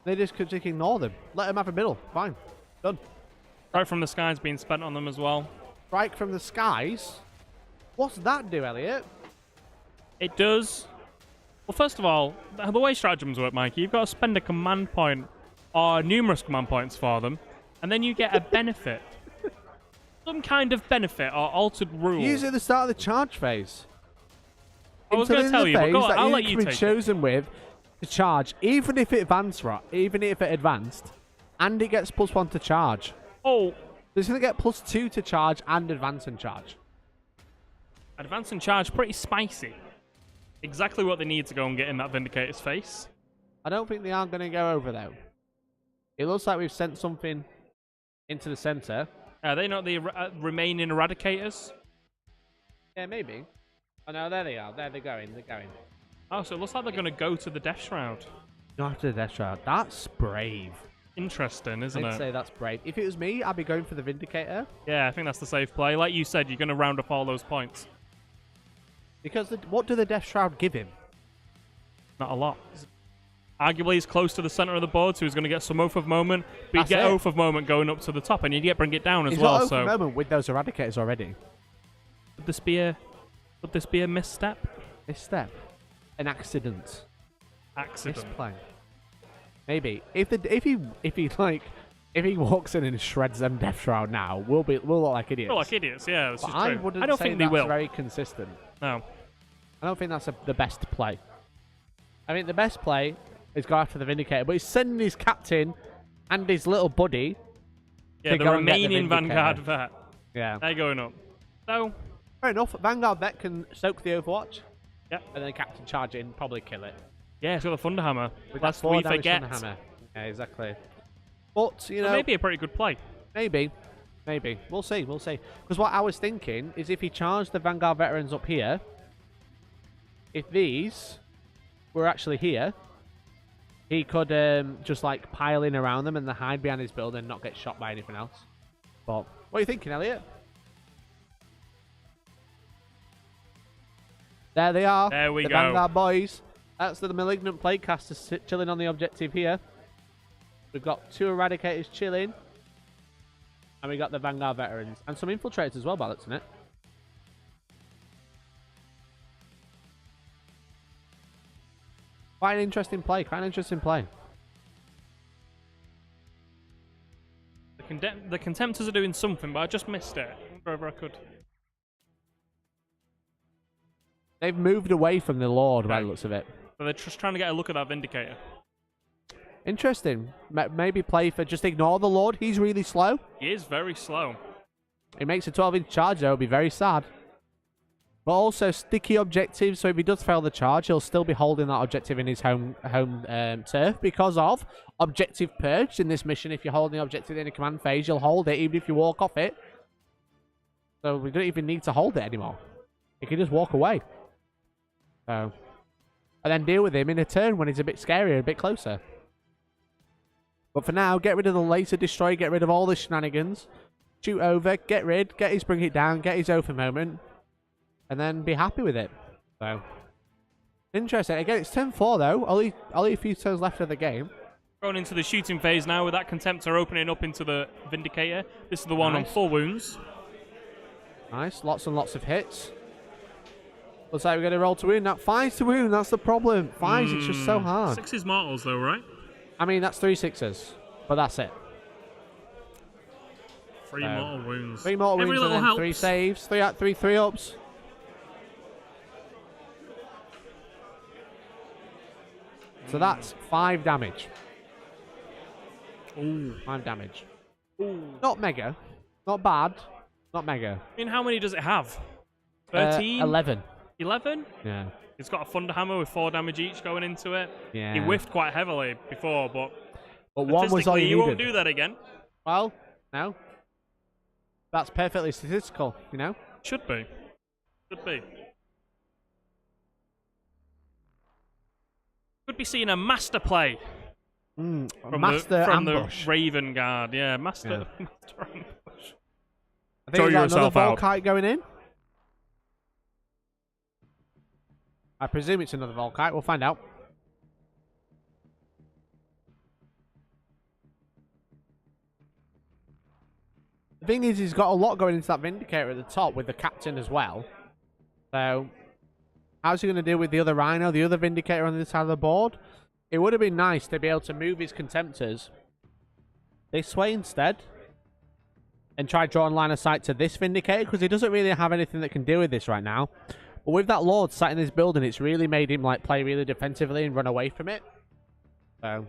They just could ignore them. Let them have a middle. Fine. Done. Right from the sky's being spent on them as well. Strike from the skies? What's that do, Elliot? It does. Well, first of all, the way stratagems work, Mikey, you've got to spend a command point or numerous command points for them, and then you get a benefit. Some kind of benefit or altered rule. Use it at the start of the charge phase. I was going to tell you, but go on, I'll let you take it. Chosen with to charge, even if it advanced, and it gets +1 to charge. Oh. It's going to get +2 to charge and advance and charge. Advance and charge, pretty spicy. Exactly what they need to go and get in that Vindicator's face. I don't think they are going to go over, though. It looks like we've sent something into the center. Are they not the remaining Eradicators? Yeah, maybe. Oh, no, there they are. There they're going. They're going. Oh, so it looks like they're going to go to the Death Shroud. Not after the Death Shroud. That's brave. Interesting, isn't it? I'd say that's brave. If it was me, I'd be going for the Vindicator. Yeah, I think that's the safe play. Like you said, you're going to round up all those points. Because what do the Death Shroud give him? Not a lot. Arguably, he's close to the center of the board, so he's going to get some Oath of Moment. But you get Oath of Moment going up to the top, and you get Bring It Down as well. He's got Oath of Moment with those Eradicators already. Would this be a misstep? Misstep? An accident? Accident. Misplay. Maybe if he walks in and shreds them Death Shroud now, we'll look like idiots. We're like idiots, yeah. This is true. I don't think they will. Very consistent. No. I don't think that's the best play. I mean, the best play is go after the Vindicator, but he's sending his captain and his little buddy. Yeah, the remaining Vanguard vet. Yeah, they're going up. So fair enough. Vanguard vet can soak the Overwatch. Yep. And then captain charge in, probably kill it. Yeah, it's got the Thunderhammer. Lest we forget. Yeah, exactly. But, you know... maybe a pretty good play. Maybe. Maybe. We'll see. We'll see. Because what I was thinking is if he charged the Vanguard Veterans up here, if these were actually here, he could just, like, pile in around them and hide behind his building and not get shot by anything else. But, what are you thinking, Elliot? There they are. There we go. The Vanguard boys. That's the Malignant Plaguecasters chilling on the objective here. We've got 2 Eradicators chilling. And we got the Vanguard Veterans. And some Infiltrators as well, by the looks of it. Quite an interesting play. Quite an interesting play. The Contemptors are doing something, but I just missed it. I wonder if I could. They've moved away from the Lord, by the looks of it. So they're just trying to get a look at that Vindicator. Interesting. Maybe play for just ignore the Lord. He's really slow. He is very slow. He makes a 12-inch charge, though. It'll be very sad. But also sticky objectives, so if he does fail the charge, he'll still be holding that objective in his home turf because of objective purged in this mission. If you're holding the objective in a command phase, you'll hold it even if you walk off it. So we don't even need to hold it anymore. You can just walk away. So, and then deal with him in a turn when he's a bit scarier, a bit closer. But for now, get rid of the laser destroy, get rid of all the shenanigans. Shoot over, get his Bring It Down, get his Oath Moment. And then be happy with it. So, interesting. Again, it's 10-4 though. Only a few turns left of the game. Going into the shooting phase now with that Contemptor opening up into the Vindicator. This is the one on 4 wounds. Nice. Lots and lots of hits. Looks like we're going to roll to wound. That 5 to wound, that's the problem. 5's, it's just so hard. 6 is mortals though, right? I mean, that's 3 6s. But that's it. 3 mortal wounds. 3 mortal wounds and then helps. 3 saves. 3 ups. So that's 5 damage. Ooh. 5 damage. Ooh. Not mega. Not bad. Not mega. I mean, how many does it have? 13? 11. 11? Yeah. It's got a thunder hammer with 4 damage each going into it. Yeah. He whiffed quite heavily before, but one was all you won't do that again. Well, no. That's perfectly statistical, you know? Should be. Should be. Could be seeing a master play. From the ambush. Raven Guard. Yeah, master ambush. I think we got another Volkite going in. I presume it's another Volkite. We'll find out. The thing is, he's got a lot going into that Vindicator at the top with the captain as well. So, how's he going to deal with the other Rhino, the other Vindicator on the other side of the board? It would have been nice to be able to move his Contemptors this way instead. And try drawing line of sight to this Vindicator, because he doesn't really have anything that can deal with this right now. But with that Lord sat in this building, it's really made him like play really defensively and run away from it. So,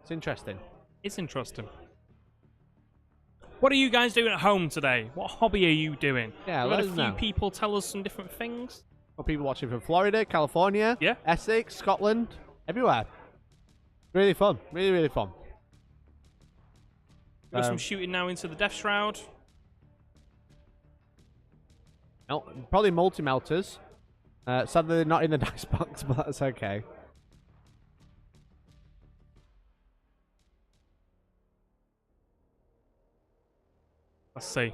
it's interesting. It's interesting. What are you guys doing at home today? What hobby are you doing? Yeah, We've let had us a few know. people tell us some different things. Got people watching from Florida, California, Yeah. Essex, Scotland, everywhere. Really fun. Really, really fun. We've got some shooting now into the Death Shroud. Probably multi-melters. Sadly, they're not in the dice box, but that's okay. Let's see.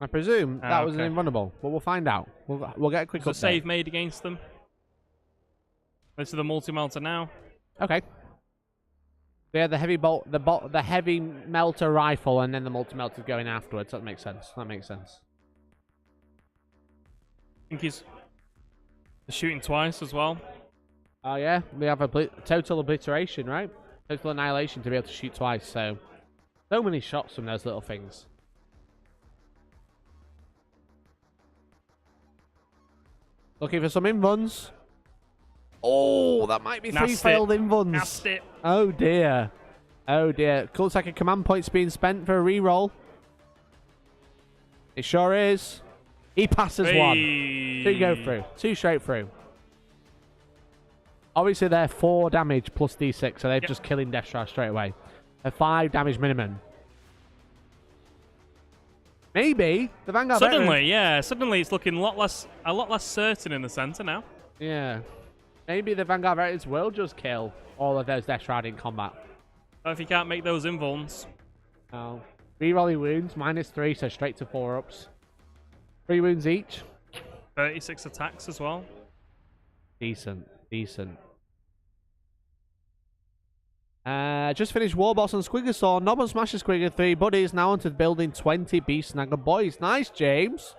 I presume that was an okay. invulnerable, but we'll find out. We'll get a quick There's update. a save made against them. This is the multi-melter now. Okay. Yeah, the heavy bolt, the heavy melter rifle, and then the multi-melter going afterwards. That makes sense. That makes sense. I think he's shooting twice as well. Oh yeah, we have a total obliteration, right? Total annihilation to be able to shoot twice. So many shots from those little things. Looking for some invuns. Oh, that might be Nasty. 3 failed invuns. Cast it. Oh dear. Oh dear. Looks like a command point's being spent for a reroll. It sure is. He passes one. 2 go through. 2 straight through. Obviously, they're 4 damage plus D6, so they're just killing Death Shroud straight away. A 5 damage minimum. Maybe the Vanguard. Suddenly it's looking a lot less certain in the center now. Yeah. Maybe the Vanguard Veterans will just kill all of those Death Shroud in combat. But if you can't make those invulns. Oh. Rerolling wounds, -3, so straight to 4-ups. 3 wounds each. 36 attacks as well. Decent. Decent. Just finished Warboss on Squiggersaw. Knob and Smasher Squigger 3 buddies. Now onto building 20 Beast Snagger boys. Nice, James.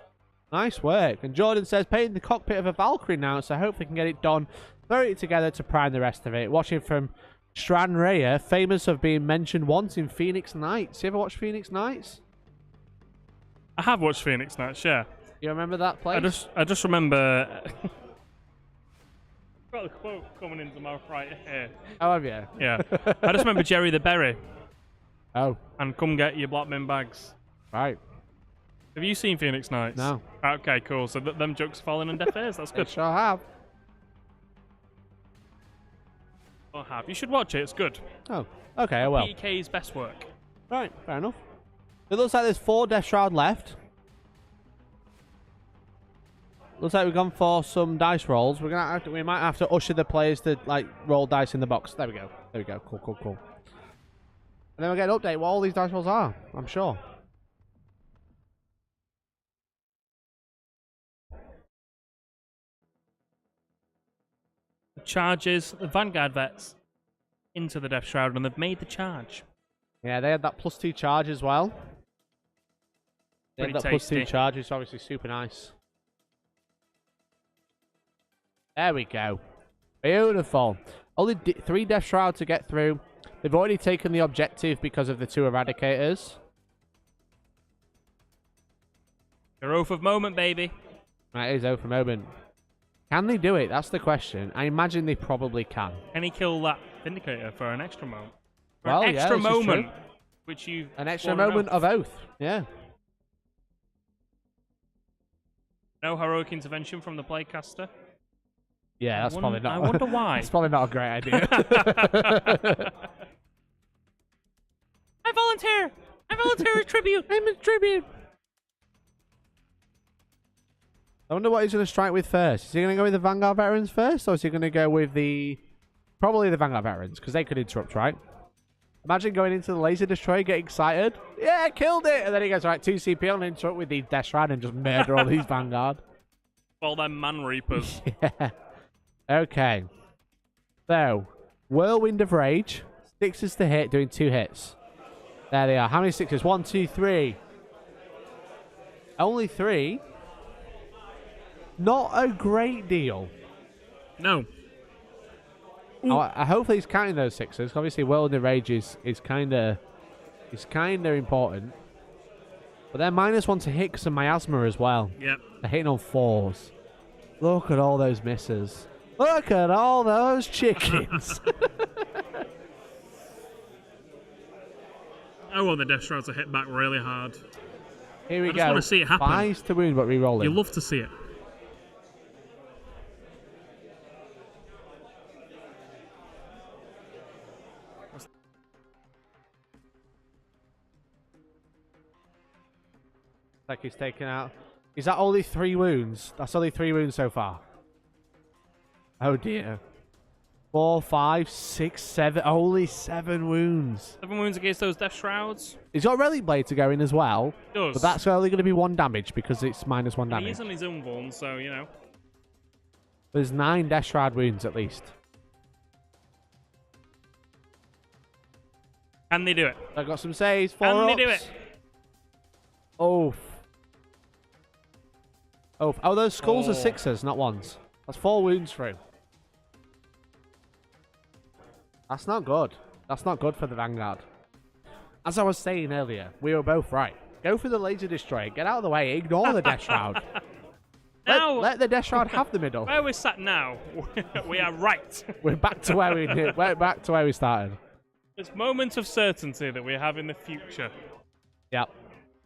Nice work. And Jordan says, painting the cockpit of a Valkyrie now, so I hope they can get it done. Throw it together to prime the rest of it. Watching from Stran Raya, famous of being mentioned once in Phoenix Nights. You ever watch Phoenix Nights? I have watched Phoenix Nights, yeah. You remember that place? I just remember. Got the quote coming into my right here. Oh, have you? Yeah. I just remember Jerry the Berry. Oh. And come get your black bin bags. Right. Have you seen Phoenix Nights? No. Okay, cool. So them jokes falling on deaf ears. That's good. I sure have. I have. You should watch it. It's good. Oh. Okay, I will. PK's best work. Right. Fair enough. It looks like there's 4 Death Shroud left. Looks like we've gone for some dice rolls. We might have to usher the players to like roll dice in the box. There we go. There we go. Cool, cool, cool. And then we'll get an update what all these dice rolls are, I'm sure. The charges, the Vanguard vets into the Death Shroud, and they've made the charge. Yeah, they had that +2 charge as well. They had that tasty. +2 charge, it's obviously super nice. There we go. Beautiful. Only 3 Death Shroud to get through. They've already taken the objective because of the 2 Eradicators. Your oath of moment, baby. That is 0 from Omen. Can they do it? That's the question. I imagine they probably can. Can he kill that Vindicator for an extra moment? For Well, an yeah, extra this is moment, true. which you An extra moment of oath. Yeah. No heroic intervention from the playcaster. Yeah, that's probably not. I wonder why. That's probably not a great idea. I volunteer. I volunteer as tribute. I'm a tribute. I wonder what he's going to strike with first. Is he going to go with the Vanguard Veterans first, or is he going to go with the... Probably the Vanguard Veterans, because they could interrupt, right? Imagine going into the Laser Destroyer, getting excited. Yeah, killed it! And then he goes, right, 2 CP on interrupt with the Death Shroud and just murder all these Vanguard. All them Man Reapers. Yeah. Okay. So, Whirlwind of Rage. 6s to hit, doing 2 hits. There they are. How many 6s? 1, 2, 3. Only 3? Not a great deal. No. I hopefully he's counting those 6s. Obviously, Whirlwind of Rage is kind of important. But they're -1 to hit because of Miasma as well. Yep. They're hitting on 4s. Look at all those misses. Look at all those chickens. I want the Death Shroud to hit back really hard. Here we I go. just want to see it happen. 5s to wound, but re-rolling. You love to see it. Like he's taken out. Is that only 3 wounds? That's only 3 wounds so far. Oh dear. 4, 5, 6, 7. Only 7 wounds. 7 wounds against those Death Shrouds. He's got Relic Blade to go in as well. He does. But that's only going to be 1 damage because it's -1 damage. He's on his own one, so, you know. There's 9 Death Shroud wounds at least. Can they do it? I got some saves. 4 Can ups. they do it? Oh. Oh, those skulls are Oh. 6s, not 1s. That's 4 wounds through. That's not good. That's not good for the Vanguard. As I was saying earlier, we were both right. Go for the Laser Destroyer. Get out of the way. Ignore the Death Shroud. Let the Death Shroud have the middle. Where we're sat now, we are right. We're back to where we're back to where we started. This moment of certainty that we have in the future. Yep.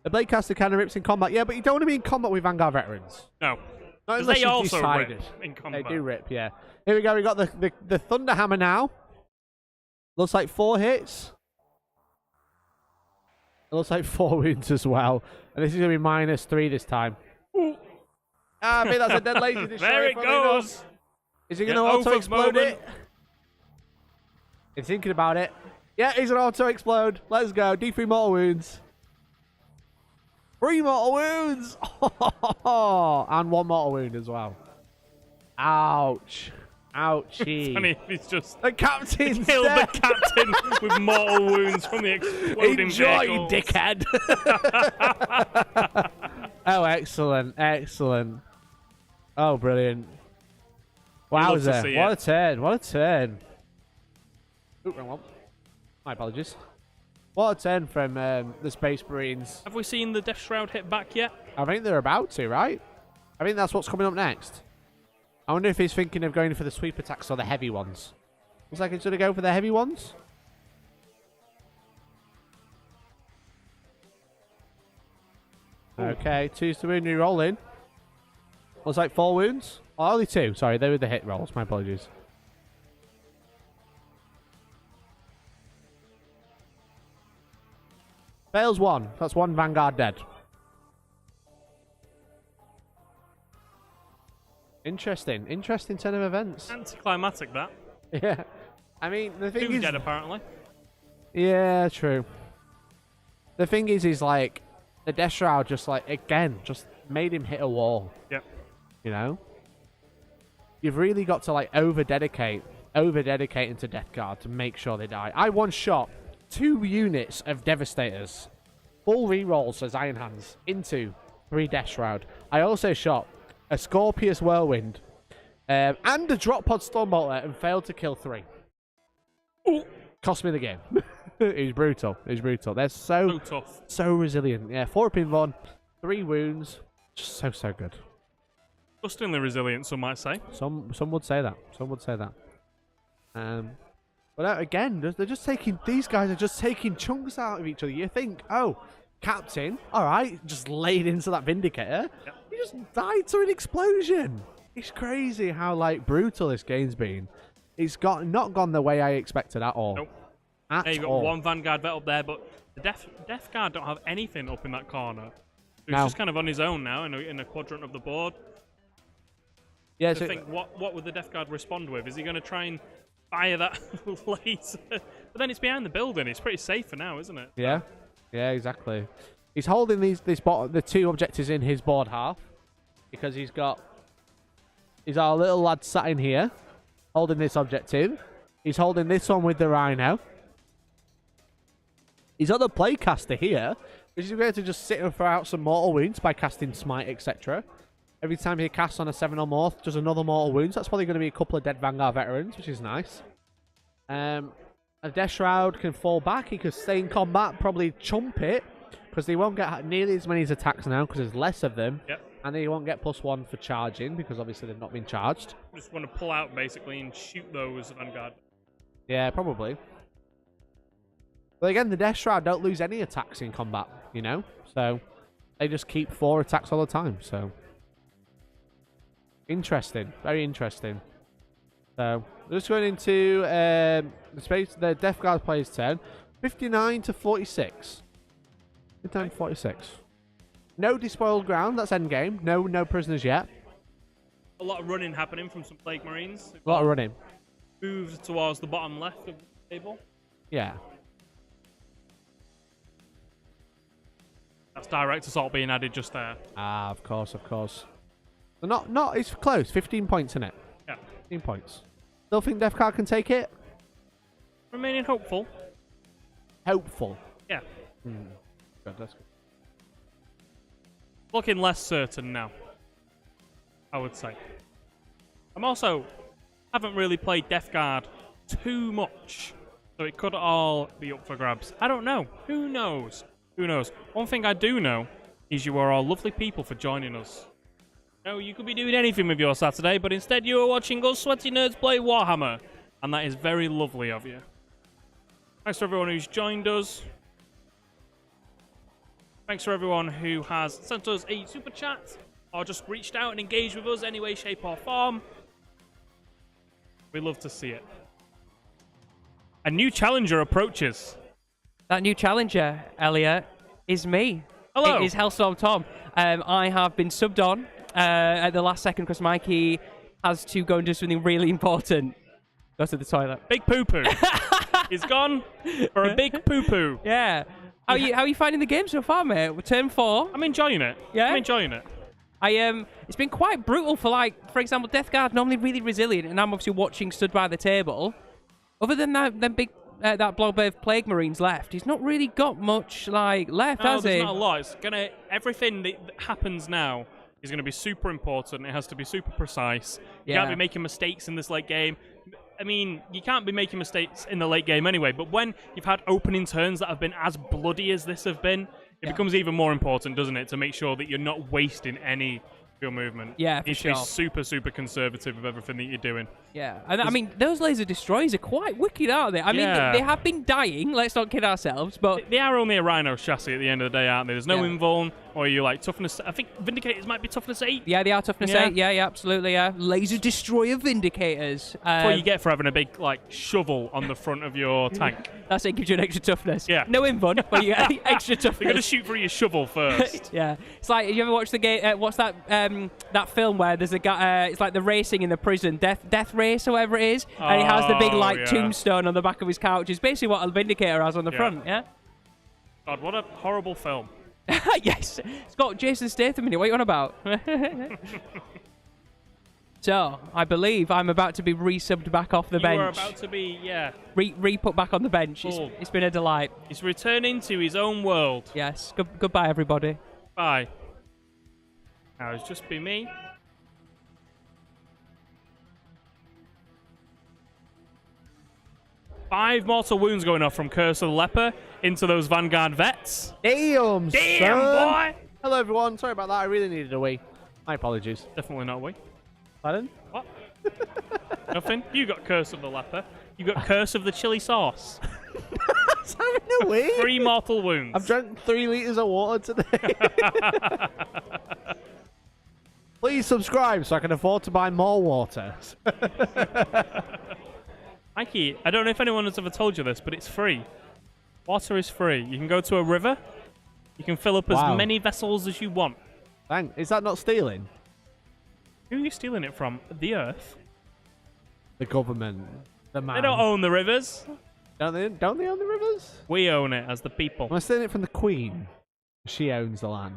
The Bladecaster kind of rips in combat. Yeah, but you don't want to be in combat with Vanguard Veterans. No. Not Because unless they you've also decided. rip in combat. They do rip, yeah. Here we go. We got the Thunder Hammer now. Looks like 4 hits. It looks like 4 wounds as well. And this is going to be -3 this time. Ooh. I think that's a dead Laser Destroyer. There it goes. Is he going to auto-explode it? He's thinking about it. Yeah, he's going to auto-explode. Let's go. D3 mortal wounds. 3 mortal wounds! And 1 mortal wound as well. Ouch. Ouchie. I mean, he's just The captain's killed dead. the captain with mortal wounds from the exploding Enjoy, vehicles. dickhead. Oh, excellent. Excellent. Oh, brilliant. love to Wowzer. see What it. a turn. What a turn. Oop, wrong one. My apologies. What a turn from the Space Marines. Have we seen the Death Shroud hit back yet? I think they're about to, right? I think that's what's coming up next. I wonder if he's thinking of going for the sweep attacks or the heavy ones. Looks like he's going to go for the heavy ones. Ooh. Okay, 2s to wound, re-rolling. Looks like 4 wounds. Oh, only 2. Sorry, they were the hit rolls. My apologies. Fails 1. That's 1 Vanguard dead. Interesting. Interesting turn of events. Anticlimactic, that. Yeah. I mean, the thing 2 is... dead, apparently. Yeah, true. The thing is like, the Death Shroud just, like, again, just made him hit a wall. Yep. You know? You've really got to, like, over-dedicate into Death Guard to make sure they die. I one-shot 2 units of Devastators. Full rerolls as Iron Hands into 3 Death Shroud. I also shot a Scorpius Whirlwind and a Drop Pod Stormbolter and failed to kill 3. Ooh. Cost me the game. It was brutal. It was brutal. They're So tough. so resilient. Yeah, 4 up in 1, 3 wounds. Just so good. Disgustingly resilient, some might say. Some would say that. Some would say that. But again, they're just taking. These guys are just taking chunks out of each other. You think, oh, Captain, all right, just laid into that Vindicator. Yep. He just died to an explosion. It's crazy how like brutal this game's been. It's not gone the way I expected at all. Nope. At You've got all. one Vanguard vet up there, but the Death Guard don't have anything up in that corner. So he's No. just kind of on his own now in a quadrant of the board. Yeah, I think what would the Death Guard respond with? Is he going to try and fire that laser? But then it's behind the building. It's pretty safe for now, isn't it? Yeah, yeah, exactly. He's holding the two objectives in his board half because he's our little lad sat in here holding this objective. He's holding this one with the Rhino. He's got the Playcaster here, which is going to just sit and throw out some mortal wounds by casting Smite, etc. Every time he casts on a 7 or more, does another mortal wounds. That's probably going to be a couple of dead Vanguard veterans, which is nice. A Death Shroud can fall back. He could stay in combat, probably chump it, because they won't get nearly as many attacks now, because there's less of them. Yep. And they won't get +1 for charging, because obviously they've not been charged. Just want to pull out, basically, and shoot those Vanguard. Yeah, probably. But again, the Death Shroud don't lose any attacks in combat, you know? So, they just keep 4 attacks all the time, so... Interesting. Very interesting. So, we're just going into the Death Guard player's turn. 59 to 46. 59 to 46. No despoiled ground. That's endgame. No prisoners yet. A lot of running happening from some Plague Marines. A lot of running. Moved towards the bottom left of the table. Yeah. That's direct assault being added just there. Ah, of course, of course. Not. It's close. 15 points in it. Yeah. 15 points. Still think Death Guard can take it? Remaining hopeful. Hopeful. Yeah. Good, that's good. Looking less certain now, I would say. I'm also haven't really played Death Guard too much, so it could all be up for grabs. I don't know. Who knows? Who knows? One thing I do know is you are all lovely people for joining us. No, you could be doing anything with your Saturday, but instead you are watching us sweaty nerds play Warhammer, and that is very lovely of you. Thanks to everyone who's joined us. Thanks for everyone who has sent us a super chat or just reached out and engaged with us any way, shape or form. We love to see it. A new challenger approaches. That new challenger, Elliot, is me. Hello. It is Hellstorm Tom. I have been subbed on at the last second because Mikey has to go and do something really important. Go to the toilet. Big poo-poo. He's gone for a big poo-poo. Yeah. How are you finding the game so far, mate? We're turn 4. I'm enjoying it. Yeah? I'm enjoying it. It's been quite brutal for example, Death Guard normally really resilient, and I'm obviously watching stood by the table. Other than that blob of Plague Marines left, he's not really got much left, has he? There's not a lot. It's everything that happens now is gonna be super important. It has to be super precise. You can't be making mistakes in this late game. I mean, you can't be making mistakes in the late game anyway, but when you've had opening turns that have been as bloody as this have been, it becomes even more important, doesn't it, to make sure that you're not wasting any of your movement. Yeah, for You should sure. be super, super conservative with everything that you're doing. Yeah, and I mean, those laser destroyers are quite wicked, aren't they? I mean, Yeah. they have been dying, let's not kid ourselves, but... They are only a Rhino chassis at the end of the day, aren't they? There's no Yeah. invuln, or you like toughness. I think Vindicators might be toughness 8. Yeah, they are toughness Yeah. 8. Yeah, absolutely, yeah. Laser destroyer Vindicators. That's what you get for having a big shovel on the front of your tank. That's it, gives you an extra toughness. Yeah. No invuln, but you get extra toughness. You're gonna shoot through your shovel first. Yeah, it's like, you ever watched the game? What's that? That film where there's a guy. It's like the racing in the prison, Death Race or whatever it is, and he has the big Oh, yeah. tombstone on the back of his couch. It's basically what a Vindicator has on the Yeah. front. Yeah. God, what a horrible film. Yes, it's got Jason Statham in it. What are you on about? So, I believe I'm about to be resubbed back off the You are bench. about to be, Re-put back on the bench. Cool. It's been a delight. He's returning to his own world. Yes. Goodbye, everybody. Bye. Now it's just be me. Five mortal wounds going off from Curse of the Leper into those Vanguard vets. Damn, Damn, son. boy! Hello, everyone. Sorry about that. I really needed a wee. My apologies. Definitely not we. Pardon? What? Nothing? You got Curse of the Leper. You got Curse of the Chili Sauce. That's having a wee. 3 mortal wounds. I've drank 3 litres of water today. Please subscribe so I can afford to buy more water. Mikey, I don't know if anyone has ever told you this, but it's free. Water is free. You can go to a river. You can fill up as many vessels as you want. Dang, is that not stealing? Who are you stealing it from? The Earth? The government. The man. They don't own the rivers. Don't they own the rivers? We own it as the people. Am I stealing it from the Queen? She owns the land.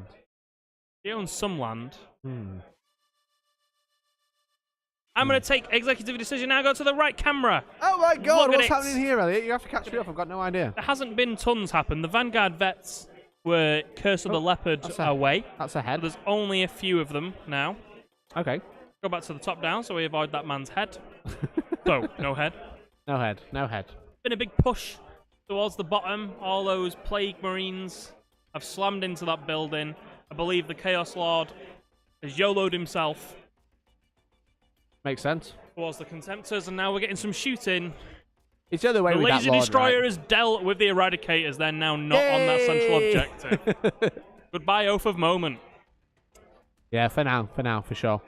She owns some land. Hmm. I'm going to take executive decision now. Go to the right camera. Oh my god, Look at what's it. happening here, Elliot? You have to catch me up. I've got no idea. There hasn't been tons happen. The Vanguard vets were Curse of the Leopard away. That's ahead. There's only a few of them now. Okay. Go back to the top down so we avoid that man's head. So, no head. No head. No head. Been a big push towards the bottom. All those Plague Marines have slammed into that building. I believe the Chaos Lord has YOLO'd himself Makes sense. towards the Contemptors, and now we're getting some shooting. It's the other way The with that Laser Lord, Destroyer right? has dealt with the Eradicators. They're now not on that central objective. Goodbye, Oath of Moment. Yeah, for now, for sure.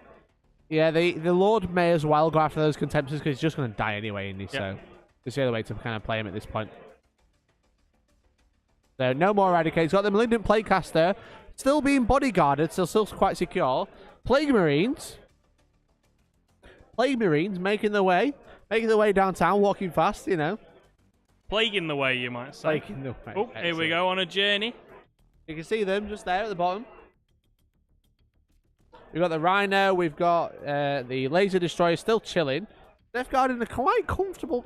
Yeah, the Lord may as well go after those Contemptors because he's just going to die anyway, isn't he? So it's the other way to kind of play him at this point. So no more Eradicators. Got the Malignant Plaguecaster still being bodyguarded, so still quite secure. Plague Marines making their way downtown, walking fast, you know. Plaguing the way, you might say. Plaguing the way. Oh, here we go on a journey. You can see them just there at the bottom. We've got the Rhino, we've got the Laser Destroyer still chilling. Death Guard in a quite comfortable...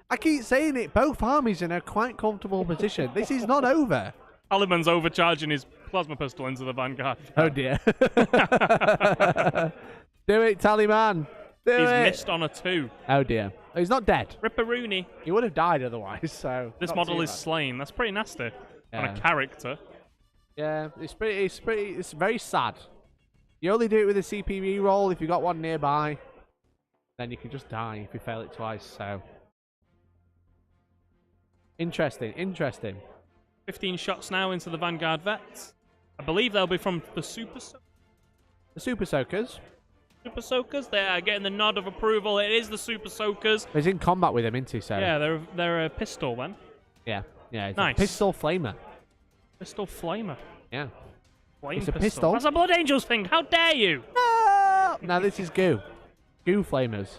I keep saying it, both armies in a quite comfortable position. This is not over. Aliman's overcharging his plasma pistol into the Vanguard. Oh dear. Do it, Tallyman. Do He's it. missed on a 2. Oh dear. He's not dead. Ripperoonie. He would have died otherwise, so... This not model too is bad. slain. That's pretty nasty. On Yeah. a character. Yeah, it's very sad. You only do it with a CPV roll if you got one nearby. Then you can just die if you fail it twice, so... Interesting. 15 shots now into the Vanguard vets. I believe they'll be from the Super Soakers. Super Soakers. They are getting the nod of approval. It is the Super Soakers. He's in combat with him, isn't he? So Yeah, they're a pistol then. yeah. It's Nice. a pistol flamer. Pistol flamer. Yeah. Flame It's a pistol. That's a Blood Angels thing. How dare you? No! Now this is goo. Goo flamers.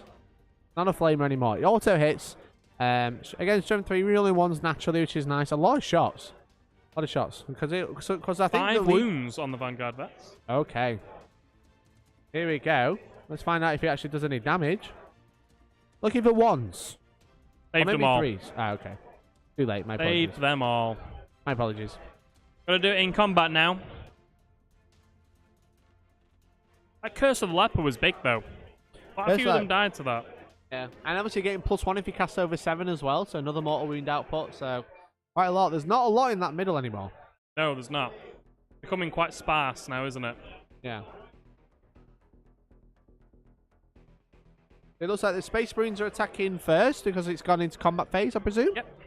Not a flamer anymore. It auto hits. Again, strength 3, reeling ones naturally, which is nice. A lot of shots. Because I think 5 wounds on the Vanguard vets. Okay. Here we go. Let's find out if he actually does any damage. Looking for ones. Saved Or maybe them all. 3s. Ah, okay. Too late. My apologies. Saved them all. My apologies. Gotta do it in combat now. That Curse of the Leper was big though. Quite a Curse few of them of- died to that. Yeah. And obviously getting +1 if you cast over 7 as well, so another mortal wound output, so quite a lot. There's not a lot in that middle anymore. No, there's not. Becoming quite sparse now, isn't it? Yeah. It looks like the Space Marines are attacking first because it's gone into combat phase, I presume? Yep.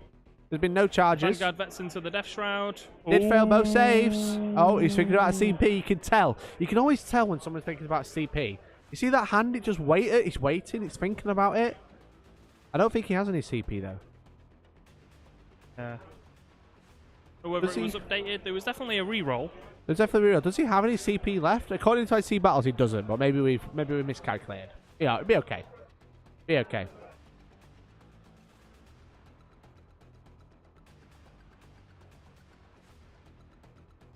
There's been no charges. Vanguard vets into the Death Shroud. Did fail both saves. Oh, he's thinking about a CP. You can tell. You can always tell when someone's thinking about CP. You see that hand? It just waited. It's waiting. It's thinking about it. I don't think he has any CP though. Yeah. However, Does it was he- updated. There was definitely a reroll. There's definitely real. Does he have any CP left? According to IC battles, he doesn't. But maybe we miscalculated. Yeah, it'd be okay. Be okay.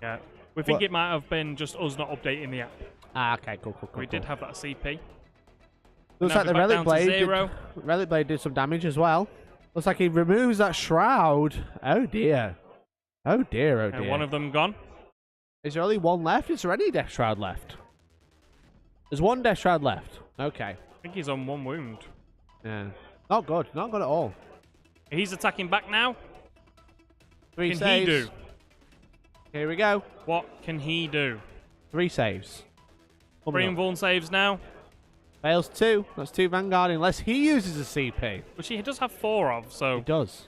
Yeah. We think What? it might have been just us not updating the app. Ah, okay, cool. We did have that CP. Looks Now like the we're back Relic down to Blade. 0. Relic Blade did some damage as well. Looks like he removes that shroud. Oh dear. Oh dear. Oh dear. And one of them gone. Is there only one left? Is there any Death Shroud left? There's one Death Shroud left. Okay. I think he's on 1 wound. Yeah. Not good. Not good at all. He's attacking back now. 3 What can saves. he do? Here we go. What can he do? 3 saves. Three invuln saves now. Fails 2. That's 2 Vanguard unless he uses a CP. Which he does have 4 of, so... He does.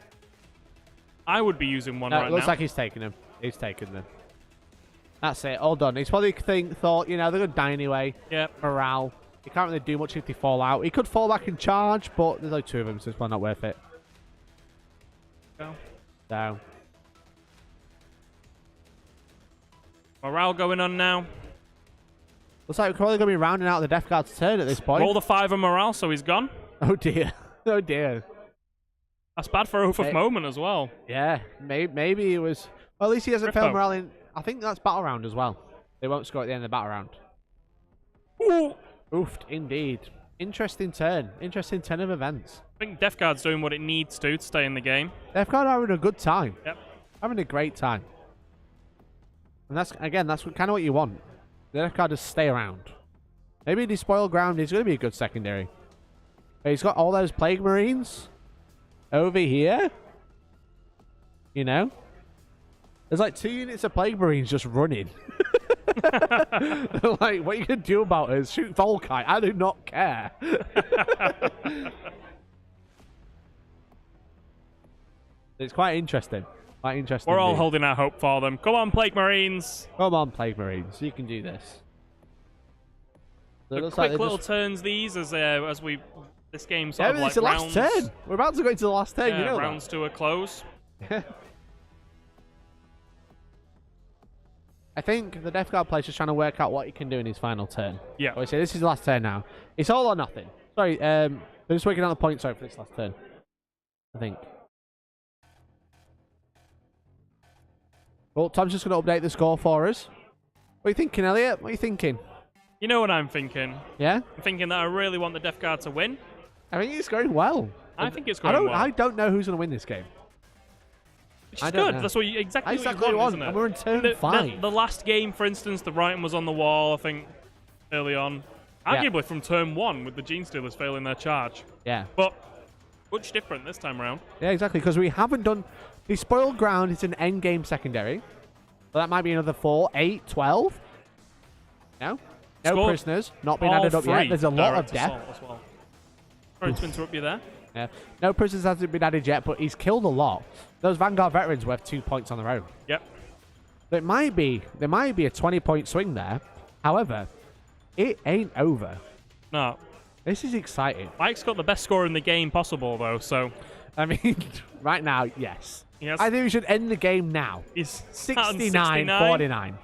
I would be using one No, right it looks now. like he's taking them. He's taking them. That's it. All done. He's probably thought, you know, they're going to die anyway. Yep. Morale. He can't really do much if they fall out. He could fall back and charge, but there's only 2 of them, so it's probably not worth it. Go. So. Morale going on now. Looks like we're probably going to be rounding out the Death Guard's turn at this point. Roll the 5 of morale, so he's gone. Oh, dear. Oh, dear. That's bad for Oath of Moment as well. Yeah. Maybe it was... Well, at least he hasn't failed morale in... I think that's battle round as well. They won't score at the end of the battle round. Ooh. Oofed, indeed. Interesting turn. Interesting turn of events. I think Death Guard's doing what it needs to stay in the game. Death Guard are having a good time. Yep. Having a great time. And that's, again, that's kind of what you want. The Death Guard just stay around. Maybe the Spoil Ground is going to be a good secondary. But he's got all those Plague Marines over here. You know? There's like 2 units of Plague Marines just running. Like, what you can do about it is shoot Volkite. I do not care. It's quite interesting. Quite interesting. We're all holding our hope for them. Come on, Plague Marines. Come on, Plague Marines. You can do this. So The quick little turns these as we this game sort of like it's the rounds. last turn. We're about to go into the last turn. Yeah, You know rounds to a close. I think the Death Guard player's just trying to work out what he can do in his final turn. Yeah. I say this is the last turn now. It's all or nothing. Sorry, they're just working out the points for this last turn. I think. Well, Tom's just going to update the score for us. What are you thinking, Elliot? What are you thinking? You know what I'm thinking? Yeah? I'm thinking that I really want the Death Guard to win. I think it's going well. I think it's going well. I don't know who's going to win this game. Which is good. That's what exactly what you want, isn't it? And we're in turn 5. The last game, for instance, the writing was on the wall, I think, early on. Arguably from turn 1 with the Gene Stealers failing their charge. Yeah. But much different this time around. Yeah, exactly, because we haven't done... The Spoiled Ground is an endgame secondary. So that might be another 4, 8, 12. No? No prisoners. Not being added up yet. There's a lot of death. As well. Sorry to interrupt you there. Yeah. No prisoners hasn't been added yet, but he's killed a lot. Those Vanguard veterans worth 2 points on their own. Yep. So there might be a 20-point swing there. However, it ain't over. No. This is exciting. Mike's got the best score in the game possible, though, so... I mean, right now, yes. Yes. I think we should end the game now. He's 69-49.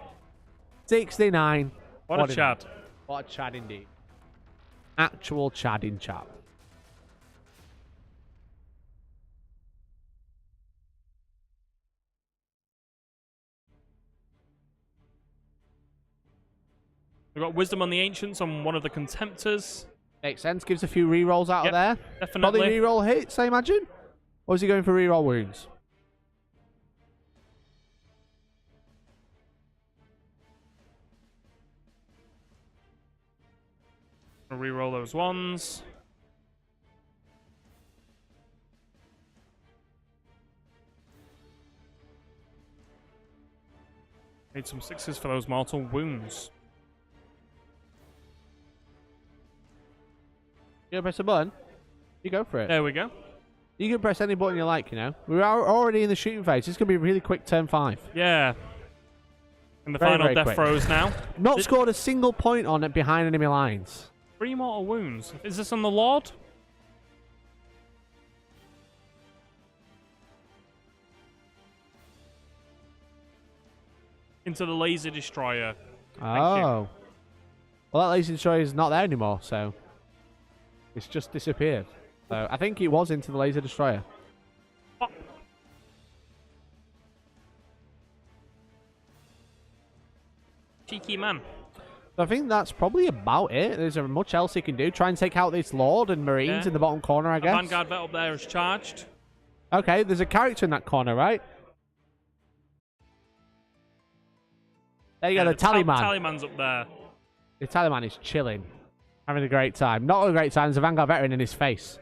69. What 49. A Chad. What a Chad indeed. Actual Chad in chat. We've got Wisdom on the Ancients on one of the Contemptors. Makes sense. Gives a few rerolls out of there. Definitely. Probably reroll hits, I imagine. Or is he going for reroll wounds? I'll reroll those ones. Need some 6s for those mortal wounds. You gonna press a button? You go for it. There we go. You can press any button you like, you know. We're already in the shooting phase. This is going to be a really quick turn 5. Yeah. In the final death throws now. Not scored a single point on it behind enemy lines. 3 mortal wounds. Is this on the Lord? Into the laser destroyer. Oh. Well, that laser destroyer is not there anymore, so... It's just disappeared. So I think it was into the laser destroyer. Oh. Cheeky man. So I think that's probably about it. There's not much else he can do. Try and take out this Lord and Marines in the bottom corner, I guess. Vanguard vet up there is charged. Okay, there's a character in that corner, right? There you go, the Tallyman. Tallyman's up there. The Tallyman is chilling. Having a great time. Not a great time. There's a Vanguard veteran in his face.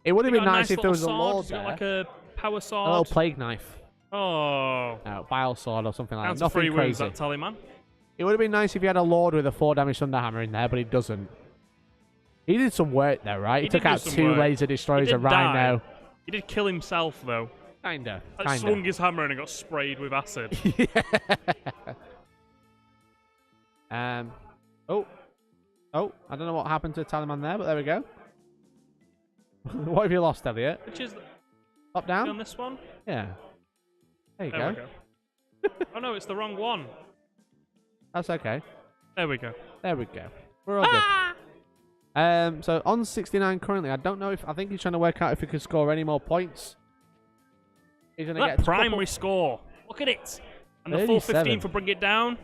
It would have been nice if there was a Lord there. Like a power sword. A little plague knife. Oh. No, bile sword or something like that. Nothing Nothing free wounds, crazy. that Tallyman. It would have been nice if he had a Lord with a 4 damage Thunderhammer in there, but he doesn't. He did some work though, right? He took out 2 laser destroyers, a Rhino. He did kill himself though. Kinda. Swung his hammer in and got sprayed with acid. Yeah. Oh, I don't know what happened to Taliman there, but there we go. What have you lost, Elliot? Which is Up down? on this one? Yeah. There you There go. we go. Oh no, it's the wrong one. That's okay. There we go. There we go. We're all good. So on 69 currently, I don't know if I think he's trying to work out if he can score any more points. He's gonna get primary score. Look at it. And the 415 for bring it down.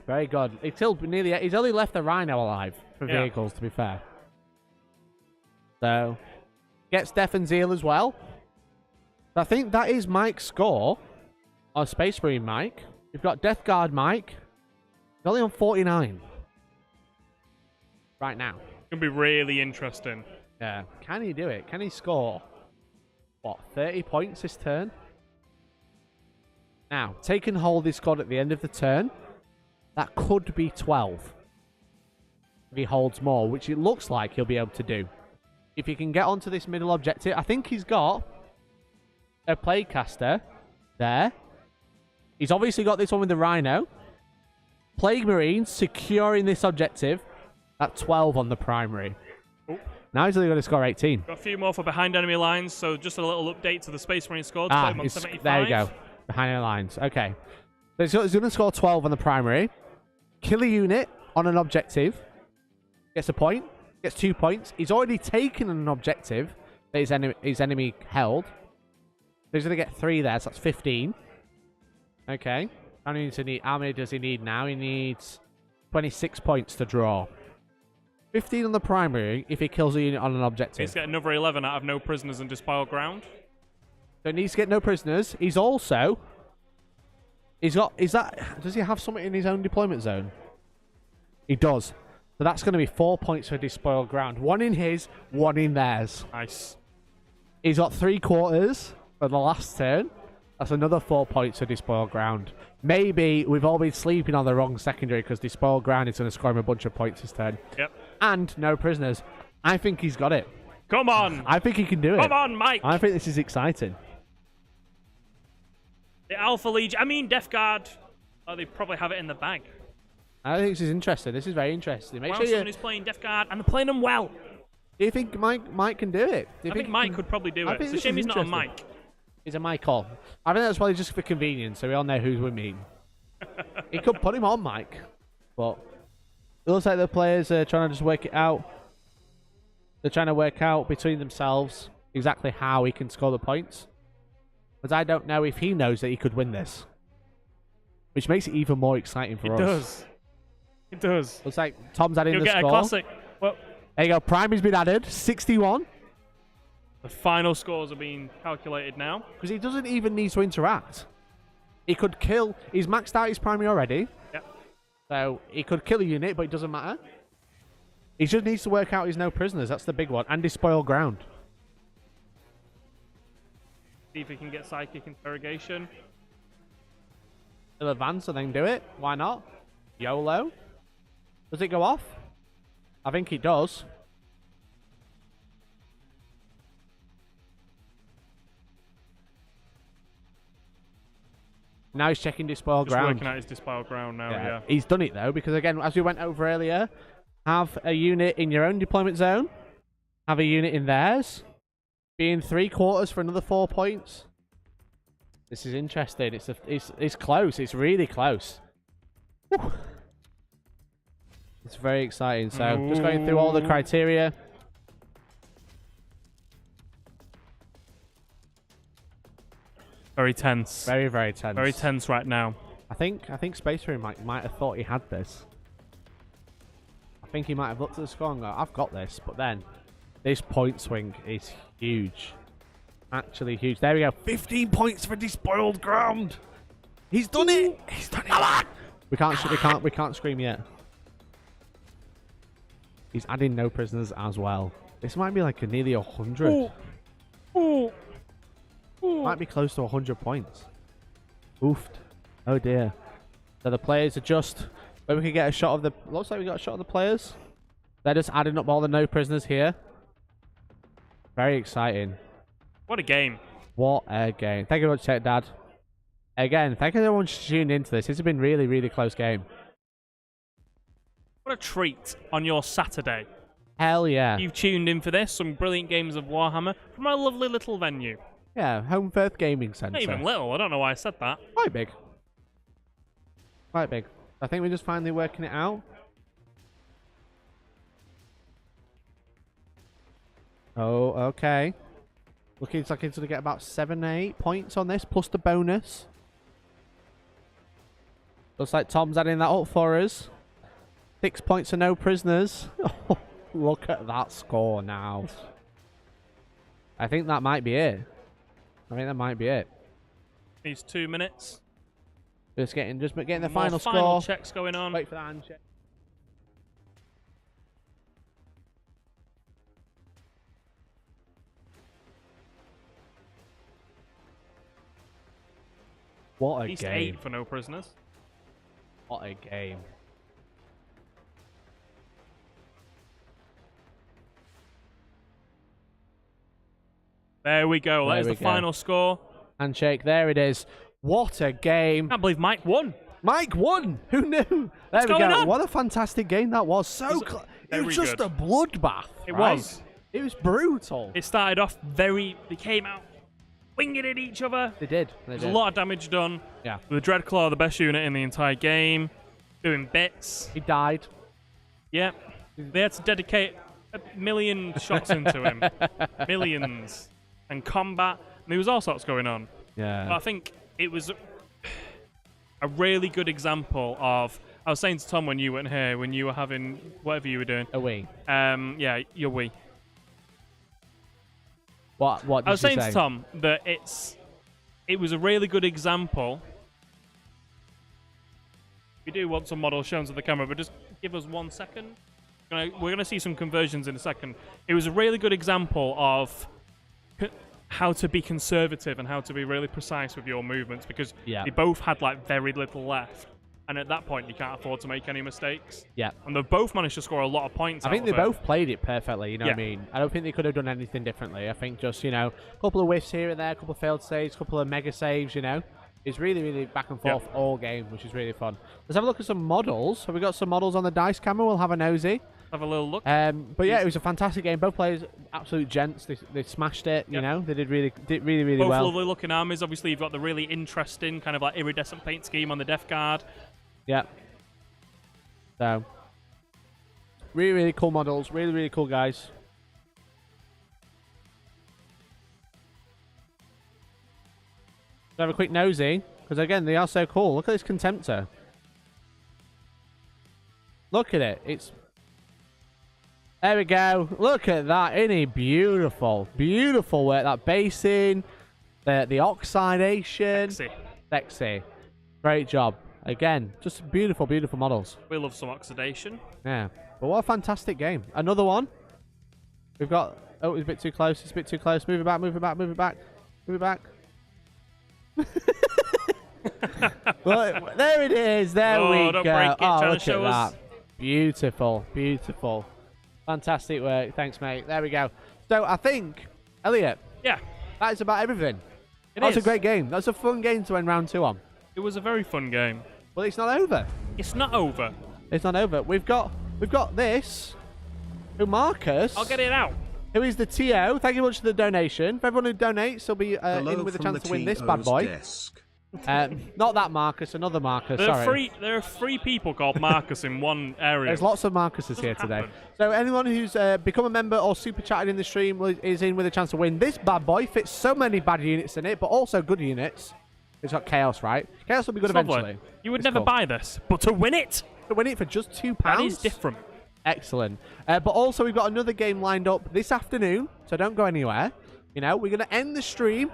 Very good. He's still nearly. He's only left the Rhino alive for vehicles, to be fair. So gets Death and Zeal as well. I think that is Mike's score. Or Space Marine Mike. We've got Death Guard Mike. He's only on 49 right now. It's gonna be really interesting. Yeah. Can he do it? Can he score? What, 30 points this turn? Now, take and hold is scored at the end of the turn. That could be 12. If he holds more, which it looks like he'll be able to do. If he can get onto this middle objective, I think he's got a Plaguecaster there. He's obviously got this one with the Rhino. Plague Marines securing this objective at 12 on the primary. Oh. Now he's only going to score 18. Got a few more for behind enemy lines, so just a little update to the Space Marine score. Ah, on 75. there you go. Behind enemy lines. Okay. So he's going to score 12 on the primary. Kill a unit on an objective. Gets a point. Gets 2 points. He's already taken an objective that his enemy held. So he's going to get 3 there, so that's 15. Okay. How many does he need now? He needs 26 points to draw. 15 on the primary if he kills a unit on an objective. He's got another 11 out of no prisoners and despoiled ground. So he needs to get no prisoners. He's also... Does he have something in his own deployment zone? He does. So that's going to be 4 points for despoiled ground. 1 in his, 1 in theirs. Nice. He's got 3 quarters for the last turn. That's another 4 points for despoiled ground. Maybe we've all been sleeping on the wrong secondary because despoiled ground is going to score him a bunch of points this turn. Yep. And no prisoners. I think he's got it. Come on. I think he can do it. Come on, Mike. I think this is exciting. The Alpha Legion. I mean, Death Guard. Oh, they probably have it in the bag. I think this is interesting. This is very interesting. Make sure someone is playing Death Guard and they're playing them well. Do you think Mike can do it? I think Mike could probably do it. It's a shame he's not a Mike. He's a Michael. I think that's probably just for convenience, so we all know who we mean. He could put him on Mike, but it looks like the players are trying to just work it out. They're trying to work out between themselves exactly how he can score the points. Because I don't know if he knows that he could win this. Which makes it even more exciting for us. It does. It does. Looks like Tom's adding the score. You'll get a classic. Well, there you go. Primary's been added. 61. The final scores are being calculated now. Because he doesn't even need to interact. He could kill... He's maxed out his primary already. Yep. So he could kill a unit, but it doesn't matter. He just needs to work out his no prisoners. That's the big one. And despoil ground. See if he can get Psychic Interrogation. He'll advance and then do it. Why not? YOLO. Does it go off? I think it does. Now he's checking despoil ground. Just working out his despoil ground now, yeah. He's done it, though, because, again, as we went over earlier, have a unit in your own deployment zone. Have a unit in theirs. Be in 3 quarters for another 4 points. This is interesting. It's close. It's really close. Whew. It's very exciting. So, just going through all the criteria. Very tense. Very, very tense. Very tense right now. I think Space Marine might have thought he had this. I think he might have looked at the score and go, I've got this. But then, this point swing is huge. Actually huge. There we go. 15 points for despoiled ground. He's done it. He's done it. We can't scream yet. He's adding no prisoners as well. This might be like nearly 100. Might be close to 100 points. Oofed. Oh dear. So the players are just Where we can get a shot of the... Looks like we got a shot of the players. They're just adding up all the no prisoners here. Very exciting. What a game. What a game. Thank you very much, Dad. Again, thank you everyone for tuning into this. It's been really, really close game. What a treat on your Saturday. Hell yeah. You've tuned in for this. Some brilliant games of Warhammer from a lovely little venue. Yeah, Holmfirth Gaming Centre. Not even little. I don't know why I said that. Quite big. Quite big. I think we're just finally working it out. Oh, okay. Looking like he's going to get about 7, 8 points on this, plus the bonus. Looks like Tom's adding that up for us. 6 points for no prisoners. Oh, look at that score now. I think that might be it. I think that might be it. These 2 minutes. Just getting the More final final score. checks going on. Wait for that hand check. What a At least game. 8 for no prisoners. What a game. There we go. There That is we the go. final score. Handshake, there it is. What a game. I can't believe Mike won. Mike won. Who knew? There What's we going go. on? What a fantastic game that was. It very was just good. a bloodbath. It right? was. It was brutal. It started off very... They came out winging at each other. They did. There's a lot of damage done. Yeah. The Dreadclaw, the best unit in the entire game. Doing bits. He died. Yep. They had to dedicate 1,000,000 shots into him. Millions. And combat. And there was all sorts going on. Yeah. But I think it was a really good example of... I was saying to Tom when you weren't here, when you were having whatever you were doing. Away. Yeah, your Wii. What did I was you saying say? to Tom that it was a really good example. We do want some models shown to the camera, but just give us 1 second. We're going to see some conversions in a second. It was a really good example of how to be conservative and how to be really precise with your movements, because Yeah. they both had like very little left. And at that point, you can't afford to make any mistakes. Yeah. And they've both managed to score a lot of points. I think they both played it perfectly, you know what I Yeah. mean? I don't think they could have done anything differently. I think just, a couple of whiffs here and there, a couple of failed saves, a couple of mega saves, It's really, really back and forth all game, which is really fun. Let's have a look at some models. Have we got some models on the dice camera? We'll have a nosy. Have a little look. But yeah, it was a fantastic game. Both players, absolute gents. They smashed it, you know? They did really Both well. lovely looking armies. Obviously, you've got the really interesting kind of like iridescent paint scheme on the Death Guard. Yeah. So, really, really cool models. Really, really cool guys. Let's have a quick nosy, because again, they are so cool. Look at this Contemptor. Look at it. There we go. Look at that. Isn't he beautiful? Beautiful work. That basing, the oxidation. Sexy. Great job. Again, just beautiful, beautiful models. We love some oxidation. Yeah. But what a fantastic game. Another one. We've got... Oh, it's a bit too close. It's a bit too close. Move it back, move it back, move it back. Move it back. Look, there it is. There we don't go. break it. Oh, Trying look to show at us. that. Beautiful, beautiful. Fantastic work. Thanks, mate. There we go. So, I think, Elliot, Yeah. that is about everything. It That's is. a great game. That's a fun game to end round 2 on. It was a very fun game. Well, it's not over. It's not over. It's not over. We've got this. Who Marcus? I'll get it out. Who is the TO? Thank you very much for the donation. For everyone who donates, will be in with a chance to win this bad boy. Not that Marcus, another Marcus. There are three people called Marcus in one area. There's lots of Marcuses here today. happen. So anyone who's become a member or super chatted in the stream is in with a chance to win this bad boy. Fits so many bad units in it, but also good units. It's got Chaos, right? Chaos will be good It's lovely. eventually. You would It's never cool. buy this, but to win it, To win it for just £2. that is different. Excellent. But also, we've got another game lined up this afternoon, so don't go anywhere. We're going to end the stream.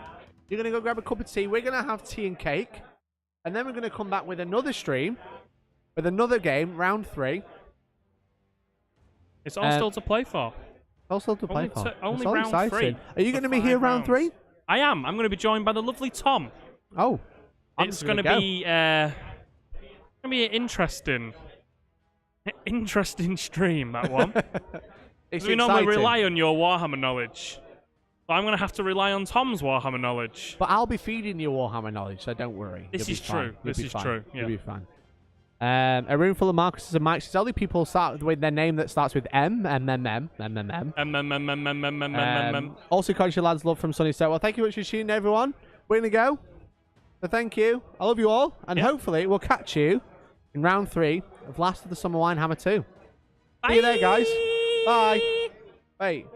You're going to go grab a cup of tea. We're going to have tea and cake. And then we're going to come back with another stream, with another game, round 3. It's all still to play for. Also to play Only for. to- only It's all round exciting. 3 Are you for going to be here 5 round 3? rounds. I am. I'm going to be joined by the lovely Tom. Oh. I'm It's just going to go. be interesting. Interesting stream, that one. It's We normally exciting. rely on your Warhammer knowledge. But I'm going to have to rely on Tom's Warhammer knowledge. But I'll be feeding you Warhammer knowledge, so don't worry. This You'll is be fine. true. You'll This be is fine. true, yeah. You'll be fine. A room full of Marcuses and Mikes. It's only people start with their name that starts with M. Also, conscious lads, love from Sunny State. Well, thank you very much for tuning in, everyone. We're going to go. So thank you. I love you all. And hopefully we'll catch you in round 3 of Last of the Summer WineHAMMER 2. See you there, guys. Bye. Wait.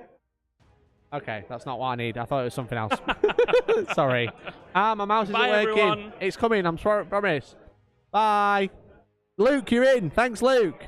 Okay, that's not what I need. I thought it was something else. Sorry. My mouse isn't Bye, working. everyone. It's coming. I'm sorry. Promise. Bye. Luke, you're in. Thanks, Luke.